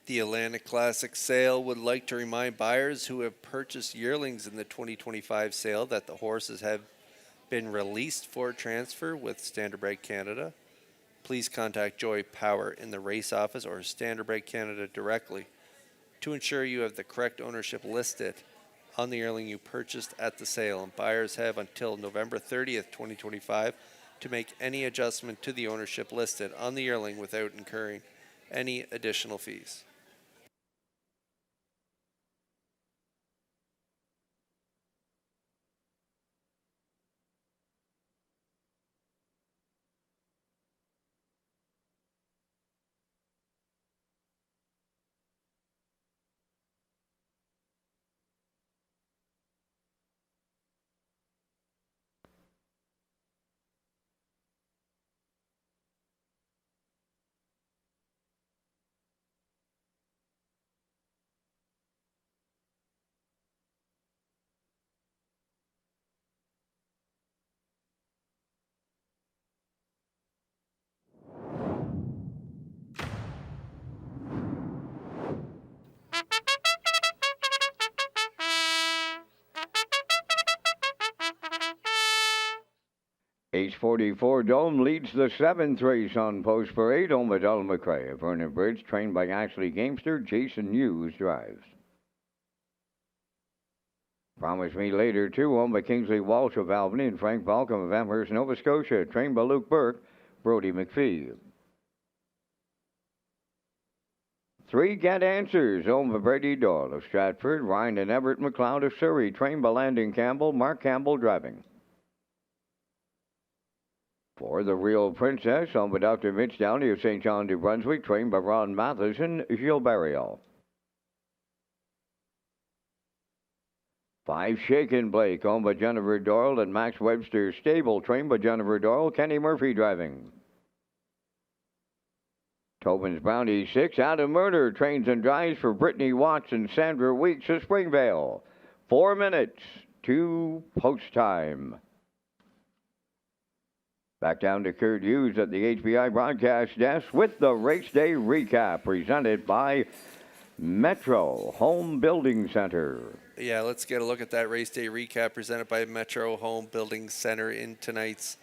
The Atlantic Classic sale would like to remind buyers who have purchased yearlings in the 2025 sale that the horses have been released for transfer with Standardbred Canada. Please contact Joy Power in the race office or Standardbred Canada directly to ensure you have the correct ownership listed on the yearling you purchased at the sale. And buyers have until November 30th, 2025 to make any adjustment to the ownership listed on the yearling without incurring any additional fees. H44 Dome leads the 7th race on Post Parade. Omadell McRae, Vernon Bridge, trained by Ashley Gamester. Jason Hughes drives. Promise Me Later, too, owned by Kingsley Walsh of Albany and Frank Balcom of Amherst, Nova Scotia, trained by Luke Burke, Brody McPhee. 3 Get Answers, owned by Brady Doyle of Stratford, Ryan and Everett McLeod of Surrey, trained by Landon Campbell, Mark Campbell driving. For The Real Princess, owned by Dr. Mitch Downey of St. John, New Brunswick, trained by Ron Matheson, Gilles Barriel. 5 Shaken Blake, owned by Jennifer Doyle and Max Webster Stable, trained by Jennifer Doyle, Kenny Murphy driving. Tobin's Bounty 6, Adam Murder, trains and drives for Brittany Watts and Sandra Weeks of Springvale. 4 minutes to post time. Back down to Kurt Hughes at the HBI broadcast desk with the race day recap presented by Metro Home Building Center. Yeah, let's get a look at that race day recap presented by Metro Home Building Center in tonight's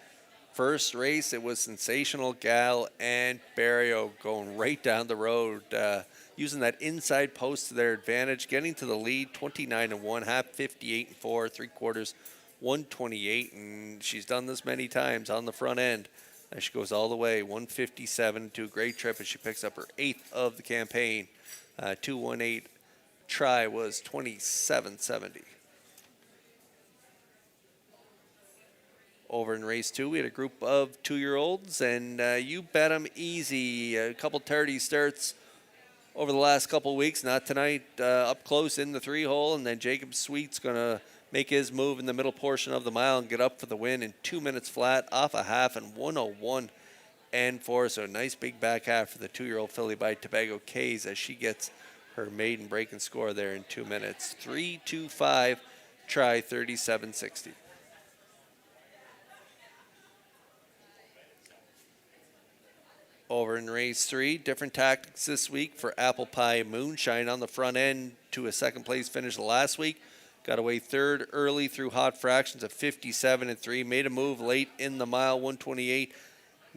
first race. It was Sensational Gal and Barrio going right down the road, using that inside post to their advantage, getting to the lead 29-1, half 58-4, 3/4 128, and she's done this many times on the front end. And she goes all the way 157 to a great trip as she picks up her 8th of the campaign. 218 try was 27.70. Over in race 2, we had a group of 2-year-olds, and you bet them easy. A couple tardy starts over the last couple weeks, not tonight, up close in the 3-hole, and then Jacob Sweet's going to make his move in the middle portion of the mile and get up for the win in 2 minutes flat, off a half, and 101 and 4. So a nice big back half for the 2-year-old filly by Tobago Kays as she gets her maiden break and score there in 2 minutes. 3-2-5, try 37.60. Over in race 3, different tactics this week for Apple Pie Moonshine on the front end to a second place finish last week. Got away third early through hot fractions of 57-3. Made a move late in the mile, 128.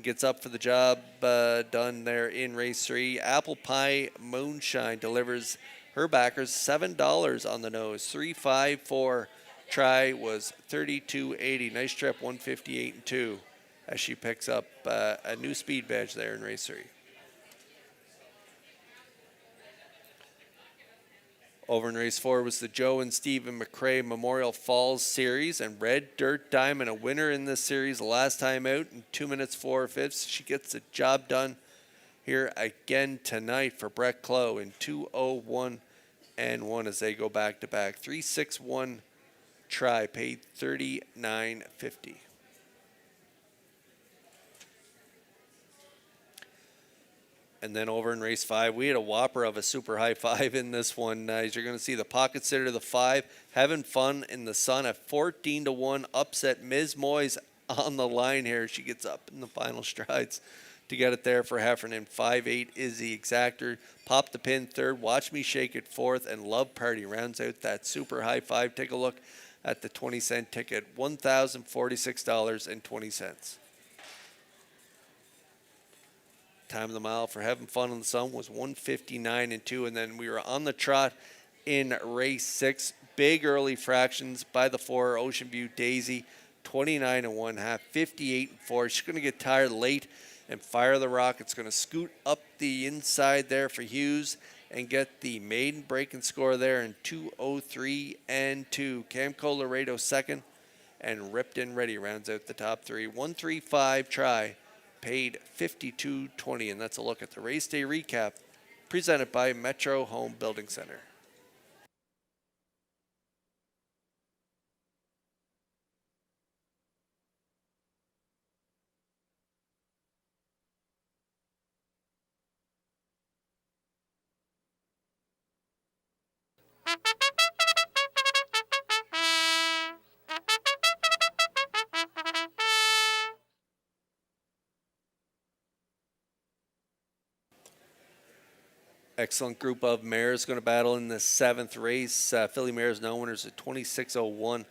Gets up for the job done there in race 3. Apple Pie Moonshine delivers her backers $7 on the nose. 3-5-4. Try was 32.80. Nice trip, 158-2. As she picks up a new speed badge there in race 3. Over in race 4 was the Joe and Stephen McRae Memorial Falls Series, and Red Dirt Diamond, a winner in this series last time out in 2 minutes 4/5. She gets the job done here again tonight for Brett Clough in 2:01 and 1 as they go back to back. 3-6-1 try, paid $39.50. And then over in race 5, we had a whopper of a super high 5 in this one. As you're going to see the pocket sitter to the 5, having fun in the sun at 14-1, upset Ms. Moyes on the line here. She gets up in the final strides to get it there for Heffernan. 5-8 is the exactor. Pop the pin third, Watch Me Shake it fourth, and Love Party rounds out that super high 5. Take a look at the 20-cent ticket, $1,046.20. Time of the mile for Having Fun in the Sun was 159-2, and then we were on the trot in race 6. Big early fractions by the 4 Ocean View Daisy, 29-1 half, 58-4. She's going to get tired late and fire the rock. It's going to scoot up the inside there for Hughes and get the maiden break and score there in 2:03 and 2. Camco Laredo second, and Ripped and Ready rounds out the top 3. 1-3-5 try. Paid $52.20, and that's a look at the race day recap presented by Metro Home Building Center. Excellent group of mares going to battle in the 7th race. Filly mares now winners at 26:01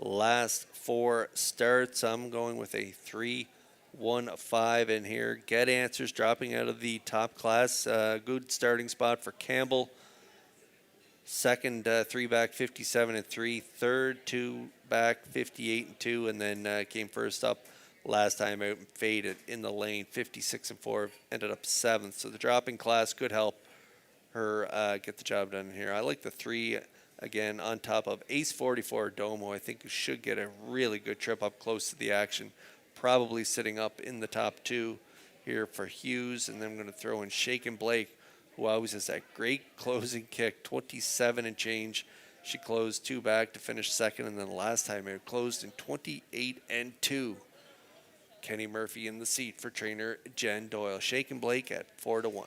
last 4 starts. I'm going with a 3-1-5 in here. Get Answers dropping out of the top class. Good starting spot for Campbell. Second, 3 back, 57-3. Third, 2 back, 58-2, and then came first up last time out and faded in the lane, 56-4. Ended up 7th. So the dropping class could help her get the job done here. I like the 3 again on top of Ace 44 Domo. I think you should get a really good trip up close to the action. Probably sitting up in the top 2 here for Hughes, and then I'm going to throw in Shaken Blake, who always has that great closing kick, 27 and change. She closed 2 back to finish second, and then last time it closed in 28-2. Kenny Murphy in the seat for trainer Jen Doyle. Shaken Blake at 4-1.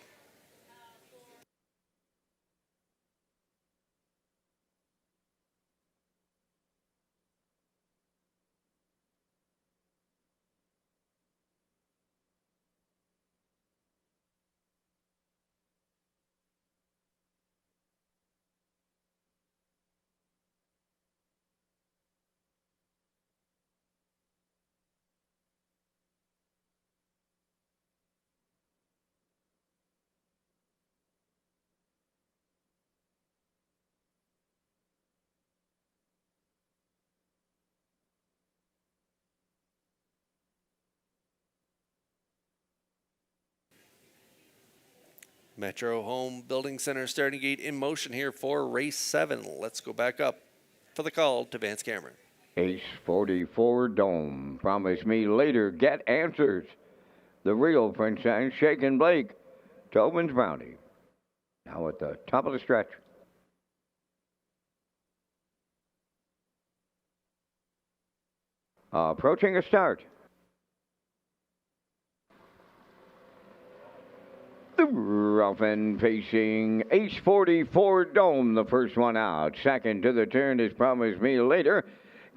Metro Home Building Center starting gate in motion here for race 7. Let's go back up for the call to Vance Cameron. Ace 44 Dome. Promise Me Later. Get Answers. The Real Princess. Shaken Blake. Tobin's Bounty. Now at the top of the stretch. Approaching a start. Rough and facing Ace 44 Dome, the first one out. Second to the turn is Promise Me Later.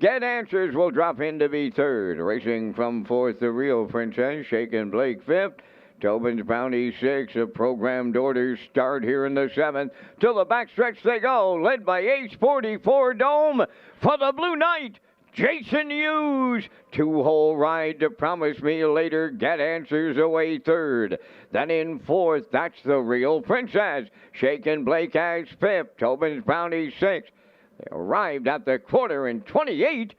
Get Answers will drop in to be third. Racing from fourth, the Real Princess. Shaken Blake fifth. Tobin's Bounty sixth. A programmed orders start here in the seventh. Till the backstretch they go, led by Ace 44 Dome for the Blue Knight. Jason Hughes, 2-hole ride to Promise Me Later. Get Answers away third. Then in fourth, that's the Real Princess. Shaken Blake as fifth. Tobin's Bounty sixth. They arrived at the quarter in 28-3.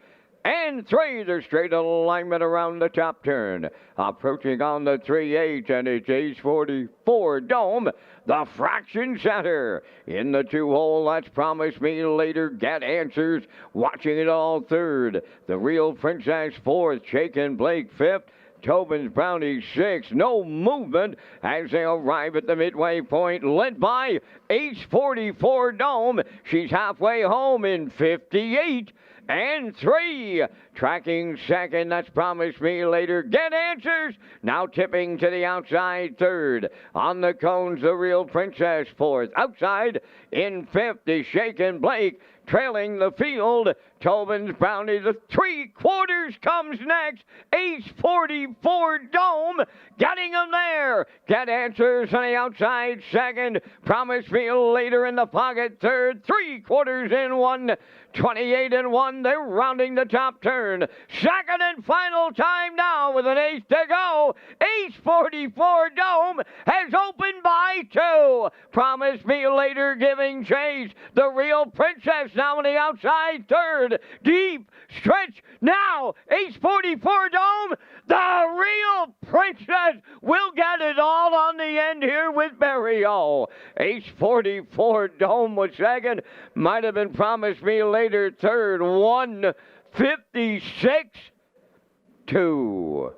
They're straight alignment around the top turn. Approaching on the 3-8, and it's Ace 44 Dome, the fraction center. In the 2-hole, that's Promise Me Later. Get Answers, watching it all third. The Real Princess fourth. Shaken Blake fifth. Tobin's Bounty sixth. No movement as they arrive at the midway point, led by Ace 44 Dome. She's halfway home in 58-3. Tracking second, that's Promise Me Later. Get Answers, now tipping to the outside third. On the cones, the Real Princess fourth. Outside in fifth is Shaken Blake. Trailing the field, Tobin's Bounty. The 3/4 comes next. Ace 44 Dome getting him there. Get Answers on the outside second. Promise Me Later in the pocket third. 3/4 in one. 28-1. They're rounding the top turn. Second and final time now with an eighth to go. Ace 44 Dome has opened by 2. Promise Me Later giving chase. The Real Princess now on the outside third. Deep stretch now. Ace 44 Dome. The Real Princess will get it all on the end here with Berrio. Ace 44 Dome was second. Might have been Promise Me Later third. 1:56.2.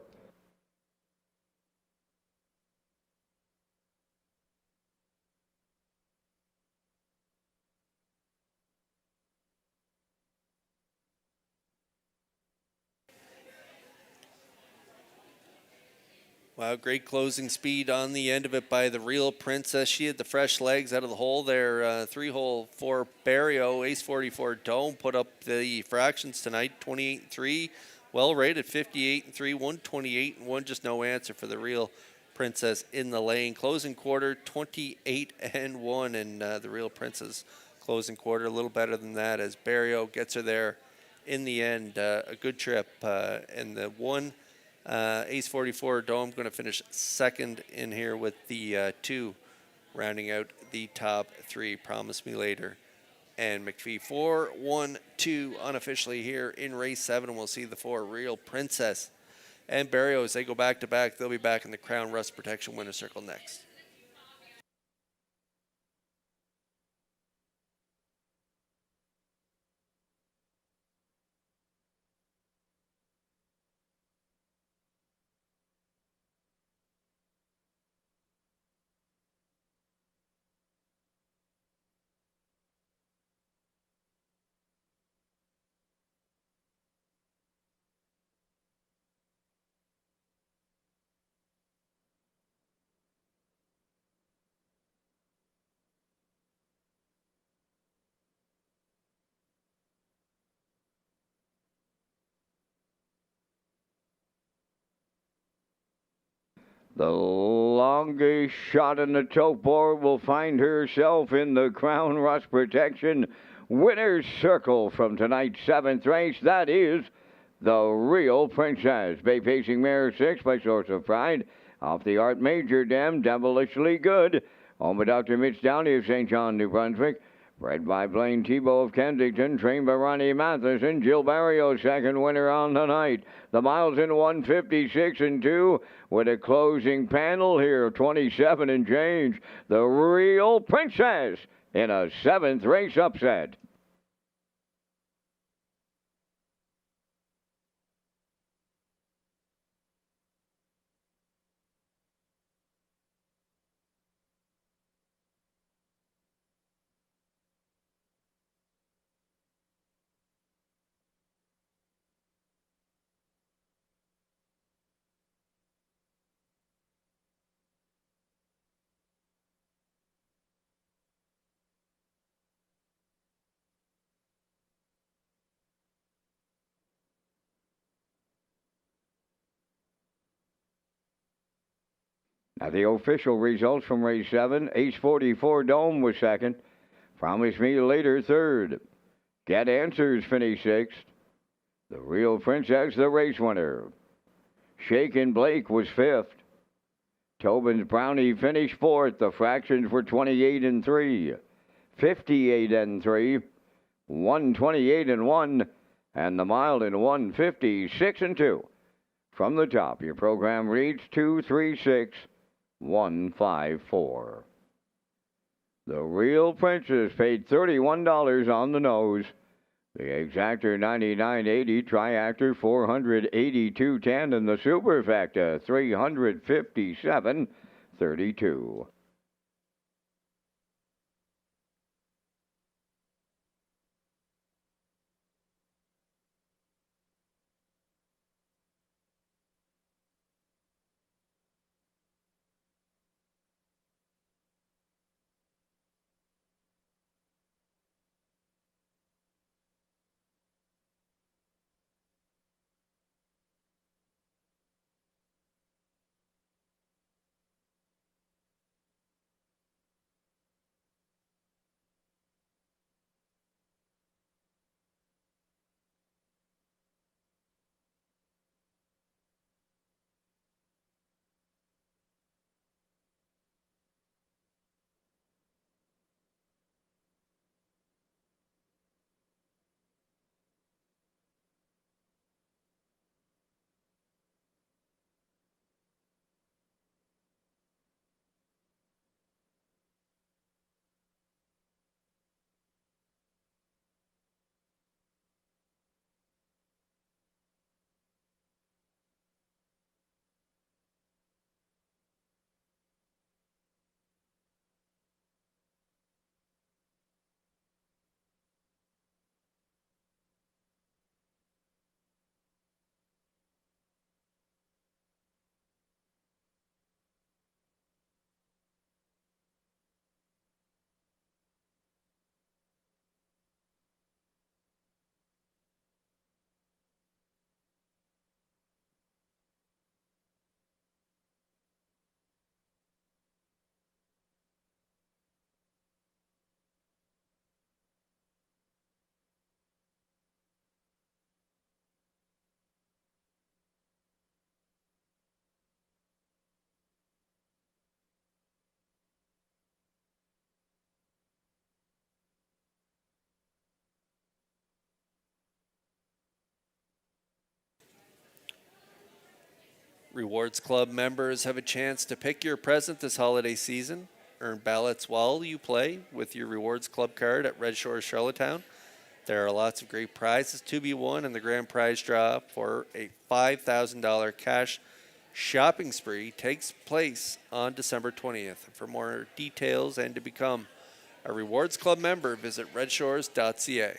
Wow, great closing speed on the end of it by the Real Princess. She had the fresh legs out of the hole there. 3-hole for Barrio. Ace 44 Dome put up the fractions tonight, 28-3. Well rated, 58-3, 128-1. Just no answer for the Real Princess in the lane. Closing quarter, 28-1. And the Real Princess closing quarter a little better than that as Barrio gets her there in the end, a good trip. And the one Ace 44 Dome going to finish second in here with the 2 rounding out the top 3. Promise Me Later and McPhee. 4-1-2 unofficially here in race 7. We'll see the 4 Real Princess and Barrios. They go back to back. They'll be back in the Crown Rust Protection winner circle next. The longest shot in the choke board will find herself in the Crown Rust Protection winner's circle from tonight's 7th race. That is the Real Princess. Bay Pacing Mare 6 by Source of Pride. Off the Art Major Dam, Devilishly Good. Home of Dr. Mitch Downey of St. John, New Brunswick. Bred by Blaine Tebow of Kensington, trained by Ronnie Matheson. Jill Barrio, second winner on the night. The miles in 156 and 2 with a closing panel here, 27 and change. The Real Princess in a 7th race upset. Now the official results from race 7. Ace 44 Dome was second. Promise Me Later third. Get Answers finished 6th. The Real Princess, the race winner. Shaken Blake was 5th. Tobin's Brownie finished 4th. The fractions were 28 and 3, 58 and 3, 128 and 1, and the mile in 156 and 2. From the top, your program reads 236154. The Real Princess paid $31 on the nose. The Exactor 99.80, Triactor 482.10, and the Superfecta 357.32. Rewards Club members have a chance to pick your present this holiday season. Earn ballots while you play with your Rewards Club card at Red Shores, Charlottetown. There are lots of great prizes to be won, and the grand prize draw for a $5,000 cash shopping spree takes place on December 20th. For more details and to become a Rewards Club member, visit Redshores.ca.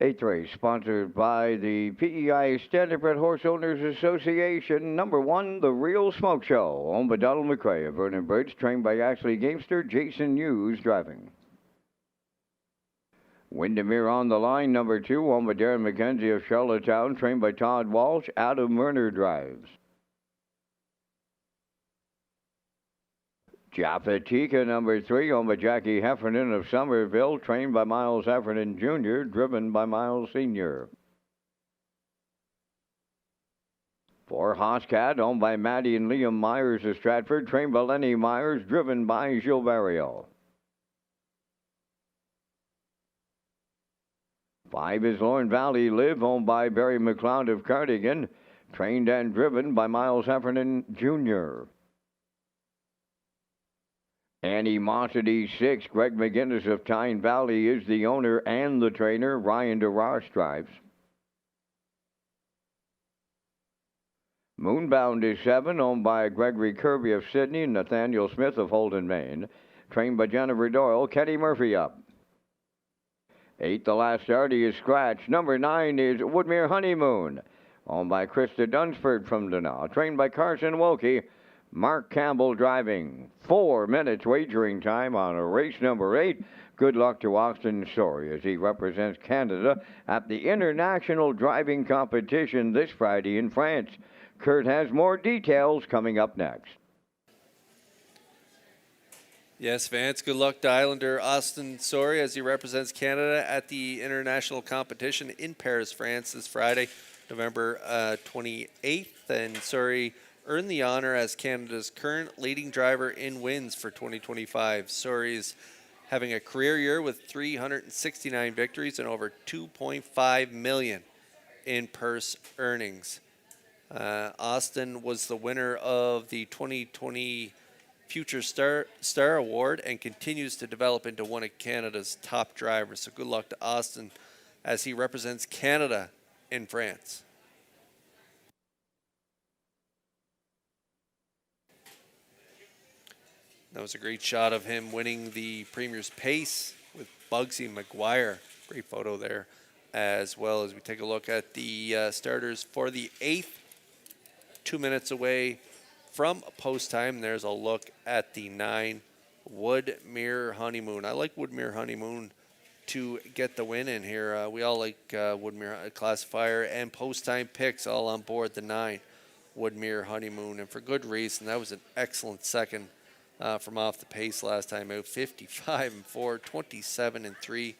Eighth race, sponsored by the PEI Standardbred Horse Owners Association. Number one, The Real Smoke Show, owned by Donald McRae of Vernon Bridge, trained by Ashley Gamester, Jason Hughes driving. Windermere on the line, number two, owned by Darren McKenzie of Charlottetown, trained by Todd Walsh, Adam Werner drives. Japatika, number three, owned by Jackie Heffernan of Somerville, trained by Miles Heffernan Jr., driven by Miles Sr. For Hoscat, owned by Maddie and Liam Myers of Stratford, trained by Lenny Myers, driven by Gilberto. 5 is Lorne Valley Live, owned by Barry McLeod of Cardigan, trained and driven by Miles Heffernan Jr. Animosity 6, Greg McGinnis of Tyne Valley is the owner and the trainer. Ryan DeRoche drives. Moonbound is 7, owned by Gregory Kirby of Sydney and Nathaniel Smith of Holden, Maine, trained by Jennifer Doyle. Kenny Murphy up. 8, the last start, is Scratch. Number 9 is Woodmere Honeymoon, owned by Krista Dunsford from Dunau, trained by Carson Wilkie. Mark Campbell driving. 4 minutes wagering time on race number 8. Good luck to Austin Story as he represents Canada at the International Driving Competition this Friday in France. Kurt has more details coming up next. Yes, Vance, good luck to Islander Austin Story as he represents Canada at the International Competition in Paris, France this Friday, November 28th. And Story earned the honor as Canada's current leading driver in wins for 2025. Story's having a career year with 369 victories and over $2.5 million in purse earnings. Austin was the winner of the 2020 Future Star Award and continues to develop into one of Canada's top drivers. So good luck to Austin as he represents Canada in France. That was a great shot of him winning the Premier's Pace with Bugsy McGuire. Great photo there, as well as we take a look at the starters for the 8th. 2 minutes away from post time. There's a look at the 9 Woodmere Honeymoon. I like Woodmere Honeymoon to get the win in here. We all like Woodmere Classifier and post time picks all on board the 9 Woodmere Honeymoon, and for good reason. That was an excellent second from off the pace last time out. 55-4, 27-3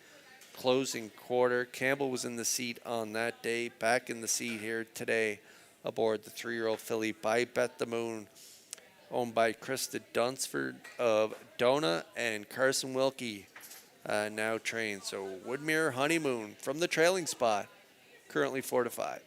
closing quarter. Campbell was in the seat on that day, back in the seat here today aboard the 3-year-old filly By Bet the Moon, owned by Krista Dunsford of Dona and Carson Wilkie, now trained. So Woodmere Honeymoon from the trailing spot, currently 4-5.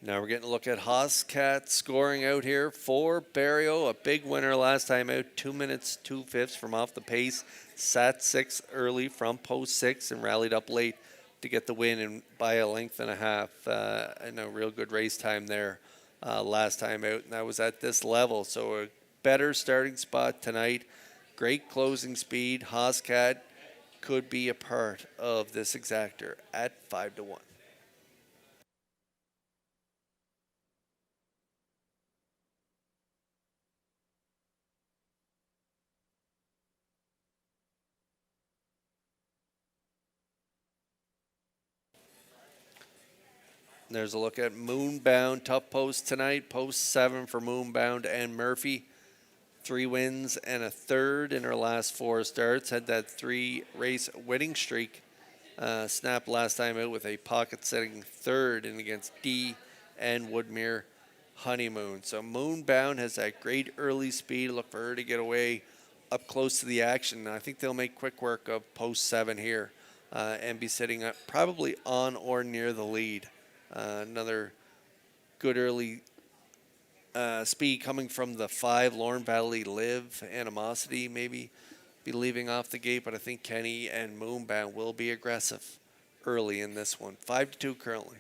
Now we're getting a look at Hoscat scoring out here for Barrio. A big winner last time out, 2 minutes, 2/5 from off the pace. Sat 6 early from post 6 and rallied up late to get the win and by a length and a half. And a real good race time there last time out. And that was at this level. So a better starting spot tonight. Great closing speed. Hoscat could be a part of this exactor at 5-1. There's a look at Moonbound, tough post tonight. Post 7 for Moonbound and Murphy. 3 wins and a third in her last 4 starts. Had that 3-race winning streak. Snapped last time out with a pocket-setting third in against D and Woodmere Honeymoon. So Moonbound has that great early speed. Look for her to get away up close to the action. I think they'll make quick work of post 7 here and be sitting up probably on or near the lead. Another good early speed coming from the 5, Lorne Valley Live. Animosity maybe be leaving off the gate, but I think Kenny and Moonbound will be aggressive early in this one. 5-2 currently.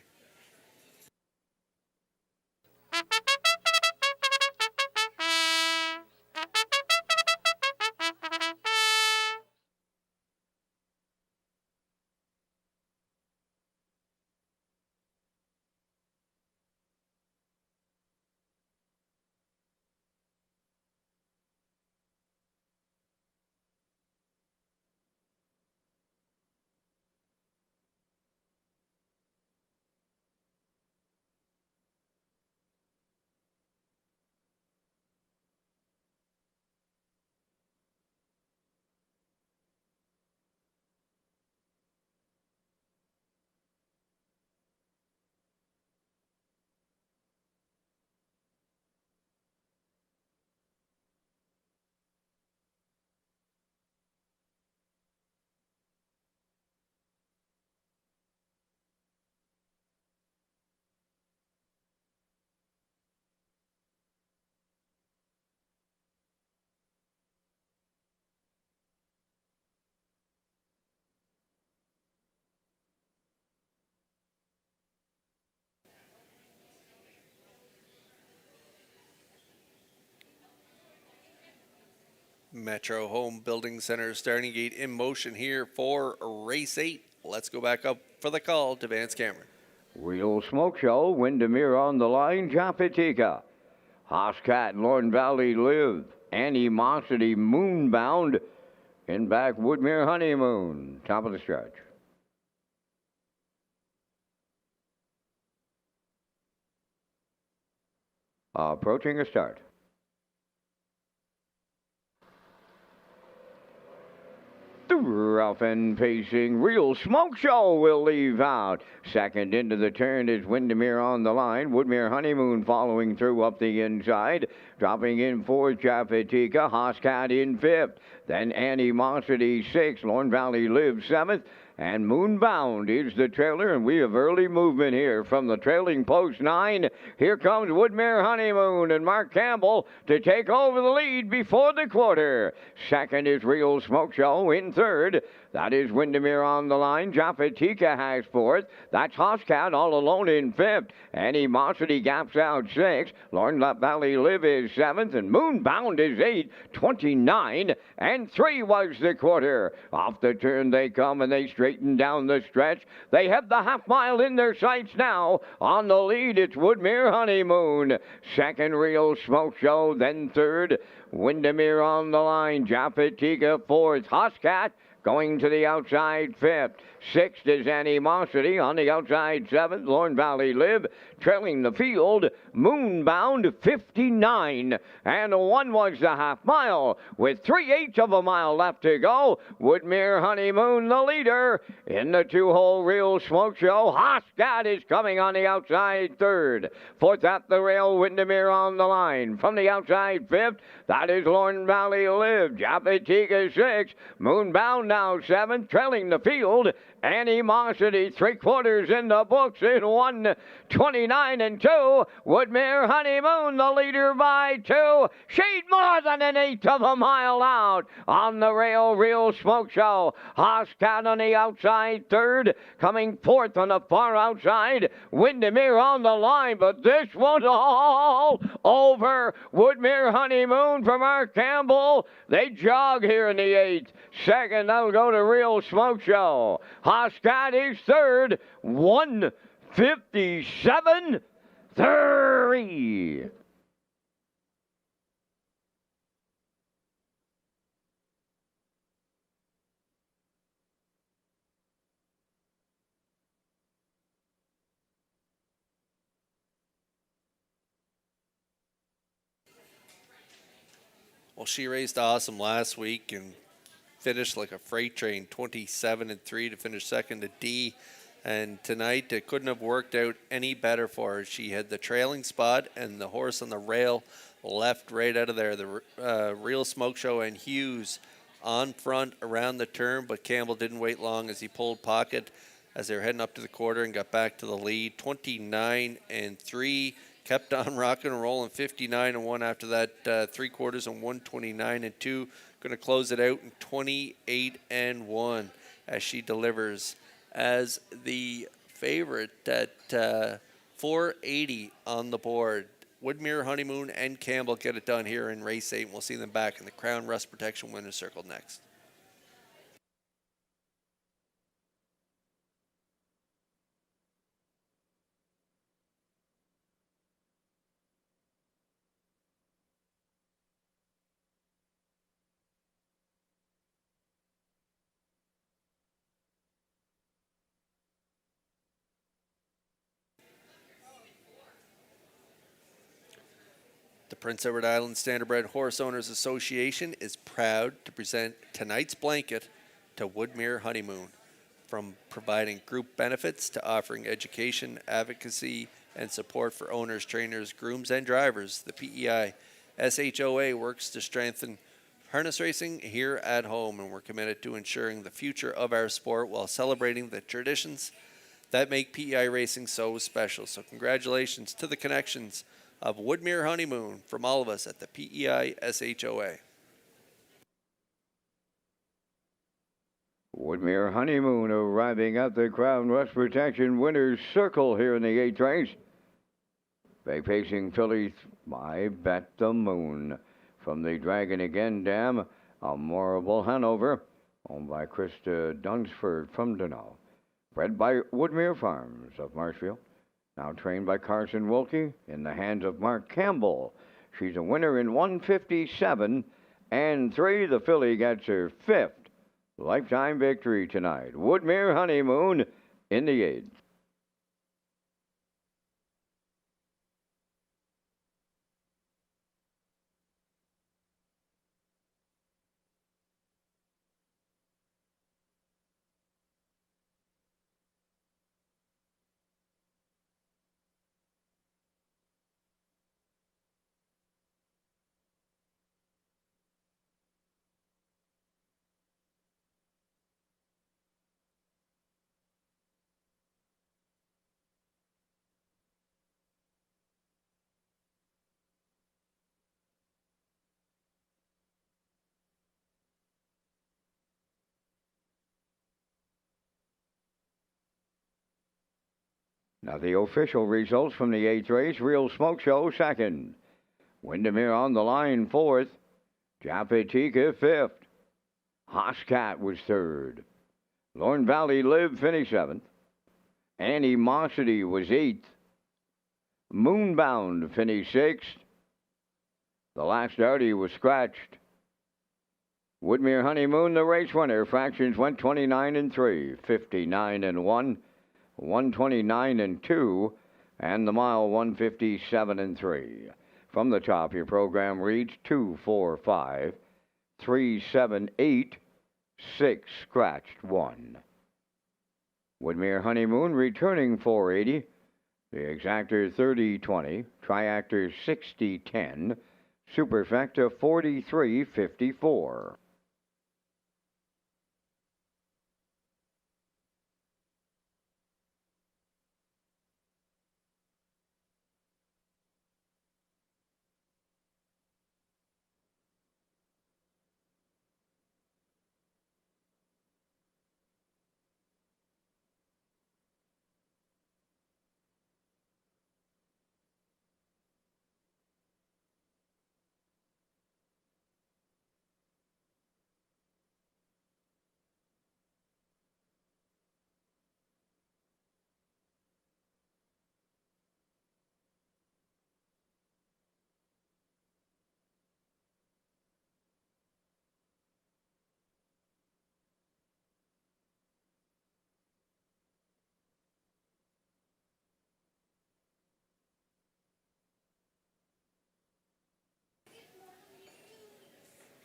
Metro Home Building Center starting gate in motion here for race 8. Let's go back up for the call to Vance Cameron. Wheel Smoke Show, Windermere on the line, Japatika. Hoscat, Lorne Valley Live, Animosity, Moonbound, in back Woodmere Honeymoon. Top of the stretch. Approaching a start. Rough and pacing, Real Smoke Show will leave out. Second into the turn is Windermere on the line. Woodmere Honeymoon following through up the inside. Dropping in fourth, Jafatika. Hoscat in fifth. Then Animosity sixth. Lorne Valley Live seventh. And Moonbound is the trailer, and we have early movement here from the trailing post 9. Here comes Woodmere Honeymoon and Mark Campbell to take over the lead before the quarter. Second is Real Smoke Show in third. That is Windermere on the line. Jafatika has fourth. That's Hoscat all alone in fifth. Animosity gaps out sixth. Lorne Valley Live is seventh, and Moonbound is eighth. 29 and 3 was the quarter. Off the turn they come, and they straighten down the stretch. They have the half mile in their sights now. On the lead, it's Woodmere Honeymoon. Second, Real Smoke Show. Then third, Windermere on the line. Jafatika fourth. Hoscat going to the outside fifth. Sixth is Animosity. On the outside seventh, Lorne Valley Live. Trailing the field, Moonbound 59. And 1 was the half mile. With 3/8 of a mile left to go, Woodmere Honeymoon the leader. In the 2-hole Real Smoke Show, Hoscat is coming on the outside third. Fourth at the rail, Windermere on the line. From the outside fifth, that is Lorne Valley Live. Jafatika sixth. Moonbound now seventh. Trailing the field, Animosity 3/4 in the books in 1:29 and 2. Woodmere Honeymoon the leader by 2. She'd more than an 1/8 of a mile out. On the rail, Real Smoke Show. Hoscat on the outside third. Coming fourth on the far outside. Windermere on the line, but this one's all over. Woodmere Honeymoon from Mark Campbell. They jog here in the 8th. Second, they'll go to Real Smoke Show. Hoscat is third. 1:57.3. Well, she raced awesome last week and finished like a freight train, 27 and 3 to finish second to D. And tonight it couldn't have worked out any better for her. She had the trailing spot and the horse on the rail left right out of there. The Real Smoke Show and Hughes on front around the turn, but Campbell didn't wait long as he pulled pocket as they were heading up to the quarter and got back to the lead. 29 and 3. Kept on rocking and rolling, 59 and 1 after that 3/4 and 1:29 and 2. Going to close it out in 28 and 1 as she delivers as the favorite at 480 on the board. Woodmere Honeymoon and Campbell get it done here in race 8. We'll see them back in the Crown Rust Protection Winner's Circle next. The Prince Edward Island Standardbred Horse Owners Association is proud to present tonight's blanket to Woodmere Honeymoon. From providing group benefits to offering education, advocacy, and support for owners, trainers, grooms, and drivers, the PEI SHOA works to strengthen harness racing here at home, and we're committed to ensuring the future of our sport while celebrating the traditions that make PEI racing so special. So congratulations to the connections of Woodmere Honeymoon from all of us at the PEI SHOA. Woodmere Honeymoon arriving at the Crown Rust Protection Winner's Circle here in the 8th race. Bay Pacing filly by Bet the Moon. From the Dragon Again Dam, a Morrible Hanover, owned by Krista Dunsford from Dunno. Bred by Woodmere Farms of Marshfield. Now trained by Carson Wilkie in the hands of Mark Campbell. She's a winner in 1:57 and 3. The filly gets her 5th lifetime victory tonight. Woodmere Honeymoon in the 8th. Now the official results from the 8th race, Real Smoke Show second. Windermere on the line fourth. Japatika fifth. Hoscat was third. Lorne Valley Live finished seventh. Animosity was eighth. Moonbound finished sixth. The last Darty was scratched. Woodmere Honeymoon, the race winner. Fractions went 29 and 3, 59 and 1, 129 and 2, and the mile 157 and 3. From the top, your program reads 2, 4, 5, 3, 7, 8, 6, scratched 1. Woodmere Honeymoon returning 480. The exactor 30-20, triactor 60-10, superfecta 43-54.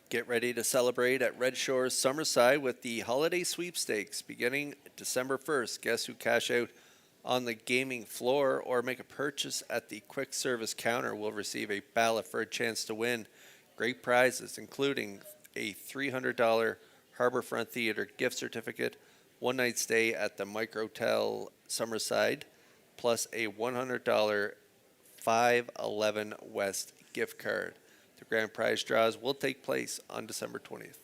Get ready to celebrate at Red Shores Summerside with the holiday sweepstakes beginning December 1st. Guests who cash out on the gaming floor or make a purchase at the quick service counter will receive a ballot for a chance to win great prizes, including a $300 Harborfront Theater gift certificate, one night stay at the Microtel Summerside, plus a $100 511 West gift card. The grand prize draws will take place on December 20th.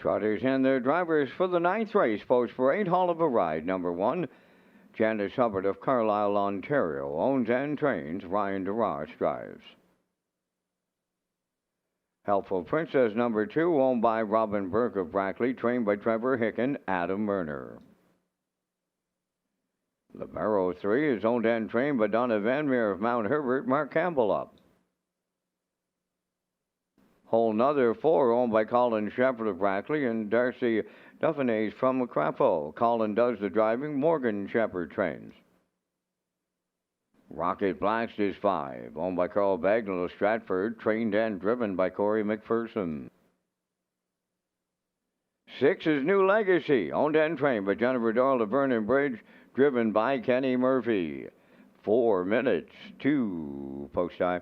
Trotters and their drivers for the ninth race. Post for 8 Hall of a Ride. Number 1, Janice Hubbard of Carlisle, Ontario. Owns and trains. Ryan DeRoche drives. Helpful Princess number 2, owned by Robin Burke of Brackley, trained by Trevor Hicken, Adam Werner. Libero 3 is owned and trained by Donna Van Meer of Mount Herbert, Mark Campbell up. Whole Nother 4, owned by Colin Shepherd of Brackley and Darcy Duffernays from Crapo. Colin does the driving, Morgan Shepherd trains. Rocket Blast is 5, owned by Carl Bagnall of Stratford, trained and driven by Corey McPherson. 6 is New Legacy, owned and trained by Jennifer Doyle of Vernon Bridge, driven by Kenny Murphy. 4 minutes to post time.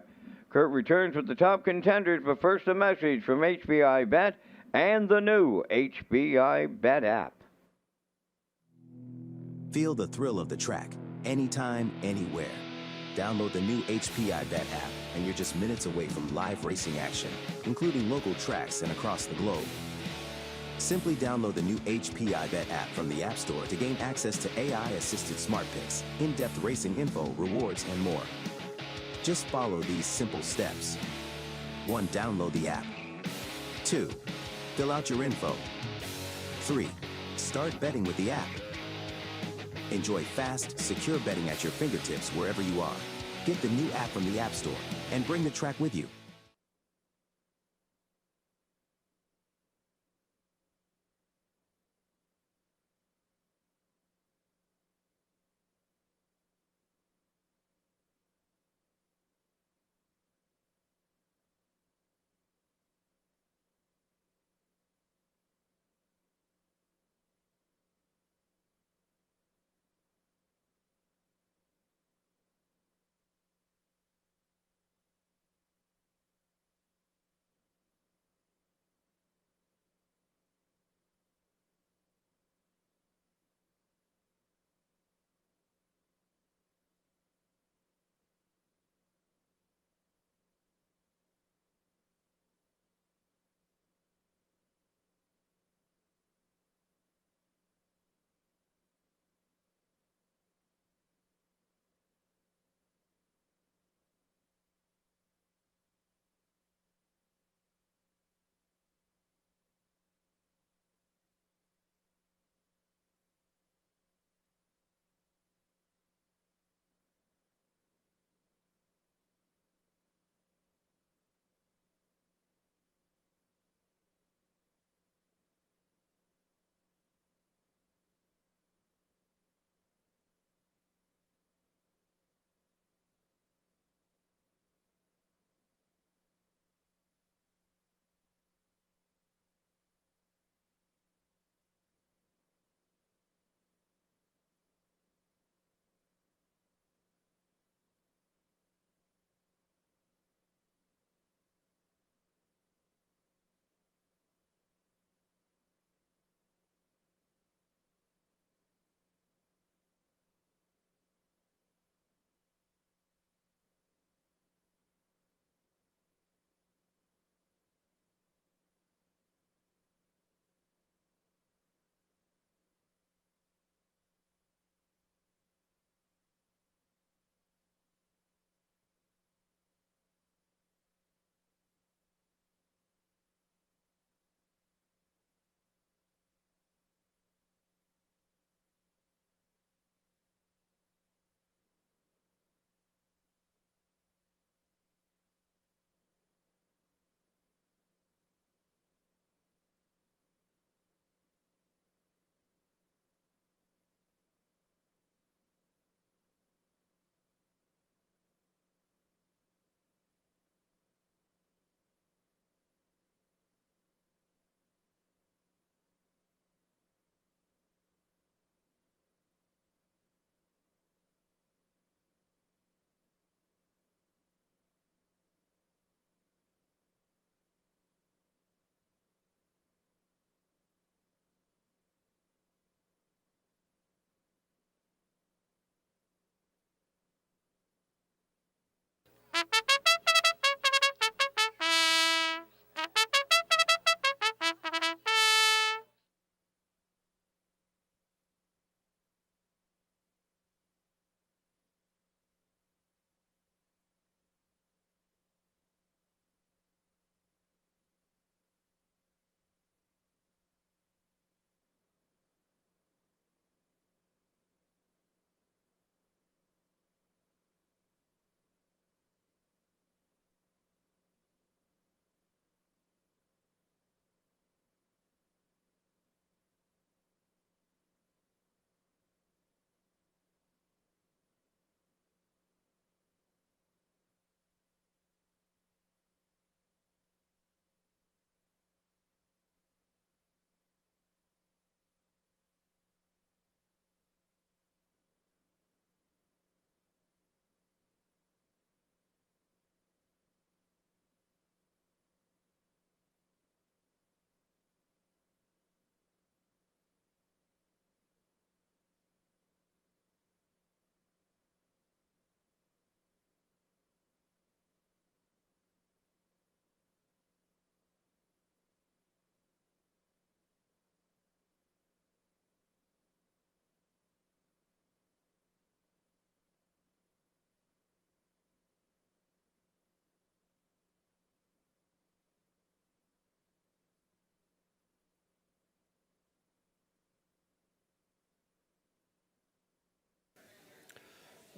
Kurt returns with the top contenders, but first a message from HBI Bet and the new HBI Bet app. Feel the thrill of the track, anytime, anywhere. Download the new HBI Bet app, and you're just minutes away from live racing action, including local tracks and across the globe. Simply download the new HBI Bet app from the App Store to gain access to AI-assisted smart picks, in-depth racing info, rewards, and more. Just follow these simple steps. 1. Download the app. 2. Fill out your info. 3. Start betting with the app. Enjoy fast, secure betting at your fingertips wherever you are. Get the new app from the App Store and bring the track with you.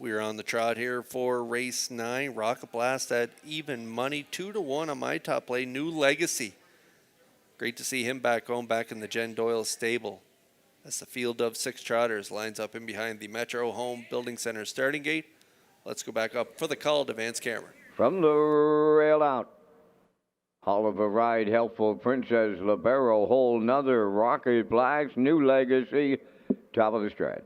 We're on the trot here for race 9. Rocket Blast at even money, 2-1 on my top play. New Legacy. Great to see him back home, back in the Jen Doyle stable. As the field of 6 trotters lines up in behind the Metro Home Building Center starting gate. Let's go back up for the call to Vance Cameron. From the rail out. Oliver Ride, Helpful Princess, Libero, Whole Nother, Rocket Blast, New Legacy, top of the stretch.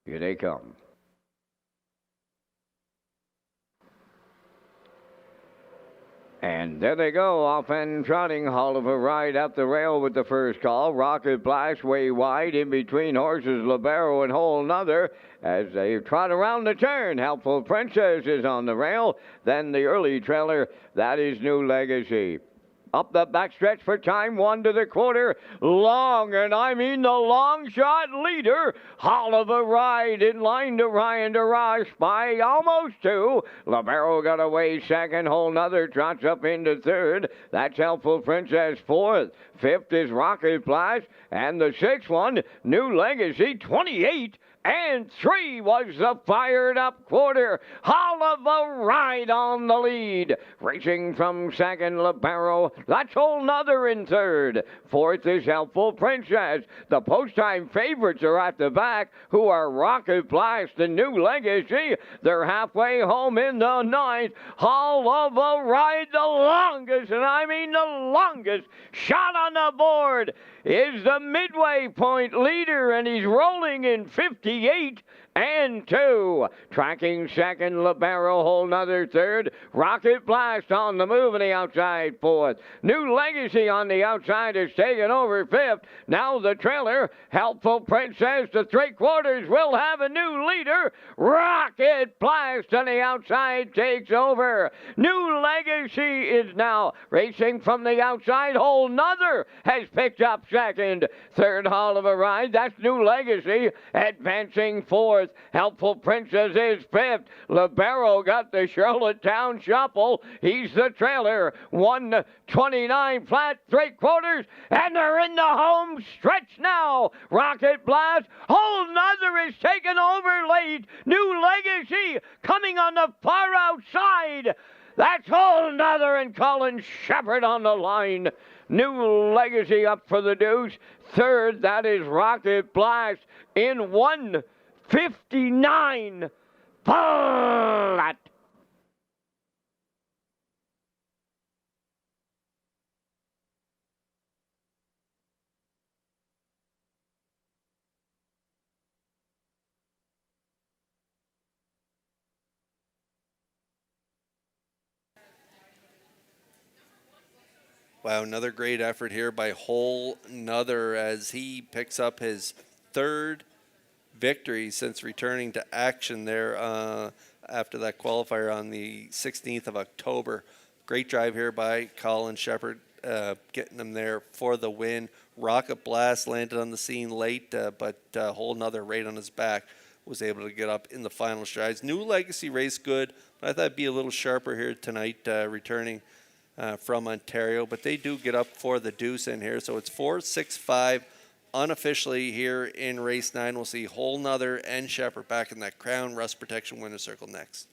Here they come. And there they go, off and trotting. Oliver Ride up the rail with the first call. Rocket Blast way wide in between horses, Libero and Whole Nother. As they trot around the turn, Helpful Princess is on the rail. Then the early trailer, that is New Legacy. Up the backstretch for time, 1 to the quarter. Long, and I mean the long shot leader. Oliver Ride in line to Ryan DeRoche by almost 2. Libero got away second. Whole Nother trots up into third. That's Helpful Princess fourth. Fifth is Rocket Blast. And the sixth one, New Legacy, 28. And 3 was the fired up quarter. Oliver Ride on the lead. Racing from second, Libero. That's Whole Nother in third. Fourth is Helpful Princess. The post-time favorites are at the back, who are Rocket Blast and New Legacy. They're halfway home in the ninth. Oliver Ride, the longest, and I mean the longest shot on the board, is the midway point leader, and he's rolling in 58 and 2. Tracking second, Libero, Whole Nother third. Rocket Blast on the move on the outside fourth. New Legacy on the outside is taking over fifth. Now the trailer, Helpful Princess, the 3/4 will have a new leader. Rocket Blast on the outside takes over. New Legacy is now racing from the outside. Whole Nother has picked up second. Third, Oliver Ride. That's New Legacy advancing fourth. Helpful Princess is fifth. Libero got the Charlottetown Shuffle. He's the trailer. 1:29 flat, 3/4, and they're in the home stretch now. Rocket Blast. Whole Nother is taken over late. New Legacy coming on the far outside. That's Whole Nother and Colin Shepard on the line. New Legacy up for the deuce. Third, that is Rocket Blast in 1:59 flat. Wow, another great effort here by Whole Nother as he picks up his third victory since returning to action there after that qualifier on the 16th of October. Great drive here by Colin Shepard, getting them there for the win. Rocket Blast landed on the scene late, but Whole Nother right on his back was able to get up in the final strides. New Legacy raced good, but I thought it'd be a little sharper here tonight, returning from Ontario, but they do get up for the deuce in here. So it's 4-6-5 unofficially here in race 9. We'll see Whole Nother and Shepard back in that Crown Rust Protection winner's circle next.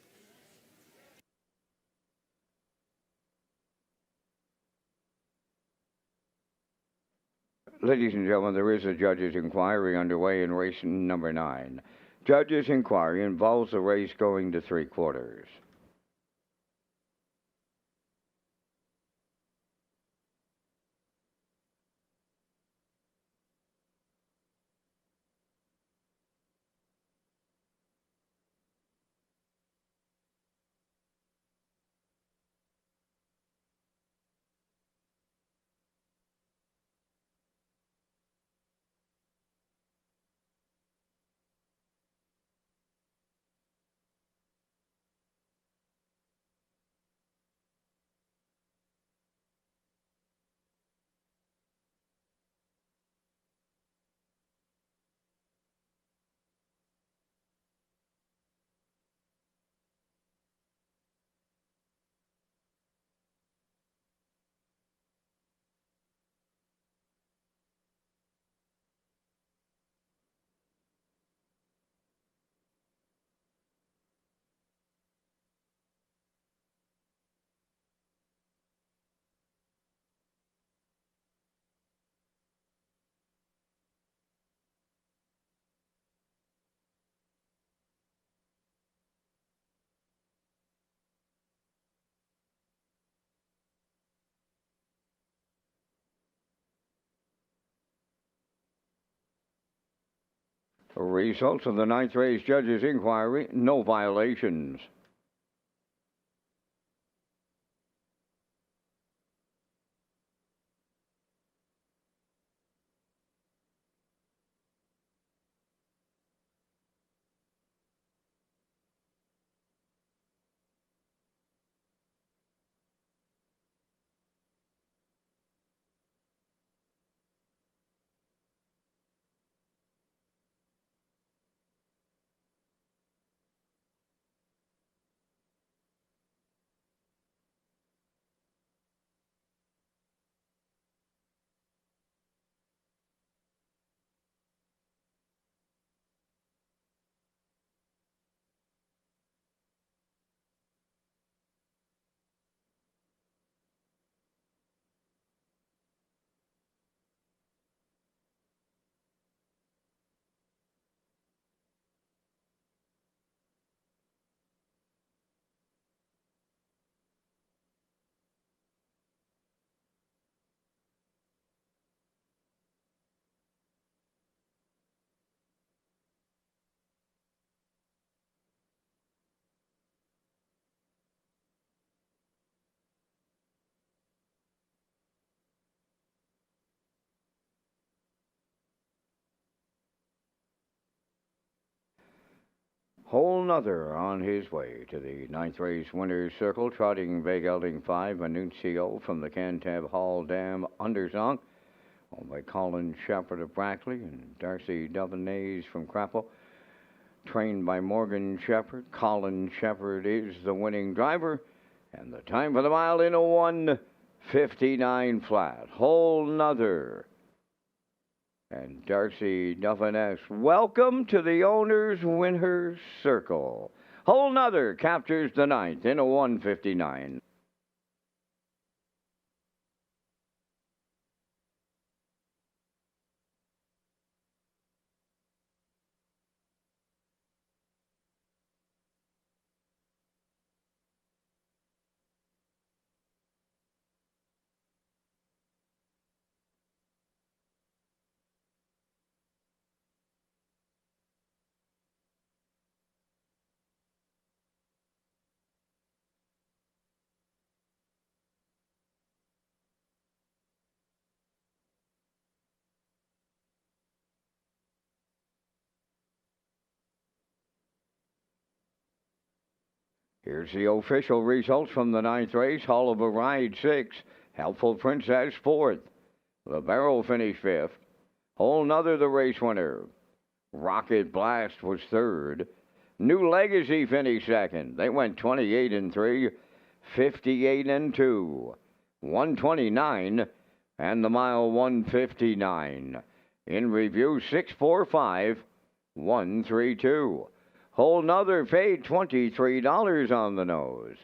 Ladies and gentlemen, there is a judge's inquiry underway in race number 9. Judge's inquiry involves the race going to 3/4. Results of the ninth race judges' inquiry, no violations. Whole Nother on his way to the ninth race winner's circle, trotting Big Gelding 5, Annuncio from the Cantab Hall Dam Undersong, owned by Colin Shepherd of Brackley and Darcy Duvanays from Crappel. Trained by Morgan Shepherd. Colin Shepherd is the winning driver. And the time for the mile in a 1:59 flat. Whole Nother and Darcy Duffiness. Welcome to the owner's winner's circle. Whole Nother captures the ninth in a 1:59. Here's the official results from the ninth race. Hall of a Ride 6. Helpful Princess 4th. The Barrel finished 5th. Whole Nother the race winner. Rocket Blast was 3rd. New Legacy finished 2nd. They went 28-3, 58-2, 129, and the mile 1:59. In review, 645, 132. Whole Nother paid $23 on the nose.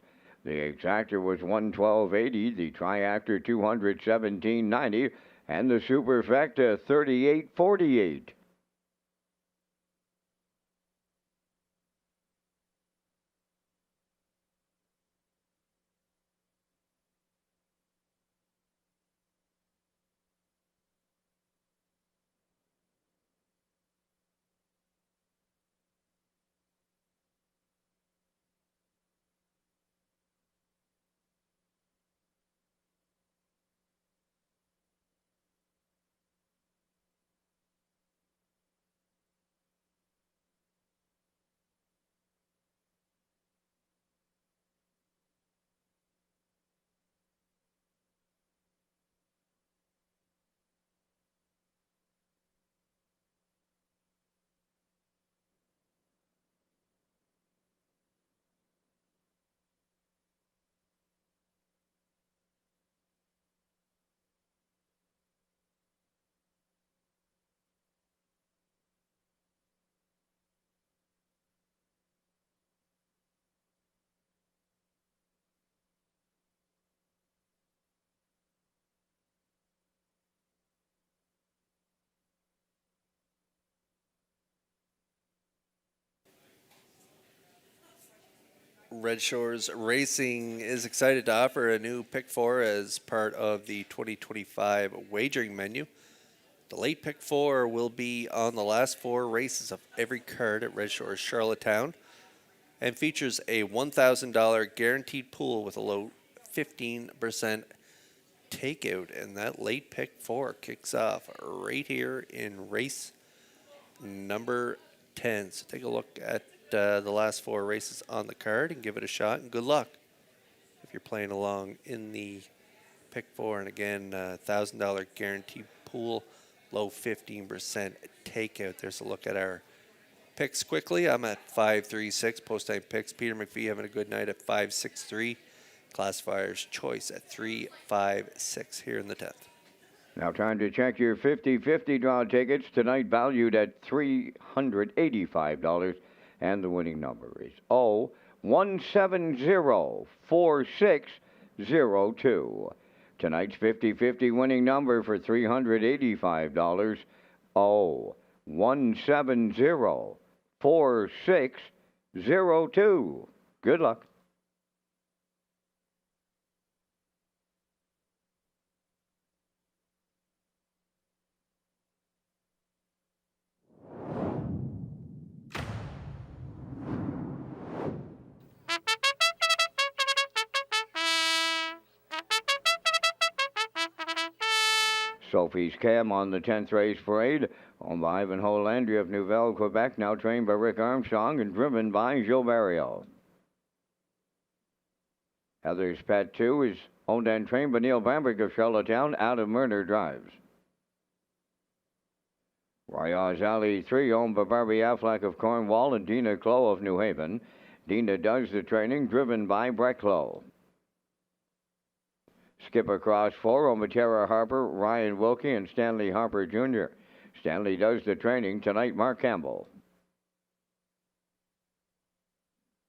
The exactor was 112.80, the triactor 217.90, and the superfecta 38.48. Red Shores Racing is excited to offer a new Pick 4 as part of the 2025 wagering menu. The late pick 4 will be on the last 4 races of every card at Red Shores Charlottetown and features a $1,000 guaranteed pool with a low 15% takeout. And that late pick 4 kicks off right here in race number 10. So take a look at the last 4 races on the card and give it a shot, and good luck if you're playing along in the pick 4. And again, $1,000 guaranteed pool, low 15% takeout. There's a look at our picks quickly. I'm at 536 post time picks. Peter McPhee having a good night at 563. Classifier's choice at 356 here in the 10th. Now time to check your 50-50 draw tickets tonight, valued at $385, and the winning number is 1704602. Tonight's 50-50 winning number for $385, 1704602. Good luck. Sophie's Cam on the 10th race parade, owned by Ivanhoe Landry of Nouvelle, Quebec, now trained by Rick Armstrong and driven by Gilberto. Heather's Pet 2 is owned and trained by Neil Bamberg of Charlottetown, out of Murner Drives. Royals Alley 3, owned by Barbie Affleck of Cornwall and Dina Clow of New Haven. Dina does the training, driven by Brett Clow. Skip Across 4, owned by Tara Harper, Ryan Wilkie, and Stanley Harper Jr. Stanley does the training tonight, Mark Campbell.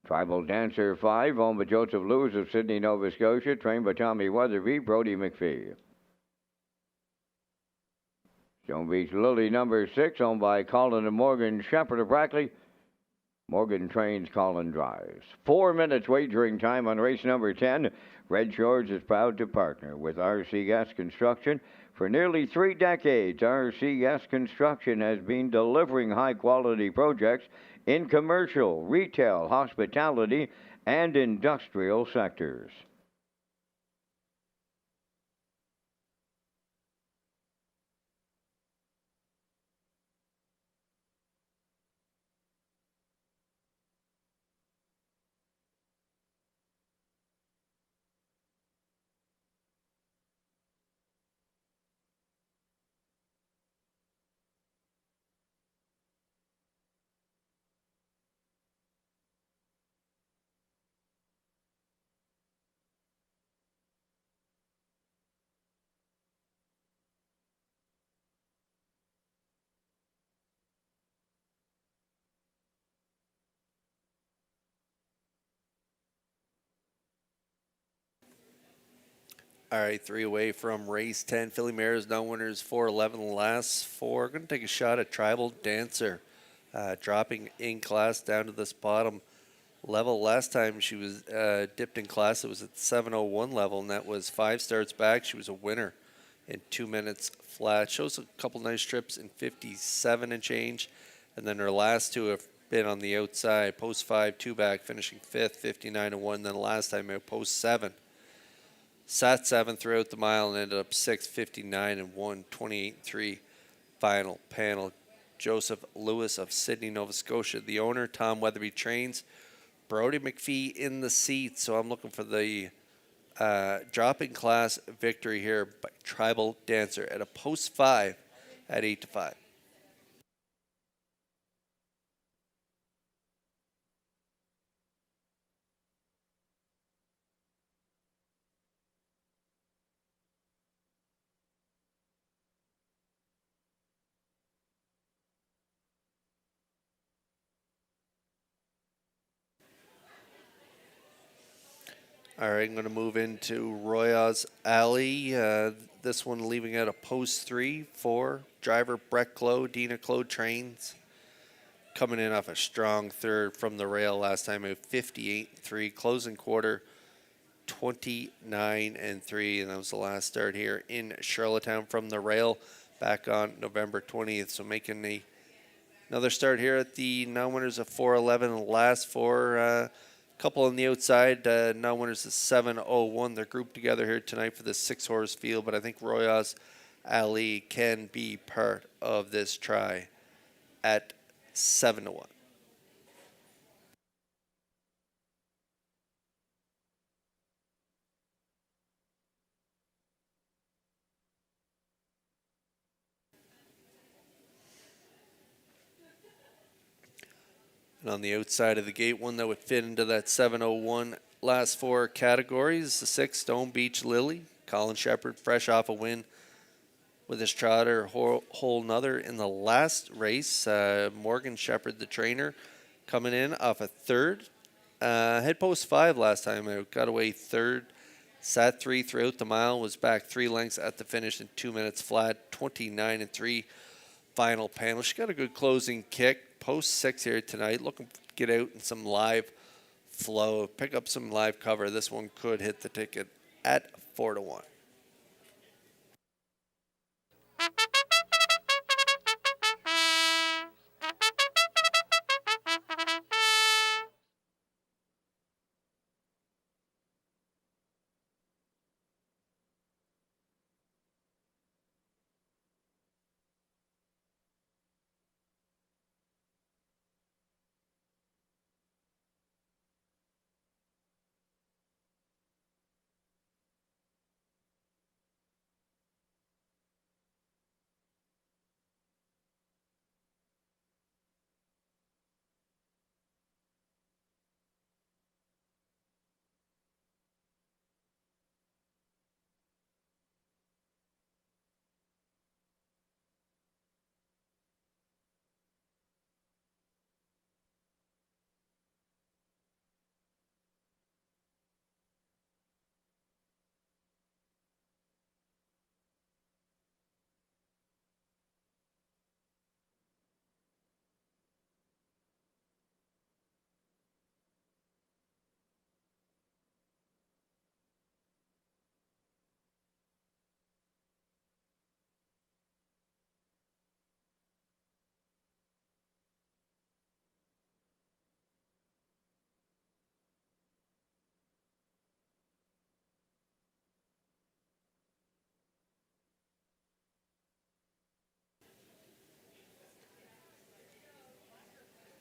Tribal Dancer 5, owned by Joseph Lewis of Sydney, Nova Scotia, trained by Tommy Weatherby, Brody McPhee. Stone Beach Lily number 6, owned by Colin and Morgan Shepherd of Brackley. Morgan trains, Colin drives. 4 minutes wagering time on race number 10. Red Shores is proud to partner with RCS Construction. For nearly 3 decades, RCS Construction has been delivering high-quality projects in commercial, retail, hospitality, and industrial sectors. All right, 3 away from race 10. Philly Mares now winners 4-11 the last 4. Going to take a shot at Tribal Dancer, dropping in class down to this bottom level. Last time she was dipped in class, it was at 701 level, and that was 5 starts back. She was a winner in 2 minutes flat. Shows a couple nice trips in 57 and change, and then her last 2 have been on the outside. Post 5, 2 back, finishing 5th, 59 and 1. Then last time at post 7. Sat 7th throughout the mile and ended up 6th, 59 and 1, 28 and 3. Final panel. Joseph Lewis of Sydney, Nova Scotia. The owner, Tom Weatherby, trains. Brody McPhee in the seat. So I'm looking for the dropping class victory here by Tribal Dancer at a post 5 at 8-5. All right, I'm going to move into Royals Alley. This one leaving at a post 3 for driver Brett Clow. Dina Clow trains. Coming in off a strong third from the rail last time at 58-3. Closing quarter 29-3. And that was the last start here in Charlottetown from the rail. back on November 20th. So making another start here at the non-winners of 4:11. Last four, couple on the outside. Non-winners of 7:01. They're grouped together here tonight for the 6-horse field, but I think Royals Ali can be part of this try at 7-1. And on the outside of the gate, one that would fit into that 7:01 last four categories, the 6 Stone Beach Lily. Colin Shepard, fresh off a win with his trotter, whole nother in the last race. Morgan Shepard, the trainer, coming in off a third. Head post 5 last time out, got away third. Sat 3 throughout the mile, was back 3 lengths at the finish in 2 minutes flat, 29-3 final panel. She got a good closing kick. Post 6 here tonight, looking to get out in some live flow, pick up some live cover. This one could hit the ticket at 4-1.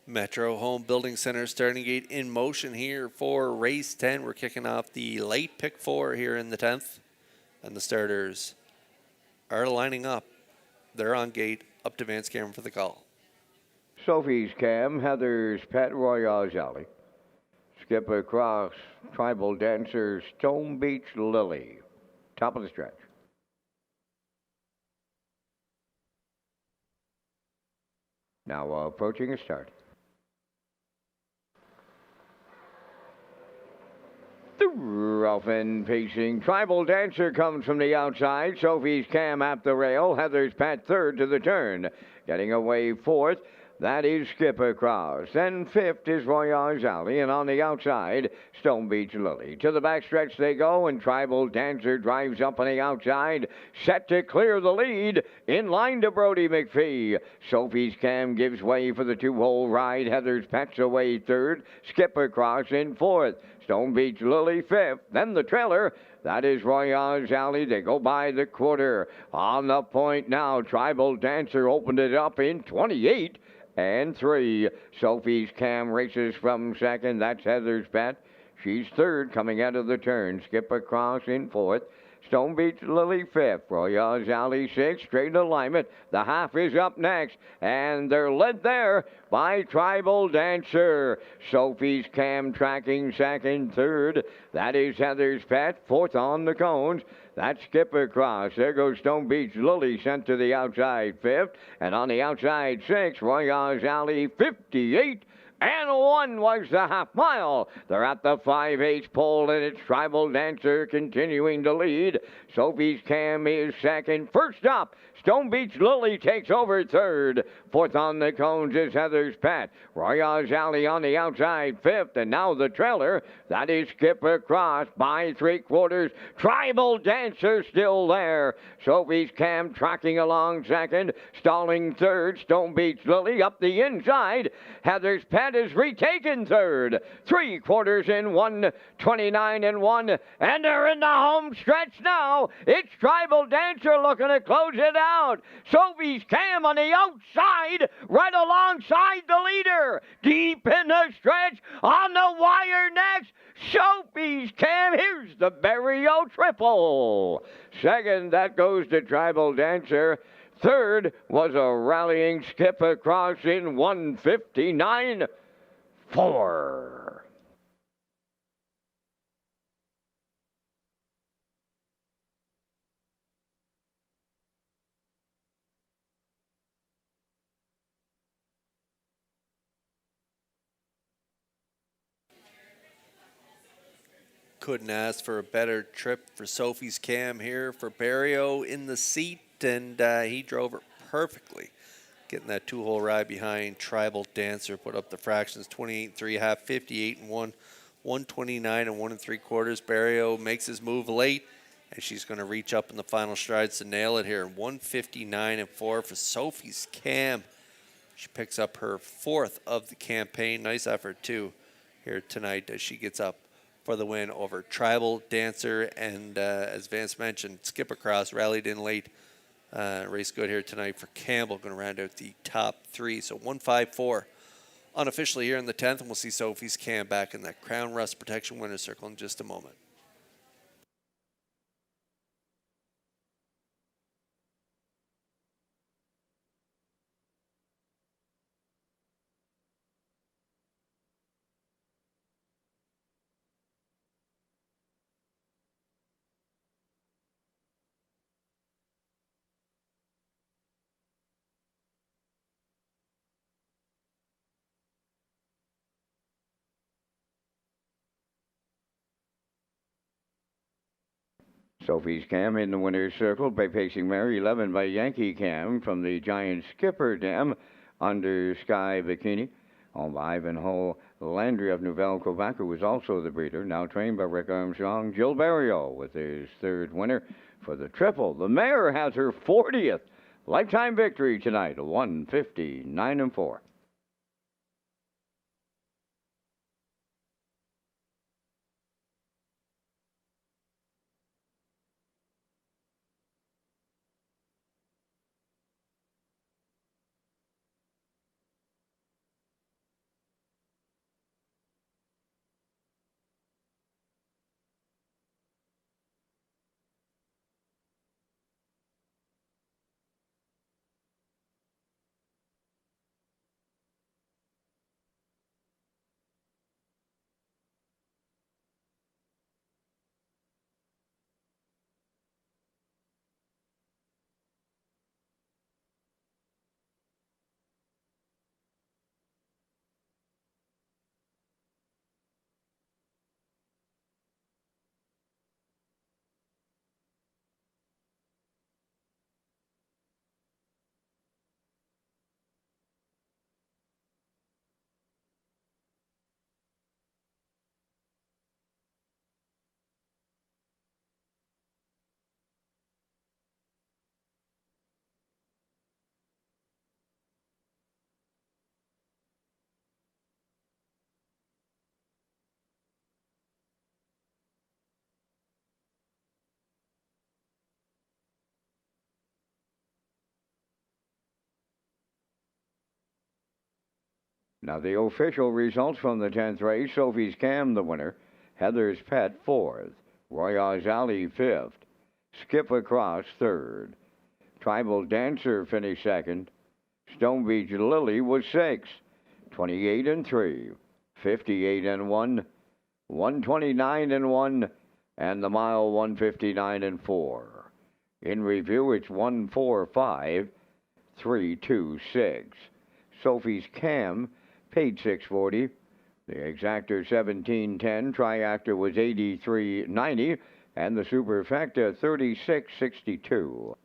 Metro Home Building Center starting gate in motion here for race 10. We're kicking off the late pick 4 here in the 10th. And the starters are lining up. They're on gate, up to Vance Cameron for the call. Sophie's Cam, Heather's Pet, Royals Alley. Skip across, Tribal Dancer, Stone Beach Lily. Top of the stretch. Now approaching a start. Rough and pacing. Tribal Dancer comes from the outside. Sophie's Cam at the rail. Heather's Pat third to the turn. Getting away fourth. That is Skip Across. Then fifth is Royals Alley, and on the outside, Stone Beach Lily. To the backstretch they go, and Tribal Dancer drives up on the outside, set to clear the lead, in line to Brody McPhee. Sophie's Cam gives way for the 2-hole ride. Heather's Pet's away third. Skip Across in fourth. Stone Beach Lily fifth. Then the trailer. That is Royals Alley. They go by the quarter. On the point now, Tribal Dancer opened it up in 28-3. Sophie's Cam races from second. That's Heather's Bet. She's third coming out of the turn. Skip Across in fourth. Stone Beach Lily fifth. Royals Alley sixth. Straight alignment. The half is up next. And they're led there by Tribal Dancer. Sophie's Cam tracking second. Third. That is Heather's Pet. Fourth on the cones. That's Skip Across. There goes Stone Beach Lily sent to the outside fifth. And on the outside sixth, Royals Alley 58 and 1 was the half mile. They're at the 5/8 pole, and it's Tribal Dancer continuing to lead. Sophie's Cam is second. First up, Stone Beach Lily takes over third. Fourth on the cones is Heather's Pet. Royals Alley on the outside, fifth, and now the trailer. That is Skipper Cross by 3/4. Tribal Dancer still there. Sophie's Cam tracking along second, stalling third. Stone Beach Lily up the inside. Heather's Pet is retaken third. 3/4 in 1:29 and 1, and they're in the home stretch now. It's Tribal Dancer looking to close it out. Sophie's Cam on the outside, right alongside the leader. Deep in the stretch, on the wire next. Sophie's Cam, here's the Barrio triple. Second, that goes to Tribal Dancer. Third was a rallying Skip Across in 1:59.4. Couldn't ask for a better trip for Sophie's Cam here for Barrio in the seat, and he drove her perfectly. Getting that two-hole ride behind Tribal Dancer, put up the fractions 28 3/2, 58 and 1, 129 and 1 3/4. Barrio makes his move late, and she's going to reach up in the final strides to nail it here. 159 and 4 for Sophie's Cam. She picks up her fourth of the campaign. Nice effort too here tonight as she gets up for the win over Tribal Dancer, and as Vance mentioned, Skip Across rallied in late. Race good here tonight for Campbell, going to round out the top three. So 154 unofficially here in the 10th, and we'll see Sophie's Cam back in that Crown Rust Protection winner's circle in just a moment. Sophie's Cam in the winner's circle by Pacing Mary, 11 by Yankee Cam from the Giant Skipper Dam under Sky Bikini. Owned by Ivanhoe Landry of Nouvelle Quebec, who was also the breeder, now trained by Rick Armstrong. Jill Barrio with his third winner for the triple. The mare has her 40th lifetime victory tonight, 159 and 4. Now the official results from the 10th race: Sophie's Cam the winner, Heather's Pet 4th, Royals Alley 5th, Skip Across 3rd, Tribal Dancer finished 2nd, Stone Beach Lily was 6th, 28 and 3, 58 and 1, 129 and 1, and the mile 159 and 4. In review, it's 145, 326. Sophie's Cam paid $640. The Exactor 1710 Triactor was $83.90, and the Superfecta $36.62.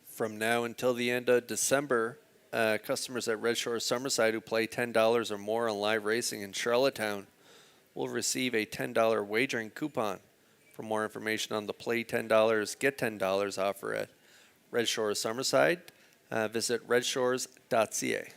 From now until the end of December, customers at Red Shores Summerside who play $10 or more on live racing in Charlottetown will receive a $10 wagering coupon. For more information on the Play $10, Get $10 offer at Red Shores Summerside, visit Redshores.ca.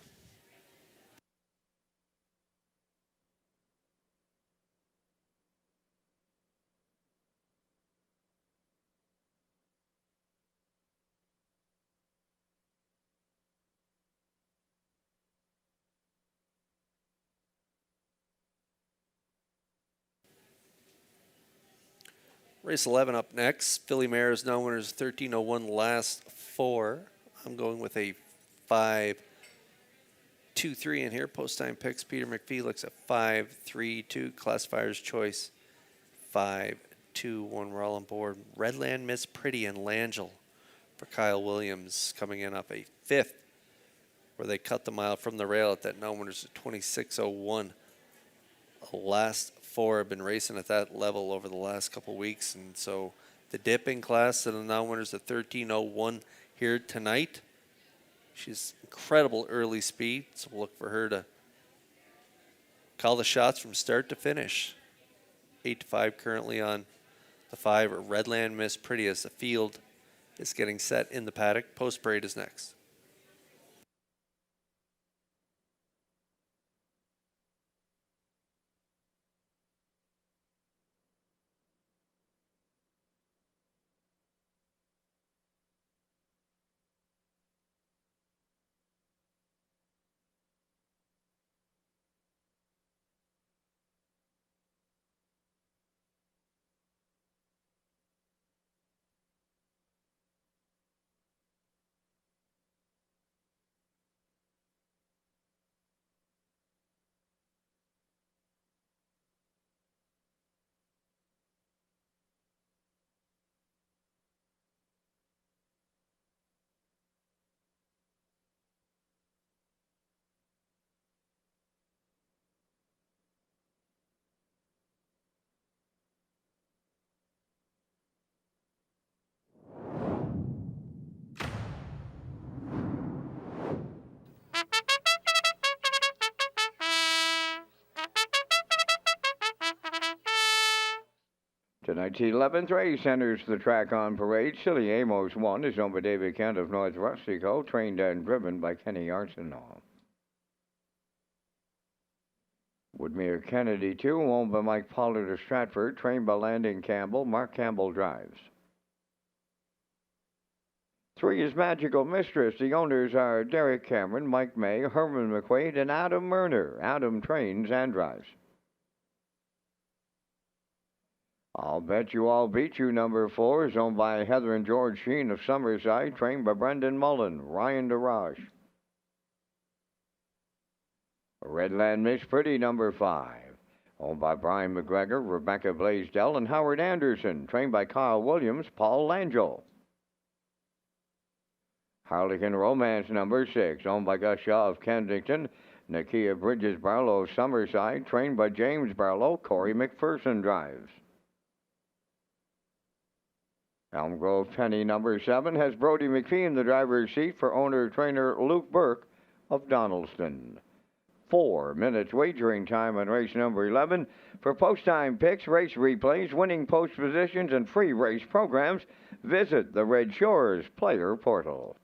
Race 11 up next. Philly Mares, now winners 13:01 last four. I'm going with a 5-2-3 in here. Post time picks. Peter McPhee looks at 5-3-2. Classifier's choice 5-2-1. We're all on board. Redland Miss Pretty and Langell for Kyle Williams coming in off a fifth where they cut the mile from the rail at that now winners at 26:01. Last four have been racing at that level over the last couple weeks, and so the dipping class to the now winners at 13:01 here tonight. She's incredible early speed, so we'll look for her to call the shots from start to finish. 8-5 currently on the 5. Redland Miss Pretty as the field is getting set in the paddock. Post parade is next. Tonight's 11th race enters the track on parade. Silly Amos 1 is owned by David Kent of North Rustico, trained and driven by Kenny Arsenal. Woodmere Kennedy 2, owned by Mike Pollard of Stratford, trained by Landon Campbell. Mark Campbell drives. 3 is Magical Mistress. The owners are Derek Cameron, Mike May, Herman McQuaid, and Adam Murner. Adam trains and drives. I'll Bet You I'll Beat You, number 4, is owned by Heather and George Sheen of Summerside, trained by Brendan Mullen, Ryan DeRoche. Redland Miss Pretty, number 5, owned by Brian McGregor, Rebecca Blaisdell, and Howard Anderson, trained by Kyle Williams, Paul Langell. Harlequin Romance, number 6, owned by Gus Shaw of Kensington, Nakia Bridges Barlow of Summerside, trained by James Barlow, Corey McPherson drives. Elm Grove Penny, number 7, has Brody McPhee in the driver's seat for owner-trainer Luke Burke of Donaldston. 4 minutes wagering time on race number 11. For post-time picks, race replays, winning post positions, and free race programs, visit the Red Shores Player Portal.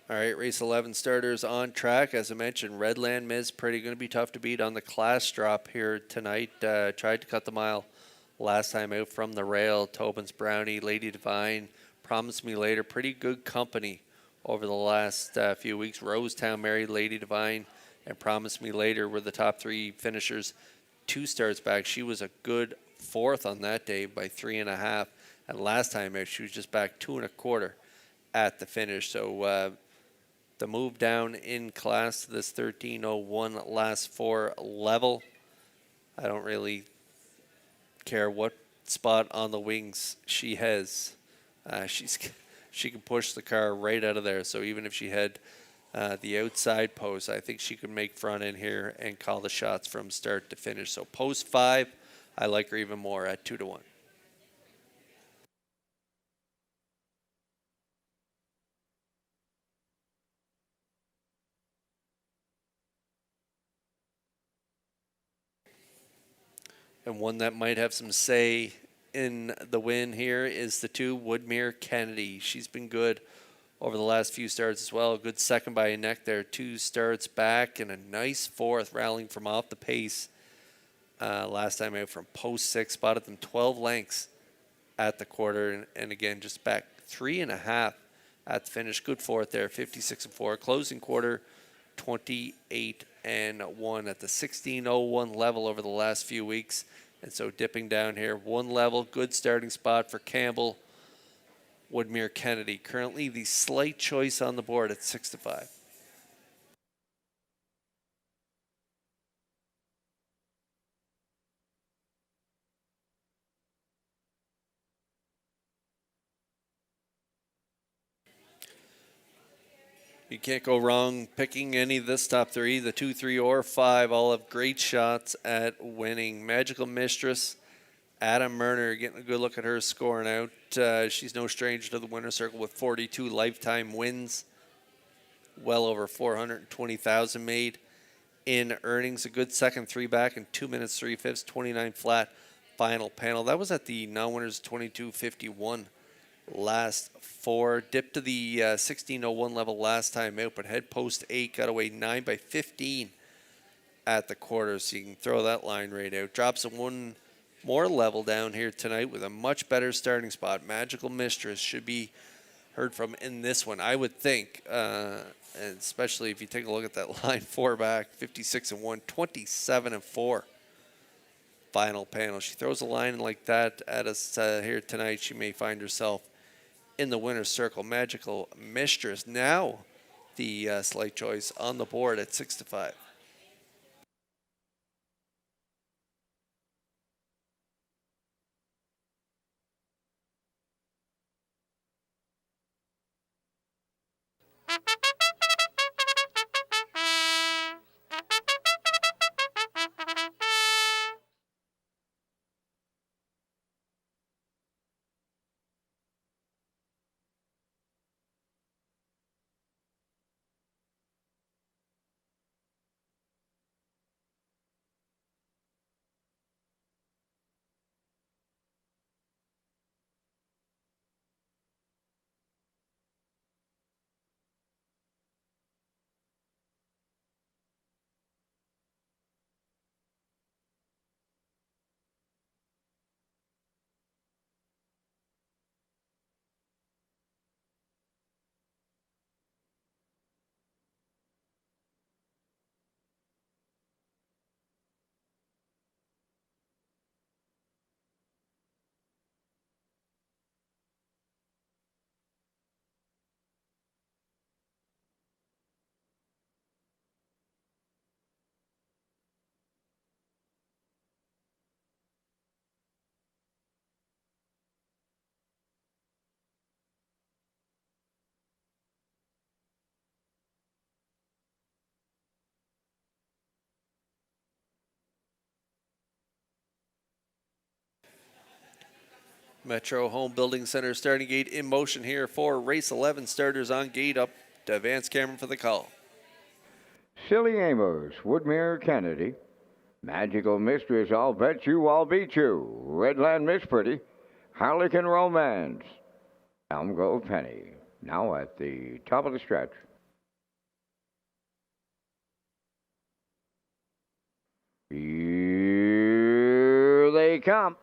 All right, race 11 starters on track. As I mentioned, Redland Miz Pretty going to be tough to beat on the class drop here tonight. Tried to cut the mile last time out from the rail. Tobin's Brownie, Lady Divine, Promise Me Later. Pretty good company over the last few weeks. Rosetown Mary, Lady Divine, and Promise Me Later were the top 3 finishers 2 starts back. She was a good 4th on that day by 3.5. And last time out, she was just back 2.25 at the finish. So the move down in class to this 13:01 last 4 level. I don't really care what spot on the wings she has. She can push the car right out of there. So even if she had the outside post, I think she could make front end here and call the shots from start to finish. So post 5, I like her even more at 2-1. And one that might have some say in the win here is the 2, Woodmere Kennedy. She's been good over the last few starts as well. A good second by a neck there. 2 starts back and a nice 4th rallying from off the pace. Last time out from post 6, spotted them 12 lengths at the quarter. And again, just back 3.5 at the finish. Good 4th there, 56-4. Closing quarter, 28-1 at the 16:01 level over the last few weeks. And so dipping down here, 1 level, good starting spot for Campbell. Woodmere Kennedy, currently the slight choice on the board at 6-5. You can't go wrong picking any of this top 3. The 2, 3, or 5 all have great shots at winning. Magical Mistress, Adam Murner, getting a good look at her scoring out. She's no stranger to the winner's circle with 42 lifetime wins. Well over 420,000 made in earnings. A good second 3 back in 2 minutes 3/5, 29 flat final panel. That was at the non-winners 22:51 last 4. Dipped to the 16:01 level last time out, but head post 8 got away 9 by 15 at the quarter, so you can throw that line right out. Drops a 1 more level down here tonight with a much better starting spot. Magical Mistress should be heard from in this one, I would think, and especially if you take a look at that line 4 back, 56-1, 27-4 final panel. She throws a line like that at us here tonight, she may find herself in the winner's circle. Magical Mistress now the slight choice on the board at 6-5. Metro Home Building Center starting gate in motion here for race 11. Starters on gate up to Vance Cameron for the call. Silly Amos, Woodmere Kennedy. Magical Mistress, I'll bet you, I'll beat you. Redland Miss Pretty. Harlequin Romance. Elm Grove Penny. Now at the top of the stretch. Here they come.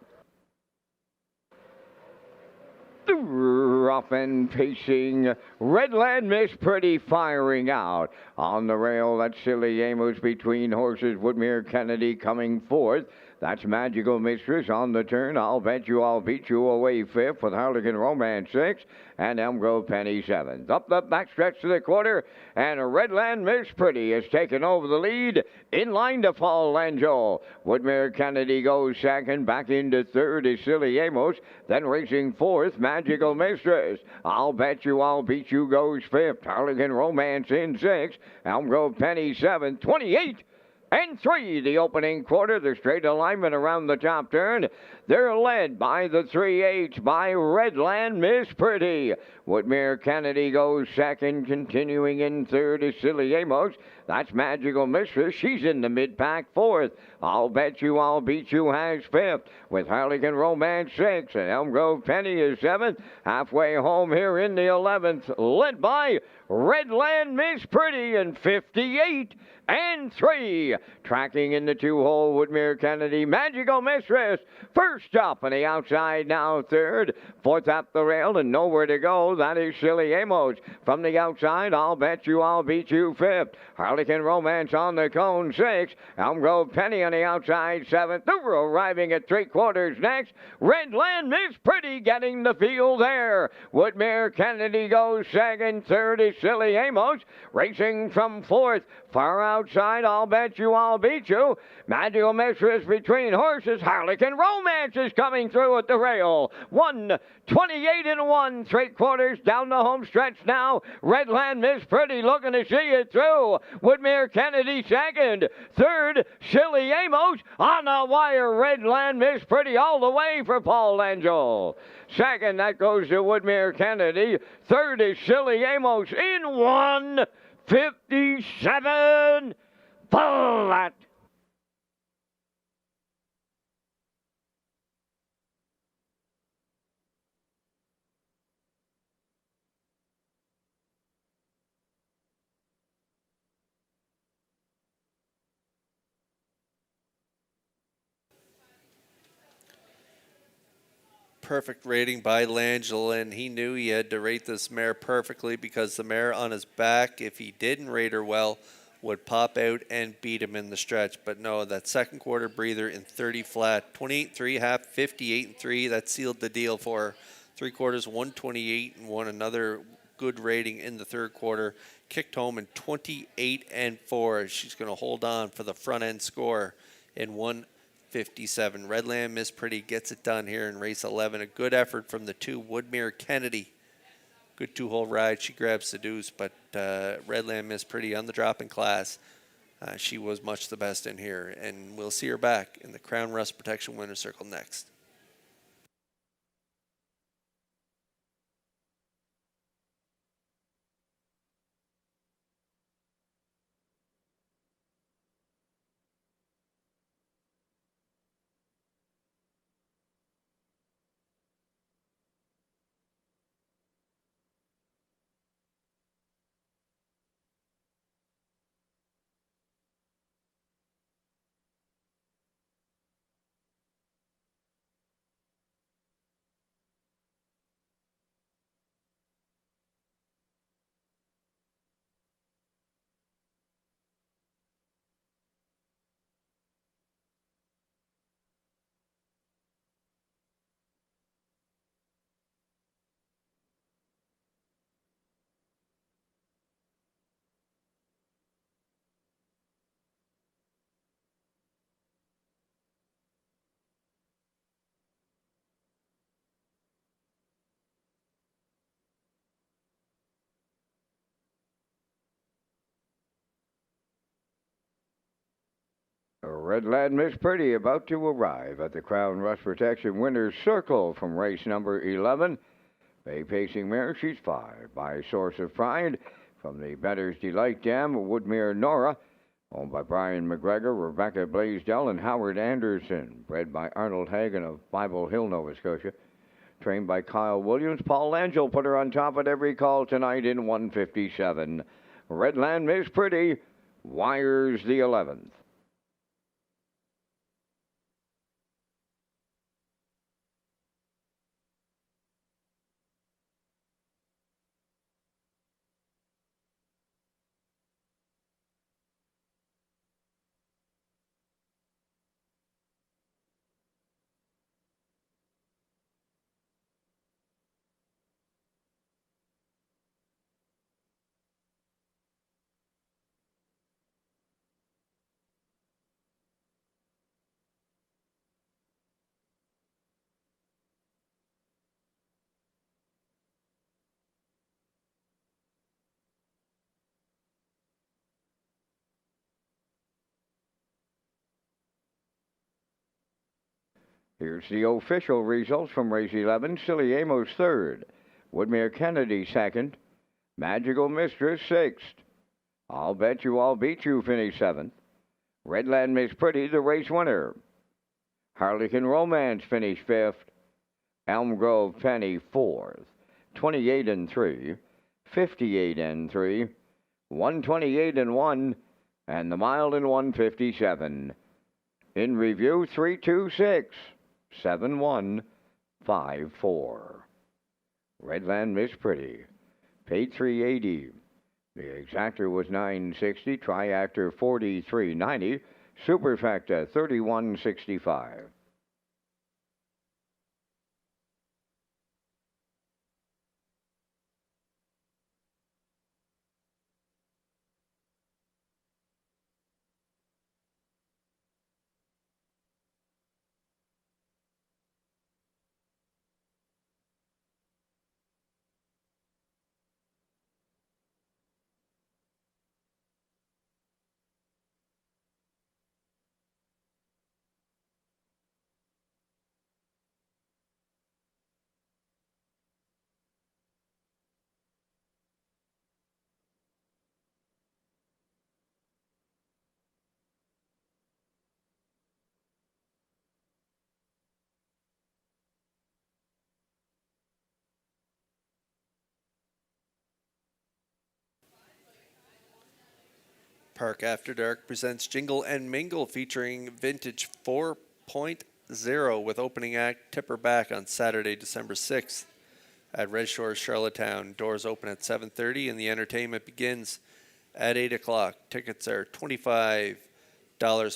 Rough and pacing, Redland Miss Pretty firing out. On the rail, that's Silly Amos between horses, Woodmere Kennedy coming fourth. That's Magical Mistress on the turn. I'll bet you, I'll beat you away fifth with Harlequin Romance sixth and Elm Grove Penny seventh. Up the backstretch to the quarter, and Redland Miss Pretty has taken over the lead. In line to Paul Angel. Woodmere Kennedy goes second. Back into third is Silly Amos. Then racing fourth, Magical Mistress. I'll bet you, I'll beat you goes fifth. Harlequin Romance in sixth. Elm Grove Penny seventh. 28 and 3, the opening quarter. The straight alignment around the top turn. They're led by the 3/8 by Redland Miss Pretty. Woodmere Kennedy goes second. Continuing in third is Silly Amos. That's Magical Mistress. She's in the mid-pack fourth. I'll bet you, I'll beat you has fifth with Harlequin Romance sixth. And Elm Grove Penny is seventh. Halfway home here in the 11th, led by Redland Miss Pretty in 58 and 3. Tracking in the two-hole, Woodmere Kennedy, Magical Mistress. First up on the outside, now third. Fourth up the rail and nowhere to go. That is Silly Amos. From the outside, I'll bet you, I'll beat you fifth. Harlequin Romance on the cone sixth. Elm Grove Penny on the outside seventh. They're arriving at three-quarters next. Redland Miss Pretty getting the field there. Woodmere Kennedy goes second. Third is Silly Amos. Racing from fourth. Far outside, I'll bet you, I'll beat you. Magical Mistress between horses. Harlequin Romance is coming through at the rail. 1:28 and 1, three-quarters down the home stretch now. Redland Miss Pretty looking to see it through. Woodmere Kennedy second. Third, Silly Amos on the wire. Redland Miss Pretty all the way for Paul Angel. Second, that goes to Woodmere Kennedy. Third is Silly Amos in 1:57 flat. Perfect rating by Langell, and he knew he had to rate this mare perfectly because the mare on his back, if he didn't rate her well, would pop out and beat him in the stretch. But no, that second quarter breather in 30 flat, 28-3 half, 58-3, that sealed the deal for her. Three quarters, 128 and 1, another good rating in the third quarter. Kicked home in 28-4. She's going to hold on for the front end score in 1:57. Redland Miss Pretty gets it done here in race 11. A good effort from the two. Woodmere Kennedy, good two-hole ride. She grabs the deuce, but Redland Miss Pretty on the drop in class. She was much the best in here, and we'll see her back in the Crown Rust Protection Winner's Circle next. Redland Miss Pretty about to arrive at the Crown Rust Protection Winner's Circle from race number 11. Bay pacing mare, she's 5 by Source of Pride from the Better's Delight Dam, Woodmere Nora, owned by Brian McGregor, Rebecca Blaisdell, and Howard Anderson, bred by Arnold Hagen of Bible Hill, Nova Scotia. Trained by Kyle Williams, Paul Angel put her on top at every call tonight in 157. Redland Miss Pretty wires the 11th. Here's the official results from race 11. Silly Amos 3rd. Woodmere Kennedy 2nd. Magical Mistress 6th. I'll Bet You I'll Beat You finished 7th. Redland Miss Pretty, the race winner. Harlequin Romance finished 5th. Elm Grove Penny 4th. 28 and 3. 58 and 3. 128 and 1. And the mile in 157. In review 326. 7154. Redland Miss Pretty. Paid $380. The exactor was $960. Triactor $43.90. Superfecta $31.65. Park After Dark presents Jingle and Mingle featuring Vintage 4.0 with opening act Tipper Back on Saturday, December 6th at Redshores, Charlottetown. Doors open at 7:30 and the entertainment begins at 8 o'clock. Tickets are $25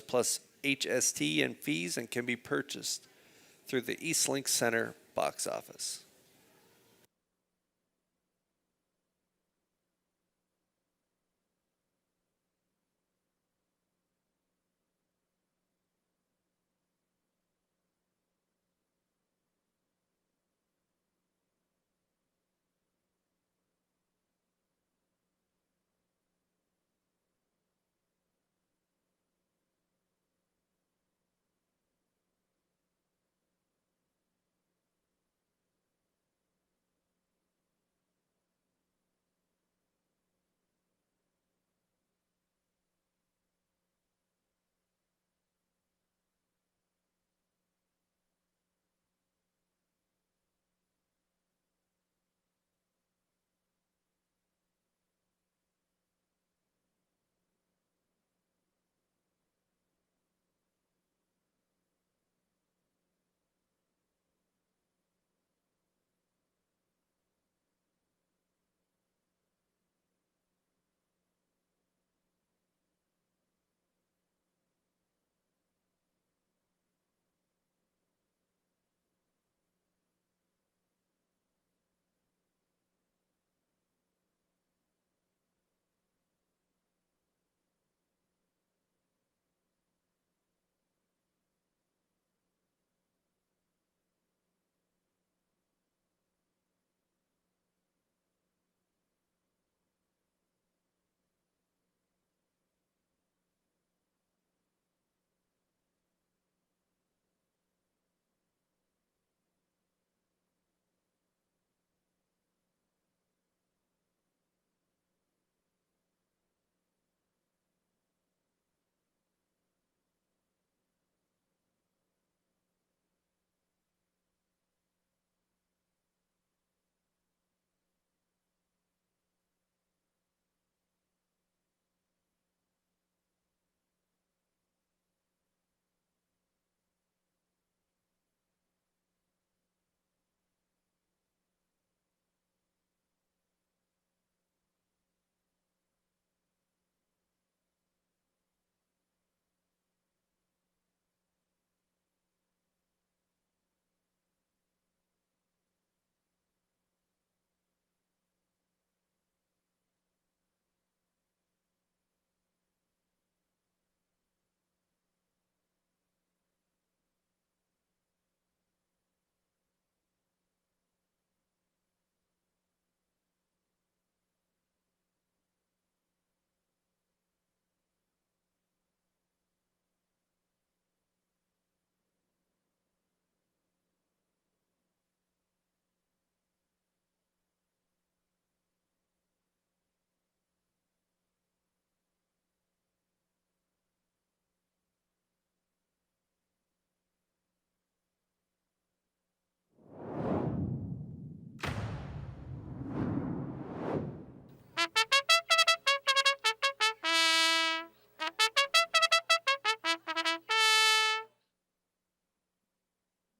plus HST and fees and can be purchased through the Eastlink Center box office.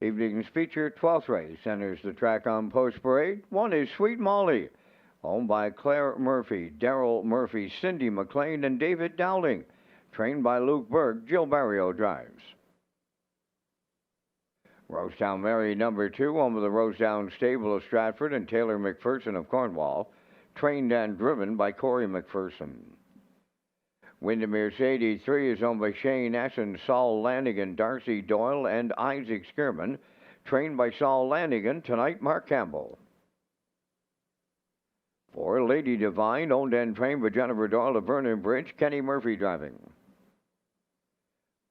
Evening's feature, 12th race, enters the track on Post Parade. One is Sweet Molly, owned by Claire Murphy, Daryl Murphy, Cindy McLean, and David Dowling. Trained by Luke Berg, Jill Barrio drives. Rosetown Mary, number 2, owned by the Rosetown Stable of Stratford and Taylor McPherson of Cornwall. Trained and driven by Corey McPherson. Windermere's 83 is owned by Shane Essen, Saul Lanigan, Darcy Doyle, and Isaac Skierman. Trained by Saul Lanigan, tonight Mark Campbell. For Lady Divine, owned and trained by Jennifer Doyle of Vernon Bridge, Kenny Murphy driving.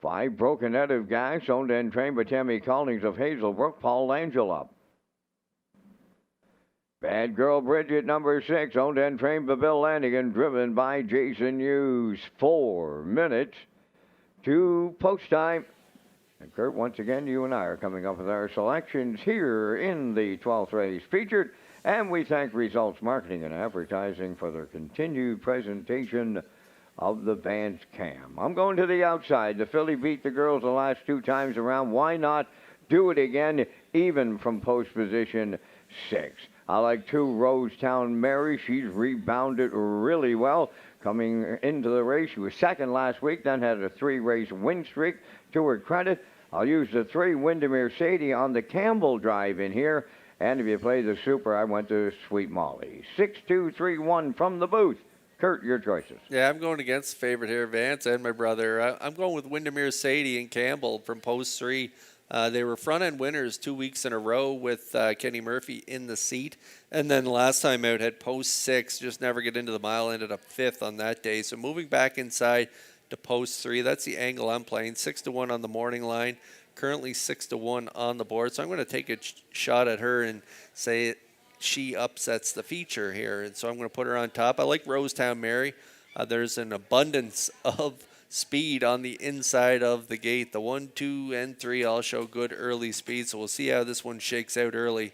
5, Broken Head of Gas, owned and trained by Tammy Collins of Hazelbrook, Paul Langella. Bad Girl Bridget, number 6, owned and trained by Bill Lanigan, driven by Jason Hughes. 4 minutes to post time. And Kurt, once again, you and I are coming up with our selections here in the 12th race featured. And we thank Results Marketing and Advertising for their continued presentation of the Vance Cam. I'm going to the outside. The filly beat the girls the last 2 times around. Why not do it again, even from post position 6? I like 2, Rosetown Mary. She's rebounded really well coming into the race. She was second last week, then had a 3-race win streak to her credit. I'll use the 3, Windermere Sadie, on the Campbell drive in here. And if you play the Super, I went to Sweet Molly. 6-2-3-1 from the booth. Kurt, your choices. Yeah, I'm going against the favorite here, Vance and my brother. I'm going with Windermere Sadie and Campbell from post 3. They were front-end winners 2 weeks in a row with Kenny Murphy in the seat. And then last time out had post 6, just never get into the mile, ended up 5th on that day. So moving back inside to post 3, that's the angle I'm playing. 6-1 on the morning line, currently 6-1 on the board. So I'm going to take a shot at her and say she upsets the feature here. And so I'm going to put her on top. I like Rosetown Mary. There's an abundance of speed on the inside of the gate. The 1, 2, and 3 all show good early speed, so we'll see how this one shakes out early.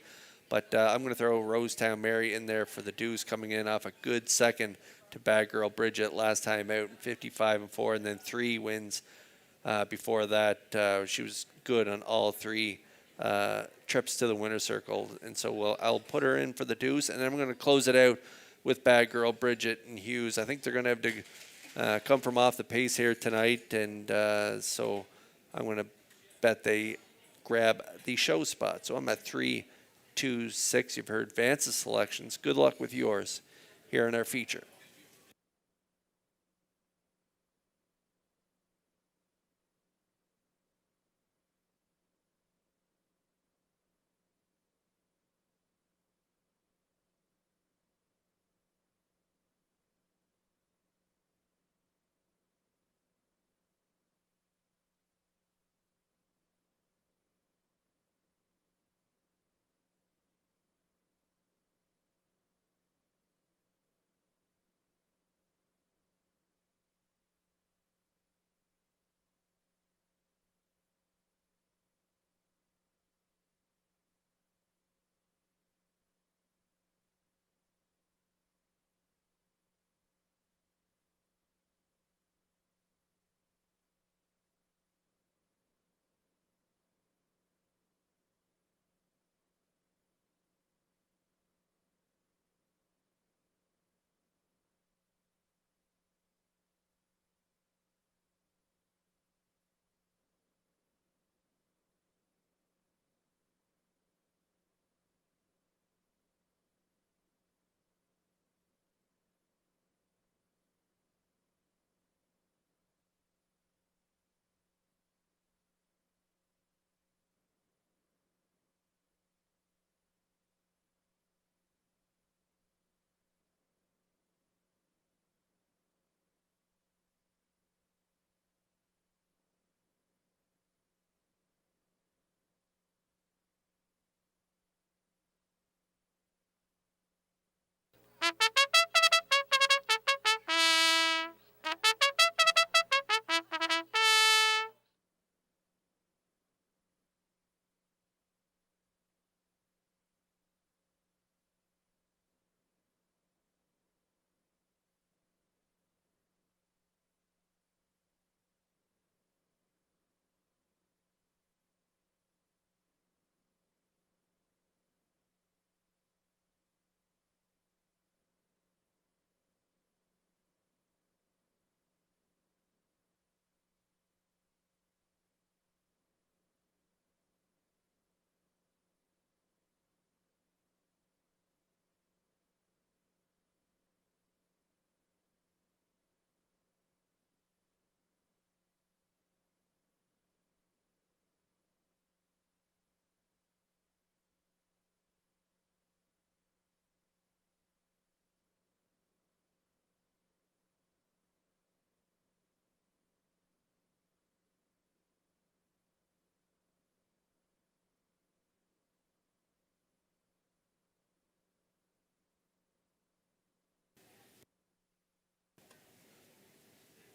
But I'm going to throw Rosetown Mary in there for the deuce, coming in off a good second to Bad Girl Bridget last time out, 55-4, and then 3 wins before that. She was good on all 3 trips to the winner's circle, and so I'll put her in for the deuce, and then I'm going to close it out with Bad Girl Bridget and Hughes. I think they're going to have to come from off the pace here tonight, and so I'm going to bet they grab the show spot. So I'm at 3, 2, 6. You've heard Vance's selections. Good luck with yours here in our feature.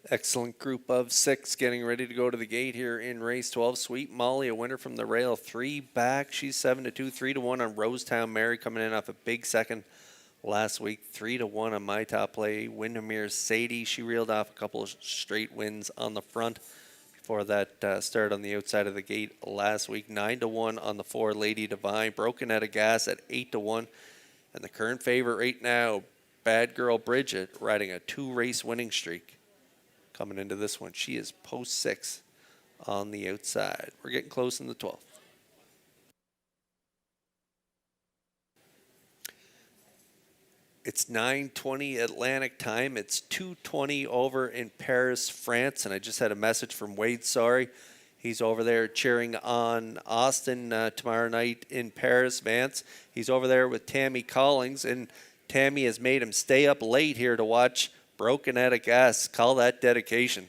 Excellent group of 6 getting ready to go to the gate here in race 12. Sweet Molly, a winner from the rail, 3 back. She's 7-2, 3-1 on Rosetown Mary, coming in off a big second last week. 3-1 on my top play. Windermere Sadie, she reeled off a couple of straight wins on the front before that start on the outside of the gate last week. 9-1 on the 4 Lady Divine, broken out of gas at 8-1. And the current favorite right now, Bad Girl Bridget, riding a 2-race winning streak. Coming into this one, she is post 6 on the outside. We're getting close in the 12th. It's 9:20 Atlantic time. It's 2:20 over in Paris, France. And I just had a message from Wade Sorry. He's over there cheering on Austin tomorrow night in Paris, Vance. He's over there with Tammy Collings, and Tammy has made him stay up late here to watch Broken Out of Gas. Call that dedication.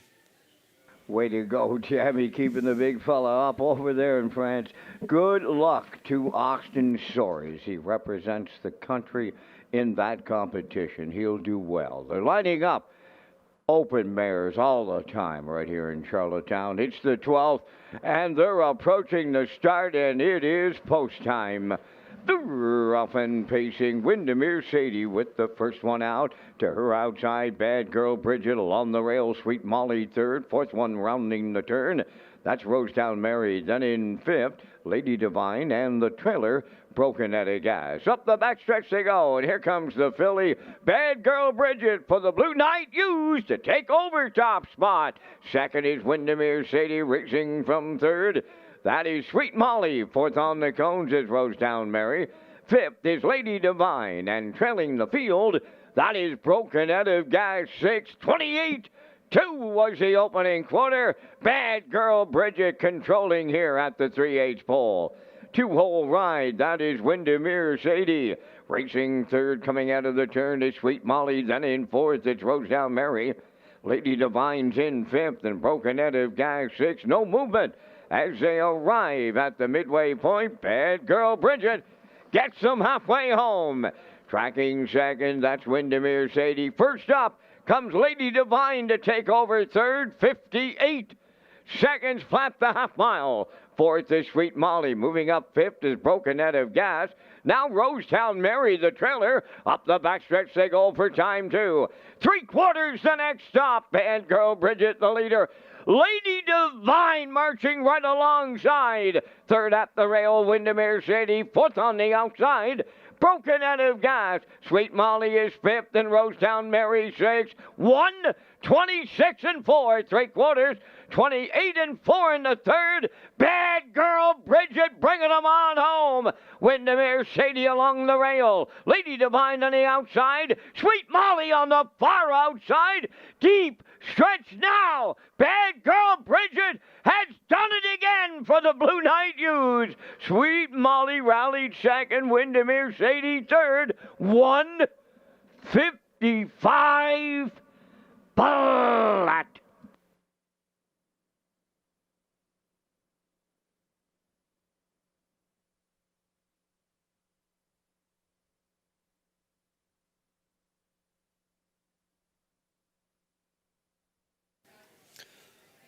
Way to go, Tammy, keeping the big fella up over there in France. Good luck to Austin Soares. He represents the country in that competition. He'll do well. They're lining up open mares all the time right here in Charlottetown. It's the 12th, and they're approaching the start, and it is post time. The rough and pacing Windermere Sadie with the first one out. To her outside, Bad Girl Bridget along the rail. Sweet Molly third. Fourth one rounding the turn. That's Rosetown Mary. Then in fifth, Lady Divine and the trailer Broken Out of Gas. Up the backstretch they go, and here comes the filly, Bad Girl Bridget, for the Blue Knight used to take over top spot. Second is Windermere Sadie racing from third. That is Sweet Molly. Fourth on the cones is Rosetown Mary. Fifth is Lady Divine. And trailing the field, that is Broken Out of Gas. 6:28. 2 was the opening quarter. Bad Girl Bridget controlling here at the 3/8 pole. 2-hole ride. That is Windermere Sadie. Racing third, coming out of the turn is Sweet Molly. Then in fourth, it's Rosetown Mary. Lady Divine's in fifth, and Broken Out of Gas 6. No movement as they arrive at the midway point. Bad Girl Bridget gets them halfway home. Tracking second, that's Windermere Sadie. First up comes Lady Divine to take over third, 58 seconds flat the half mile. Fourth is Sweet Molly. Moving up fifth is Broken Out of Gas. Now Rosetown Mary, the trailer. Up the backstretch they go for time two. 3/4 the next stop. Bad Girl Bridget, the leader. Lady Divine marching right alongside. Third at the rail, Windermere Sadie. Fourth on the outside, Broken Out of Gas. Sweet Molly is fifth, and Rosetown Mary 6. 1:26 and 4. 3/4. 28 and 4 in the third. Bad Girl Bridget bringing them on home. Windermere Sadie along the rail. Lady Divine on the outside. Sweet Molly on the far outside. Deep stretch now. Bad Girl Bridget has done it again for the Blue Knight Use. Sweet Molly rallied second. Windermere Sadie third. 1:55 flat.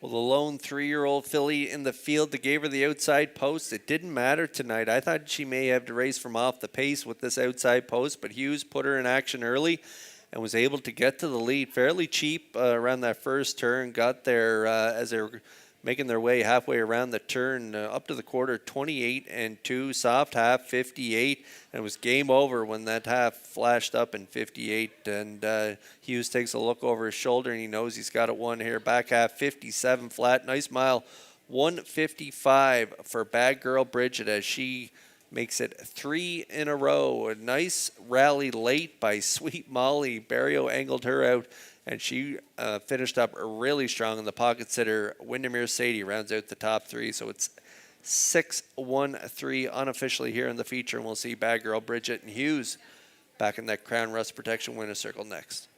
Well, the lone 3-year-old filly in the field that gave her the outside post, it didn't matter tonight. I thought she may have to race from off the pace with this outside post, but Hughes put her in action early and was able to get to the lead fairly cheap around that first turn. Got there as they were making their way halfway around the turn up to the quarter, 28 and 2, soft half 58, and it was game over when that half flashed up in 58. And Hughes takes a look over his shoulder and he knows he's got it won here. Back half 57 flat, nice mile, 1:55 for Bad Girl Bridget as she makes it 3 in a row. A nice rally late by Sweet Molly. Barrio angled her out, and she finished up really strong in the pocket sitter. Windermere Sadie rounds out the top 3, so it's 6-1-3 unofficially here in the feature, and we'll see Bad Girl Bridget and Hughes back in that Crown Rust Protection winner's circle next.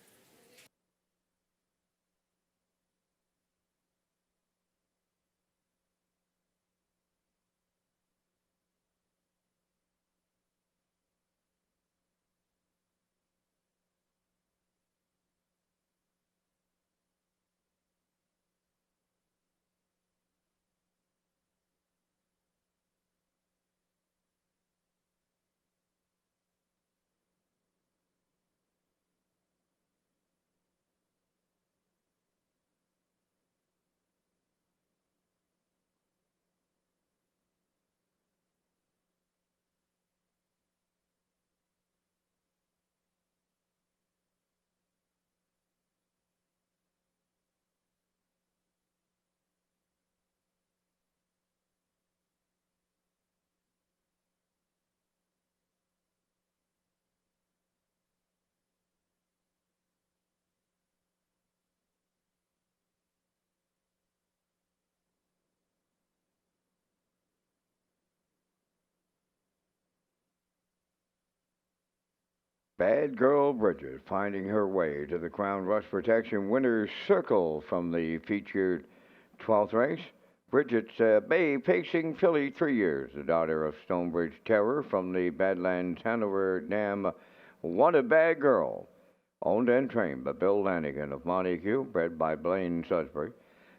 Bad girl Bridget finding her way to the Crown Rust Protection winner's circle from the featured 12th race. Bridget's Bay pacing filly, 3 years, the daughter of Stonebridge Terror from the Badlands Hanover Dam. What a bad girl. Owned and trained by Bill Lanigan of Montague, bred by Blaine Sudbury.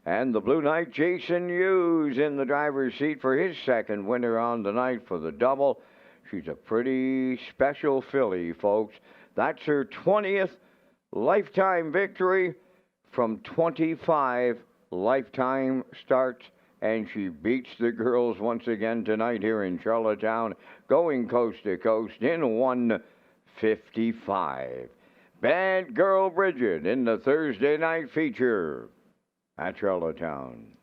And the Blue Knight Jason Hughes in the driver's seat for his second winner on the night for the double. She's a pretty special filly, folks. That's her 20th lifetime victory from 25 lifetime starts, and she beats the girls once again tonight here in Charlottetown, going coast to coast in 155. Bad Girl Bridget in the Thursday night feature at Charlottetown.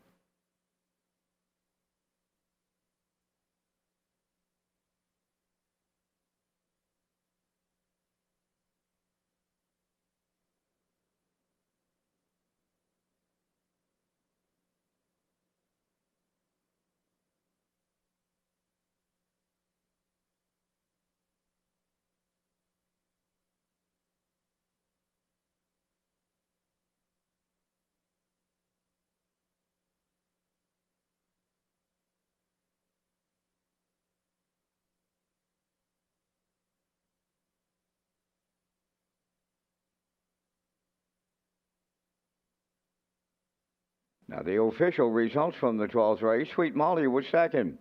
Now, the official results from the 12th race. Sweet Molly was second.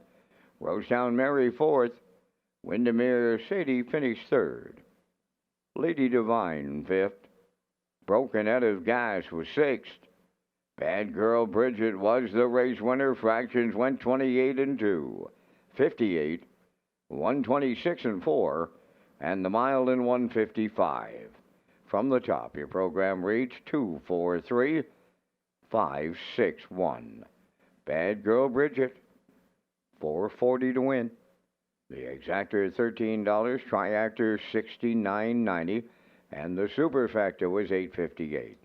Rosetown Mary fourth. Windermere Sadie finished third. Lady Divine fifth. Broken Head of Gas was sixth. Bad Girl Bridget was the race winner. Fractions went 28 and 2, 58, 126 and 4, and the mile in 155. From the top, your program reads 243. 561. Bad Girl Bridget, 440 to win. The exactor $13, triactor $69.90, and the superfactor was $8.58.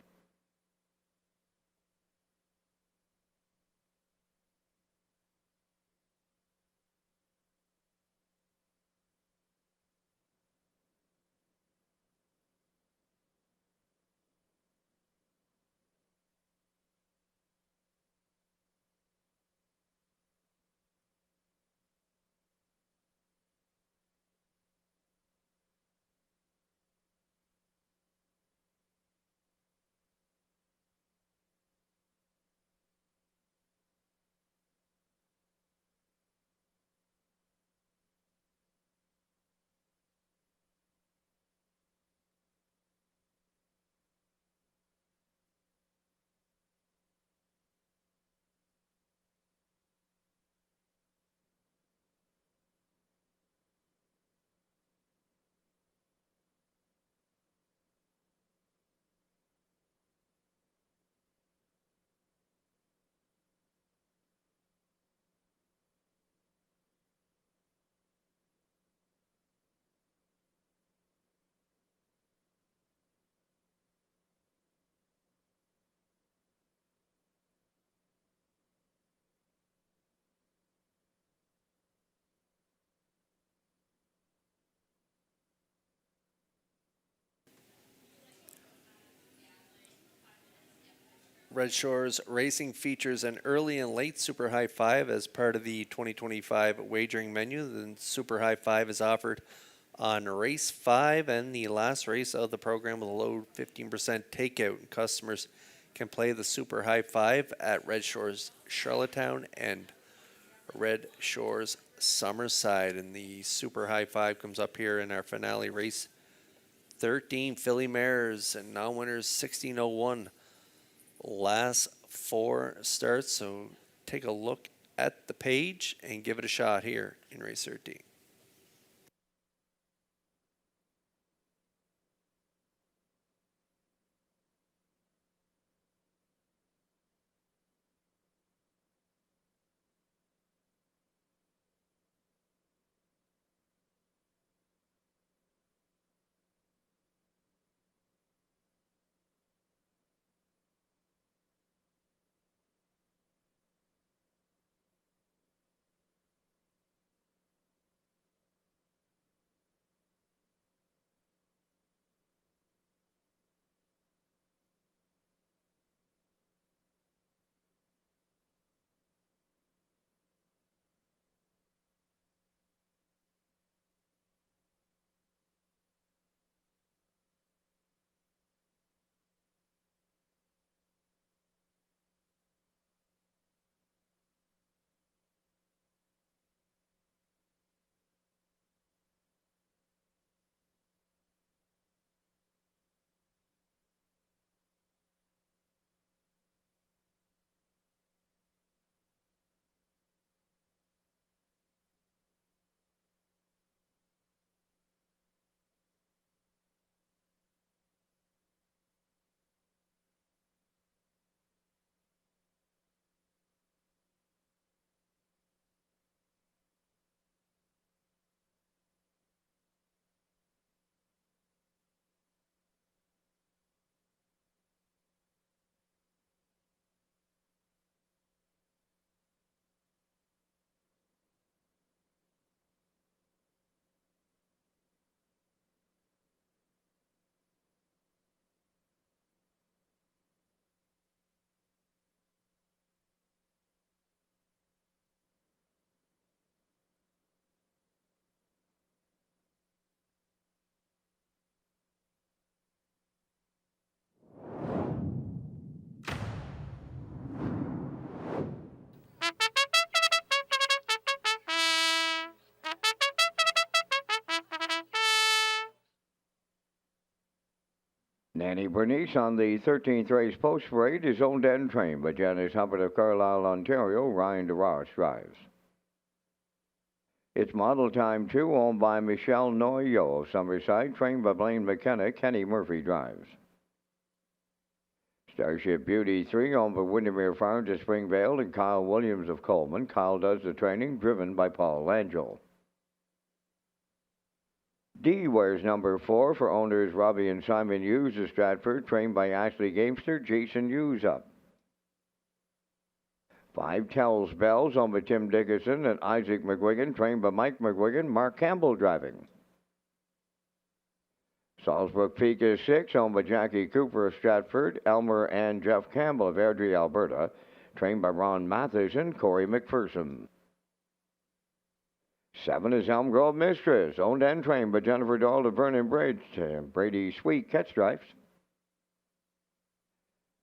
Red Shores Racing features an early and late Super High Five as part of the 2025 wagering menu. The Super High Five is offered on race 5 and the last race of the program with a low 15% takeout. Customers can play the Super High Five at Red Shores Charlottetown and Red Shores Summerside. And the Super High Five comes up here in our finale race 13, Filly Mares, and non-winners 1601. Last 4 starts, so take a look at the page and give it a shot here in race 13. Nanny Bernice on the 13th race post parade is owned and trained by Janice Hubbard of Carlisle, Ontario. Ryan DeRoche drives. It's Model Time 2, owned by Michelle Noyo of Summerside, trained by Blaine McKenna. Kenny Murphy drives. Starship Beauty 3, owned by Windermere Farms of Springvale and Kyle Williams of Coleman. Kyle does the training, driven by Paul Langell. D wears number 4 for owners Robbie and Simon Hughes of Stratford, trained by Ashley Gamester. Jason Hughes up. 5 Tells Bells, owned by Tim Dickinson and Isaac McGuigan, trained by Mike McGuigan. Mark Campbell driving. Salisbrook Peak is 6, owned by Jackie Cooper of Stratford, Elmer and Jeff Campbell of Airdrie, Alberta, trained by Ron Mathis and Corey McPherson. 7 is Elm Grove Mistress, owned and trained by Jennifer Dahl of Vernon Bridge. Brady Sweet catch drives.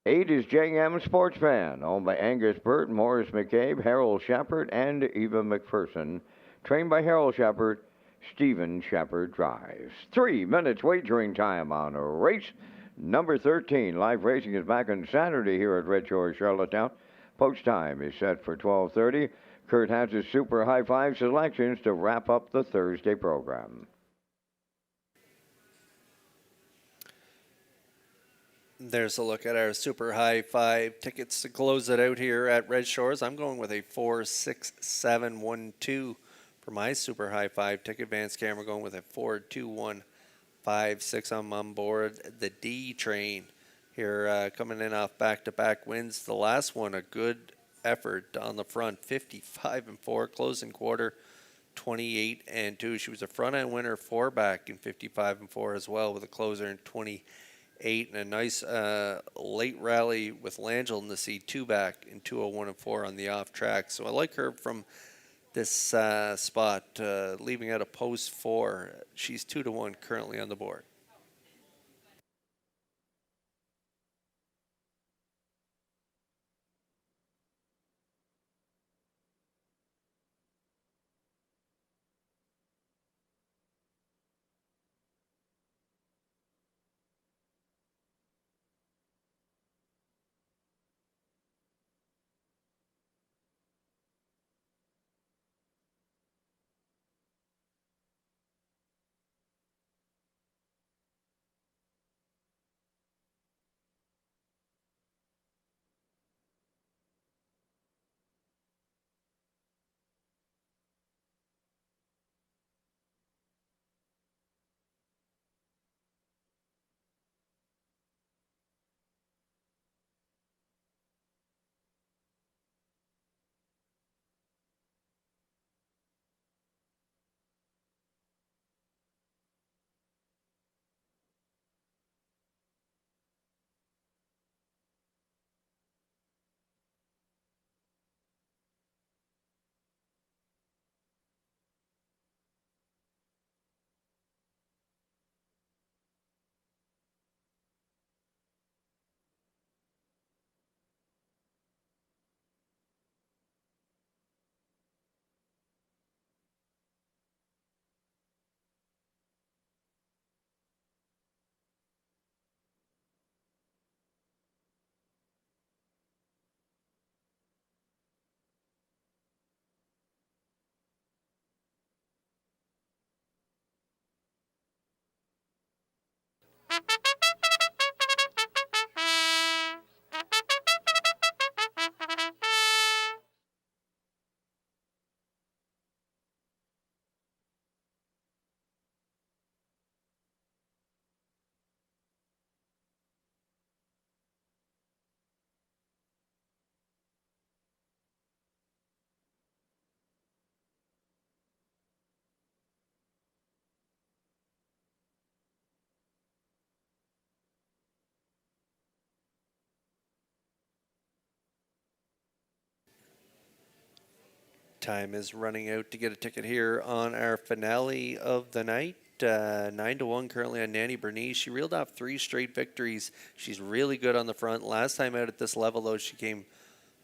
8 is JM Sportsman, owned by Angus Burt, Morris McCabe, Harold Shepard, and Eva McPherson. Trained by Harold Shepard, Stephen Shepard drives. 3 minutes wagering time on race number 13. Live racing is back on Saturday here at Red Shores, Charlottetown. Post time is set for 12:30. Kurt has his super high five selections to wrap up the Thursday program. There's a look at our super high five tickets to close it out here at Red Shores. I'm going with a 4-6-7-1-2 for my super high five ticket. Vance Camera going with a 4-2-1-5-6. I'm on board the D train here, coming in off back-to-back wins. The last one, a good effort on the front, 55-4, closing quarter 28-2. She was a front end winner 4 back in 55-4 as well, with a closer in 28, and a nice late rally with Langell in the seat 2 back in 201-4 on the off track. So I like her from this spot, leaving out a post 4. She's 2-1 currently on the board. Time is running out to get a ticket here on our finale of the night. 9-1 currently on Nanny Bernice. She reeled off 3 straight victories. She's really good on the front. Last time out at this level, though, she came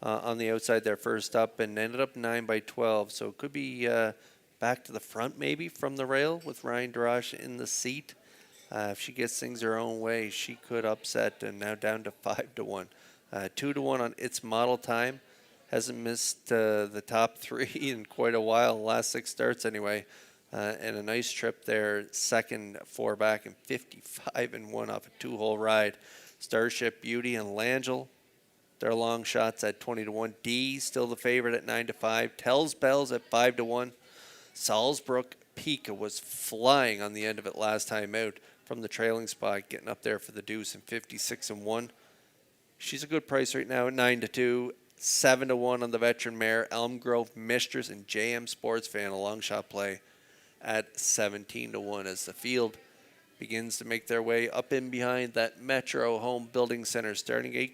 on the outside there first up and ended up 9-12. So it could be back to the front maybe from the rail with Ryan DeRoche in the seat. If she gets things her own way, she could upset, and now down to 5-1. 2-1 on its model time. Hasn't missed the top 3 in quite a while, last 6 starts anyway. And a nice trip there, second 4 back and 55-1 off a 2-hole ride. Starship Beauty and Langell, their long shots at 20-1. D still the favorite at 9-5. Tells Bells at 5-1. Salzbrook Pika was flying on the end of it last time out from the trailing spot, getting up there for the deuce in 56-1. She's a good price right now at 9-2. 7-1 on the veteran mare Elm Grove Mistress, and JM Sports Fan, a long shot play at 17-1 as the field begins to make their way up in behind that Metro Home Building Center, starting a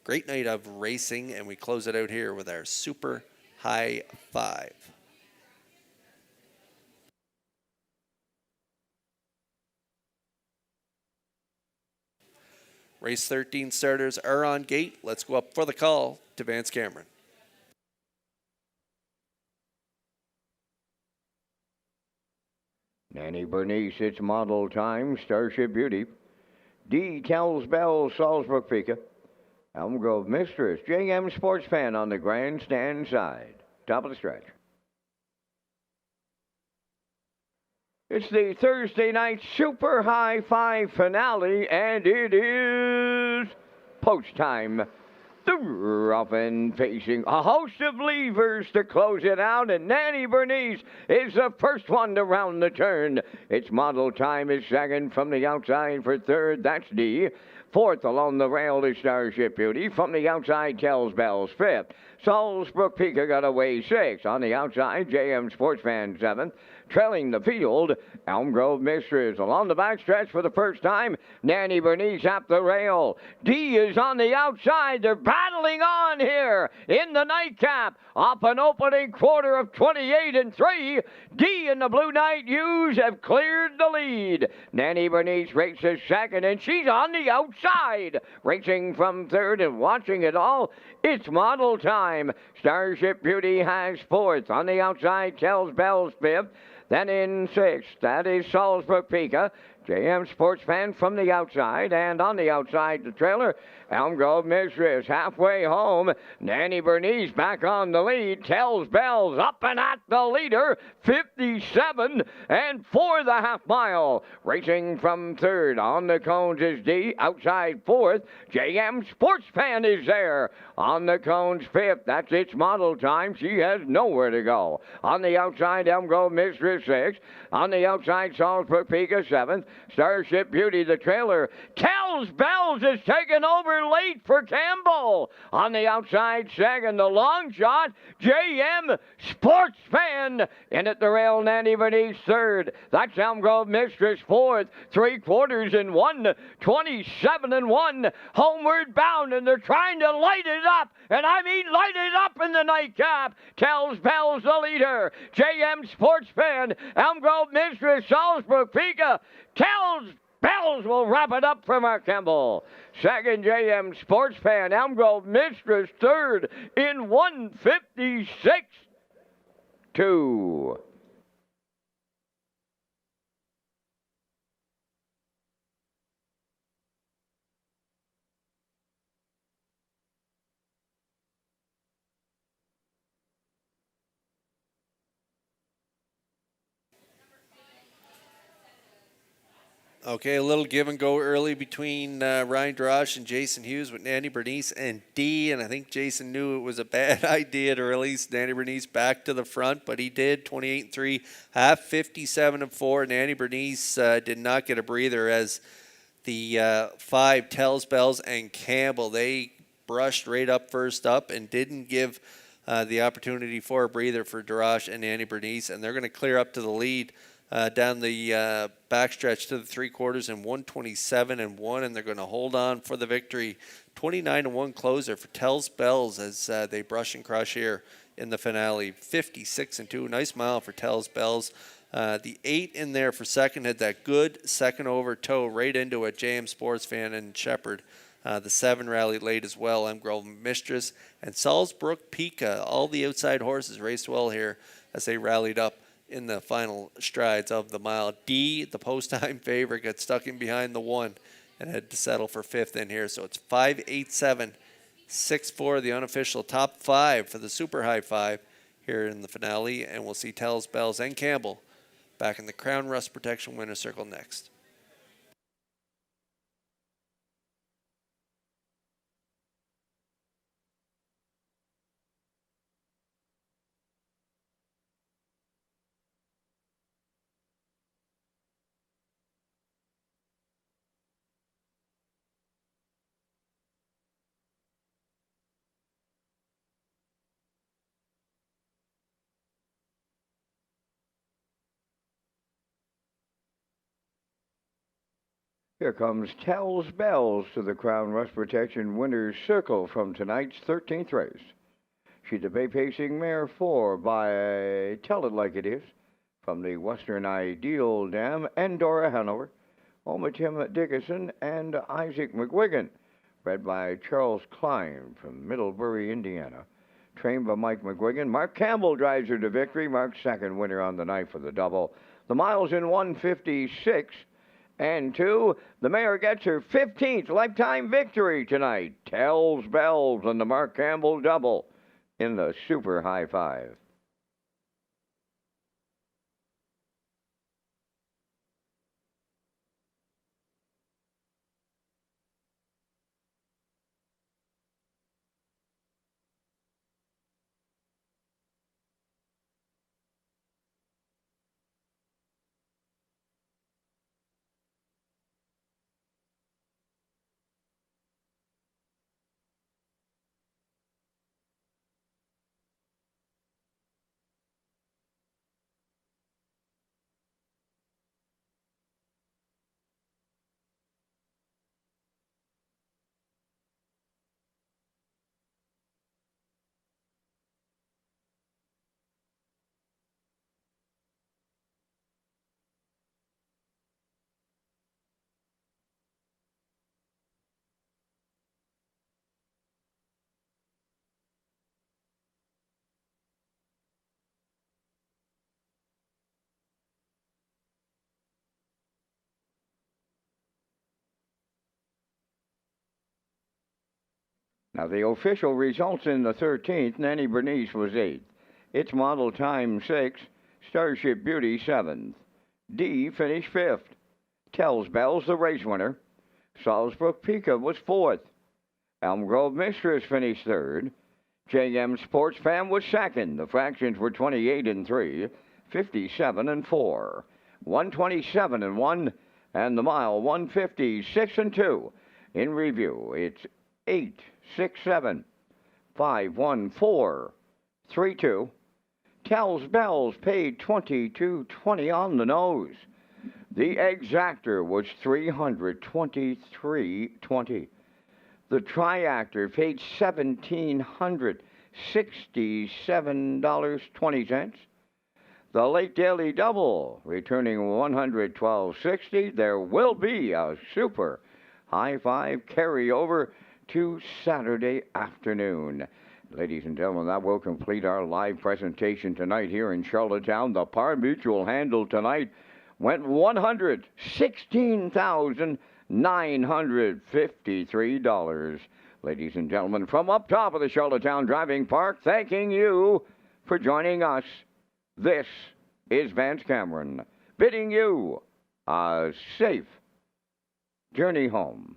great night of racing, and we close it out here with our Super High Five. Race 13 starters are on gate. Let's go up for the call to Vance Cameron. Nanny Bernice, it's model time. Starship Beauty. D Tells Bells, Salzbrook Pika. Elm Grove Mistress. JM Sports Fan on the grandstand side. Top of the stretch. It's the Thursday night Super High Five finale, and it is post time. The Ruffin facing a host of levers to close it out, and Nanny Bernice is the first one to round the turn. Its model time is second from the outside for third. That's D. Fourth along the rail is Starship Beauty. From the outside, Tells Bells fifth. Salzbrook Pika got away sixth. On the outside, JM Sports Fan seventh. Trailing the field, Elm Grove Mistress. Along the backstretch for the first time, Nanny Bernice up the rail. D is on the outside. They're battling on here in the nightcap. Off an opening quarter of 28-3. D and the Blue Knight U's have cleared the lead. Nanny Bernice races second, and she's on the outside. Racing from third and watching it all, it's model time. Starship Beauty has fourth. On the outside, Tells Bells fifth. Then in sixth, that is Salzbrook Pika. JM Sports Fan from the outside, and on the outside, the trailer, Elm Grove Mistress. Halfway home, Nanny Bernice back on the lead. Tells Bells up and at the leader, 57 and for the half mile. Racing from third, on the cones is D. Outside fourth, JM Sports Fan is there. On the cones fifth, that's its model time. She has nowhere to go. On the outside, Elm Grove Mistress sixth. On the outside, Salzbrook Pika seventh. Starship Beauty, the trailer. Tells Bells is taken over late for Campbell. On the outside, second, the long shot, JM Sports Fan. In at the rail, Nanny Bernice third. That's Elm Grove Mistress fourth. 3/4 27-1. Homeward bound, and they're trying to light it up. And I mean light it up in the nightcap. Tells Bells the leader. JM Sports Fan, Elm Grove Mistress, Salzbrook Pika. Tells Bells will wrap it up for Mark Campbell. Second, JM Sports Fan, Elm Grove Mistress third in 156-2. Okay, a little give and go early between Ryan Drosh and Jason Hughes with Nanny Bernice and D, and I think Jason knew it was a bad idea to release Nanny Bernice back to the front, but he did. 28-3, half 57-4. Nanny Bernice did not get a breather as the 5 Tells Bells and Campbell, they brushed right up first up and didn't give the opportunity for a breather for Drosh and Nanny Bernice, and they're going to clear up to the lead down the backstretch to the 3/4 in 127-1, and they're going to hold on for the victory. 29-1 closer for Tells Bells as they brush and crush here in the finale. 56-2, nice mile for Tells Bells. The 8 in there for second had that good second over toe right into it. JM Sports Fan and Shepherd. The 7 rallied late as well. Elm Grove Mistress and Salzbrook Pika. All the outside horses raced well here as they rallied up in the final strides of the mile. D, the post-time favorite, got stuck in behind the 1 and had to settle for 5th in here. So it's 5.87.64, the unofficial top 5 for the Super High 5 here in the finale. And we'll see Tells, Bells, and Campbell back in the Crown Rust Protection winner's circle next. Here comes Tells Bells to the Crown Rust Protection winner's circle from tonight's 13th race. She's a bay-pacing mare 4 by Tell It Like It Is from the Western Ideal Dam, Endora, Hanover. Home of Tim Dickinson and Isaac McGuigan, bred by Charles Klein from Middlebury, Indiana. Trained by Mike McGuigan. Mark Campbell drives her to victory. Mark's second winner on the night for the double. The mile's in 1:56. And 2, the mare gets her 15th lifetime victory tonight. Tells Bells on the Mark Campbell double in the Super High 5. Now, the official results in the 13th, Nanny Bernice was 8th. Its model time 6th. Starship Beauty 7th. D finished 5th. Tells Bells, the race winner. Salzbrook Pika was 4th. Elm Grove Mistress finished 3rd. JM Sports Fan was 2nd. The fractions were 28 and 3, 57 and 4, 127 and 1, and the mile 156 and 2. In review, it's 8, 6, 7, 5, 1, 4, 3, 2. Tells Bells paid 22.20 on the nose. The exactor was $323.20. The triactor paid $1,767.20. The late daily double returning $112.60. There will be a super high 5 carryover to Saturday afternoon. Ladies and gentlemen, that will complete our live presentation tonight here in Charlottetown. The Par Mutual handle tonight went $116,953. Ladies and gentlemen, from up top of the Charlottetown Driving Park, thanking you for joining us. This is Vance Cameron, bidding you a safe journey home.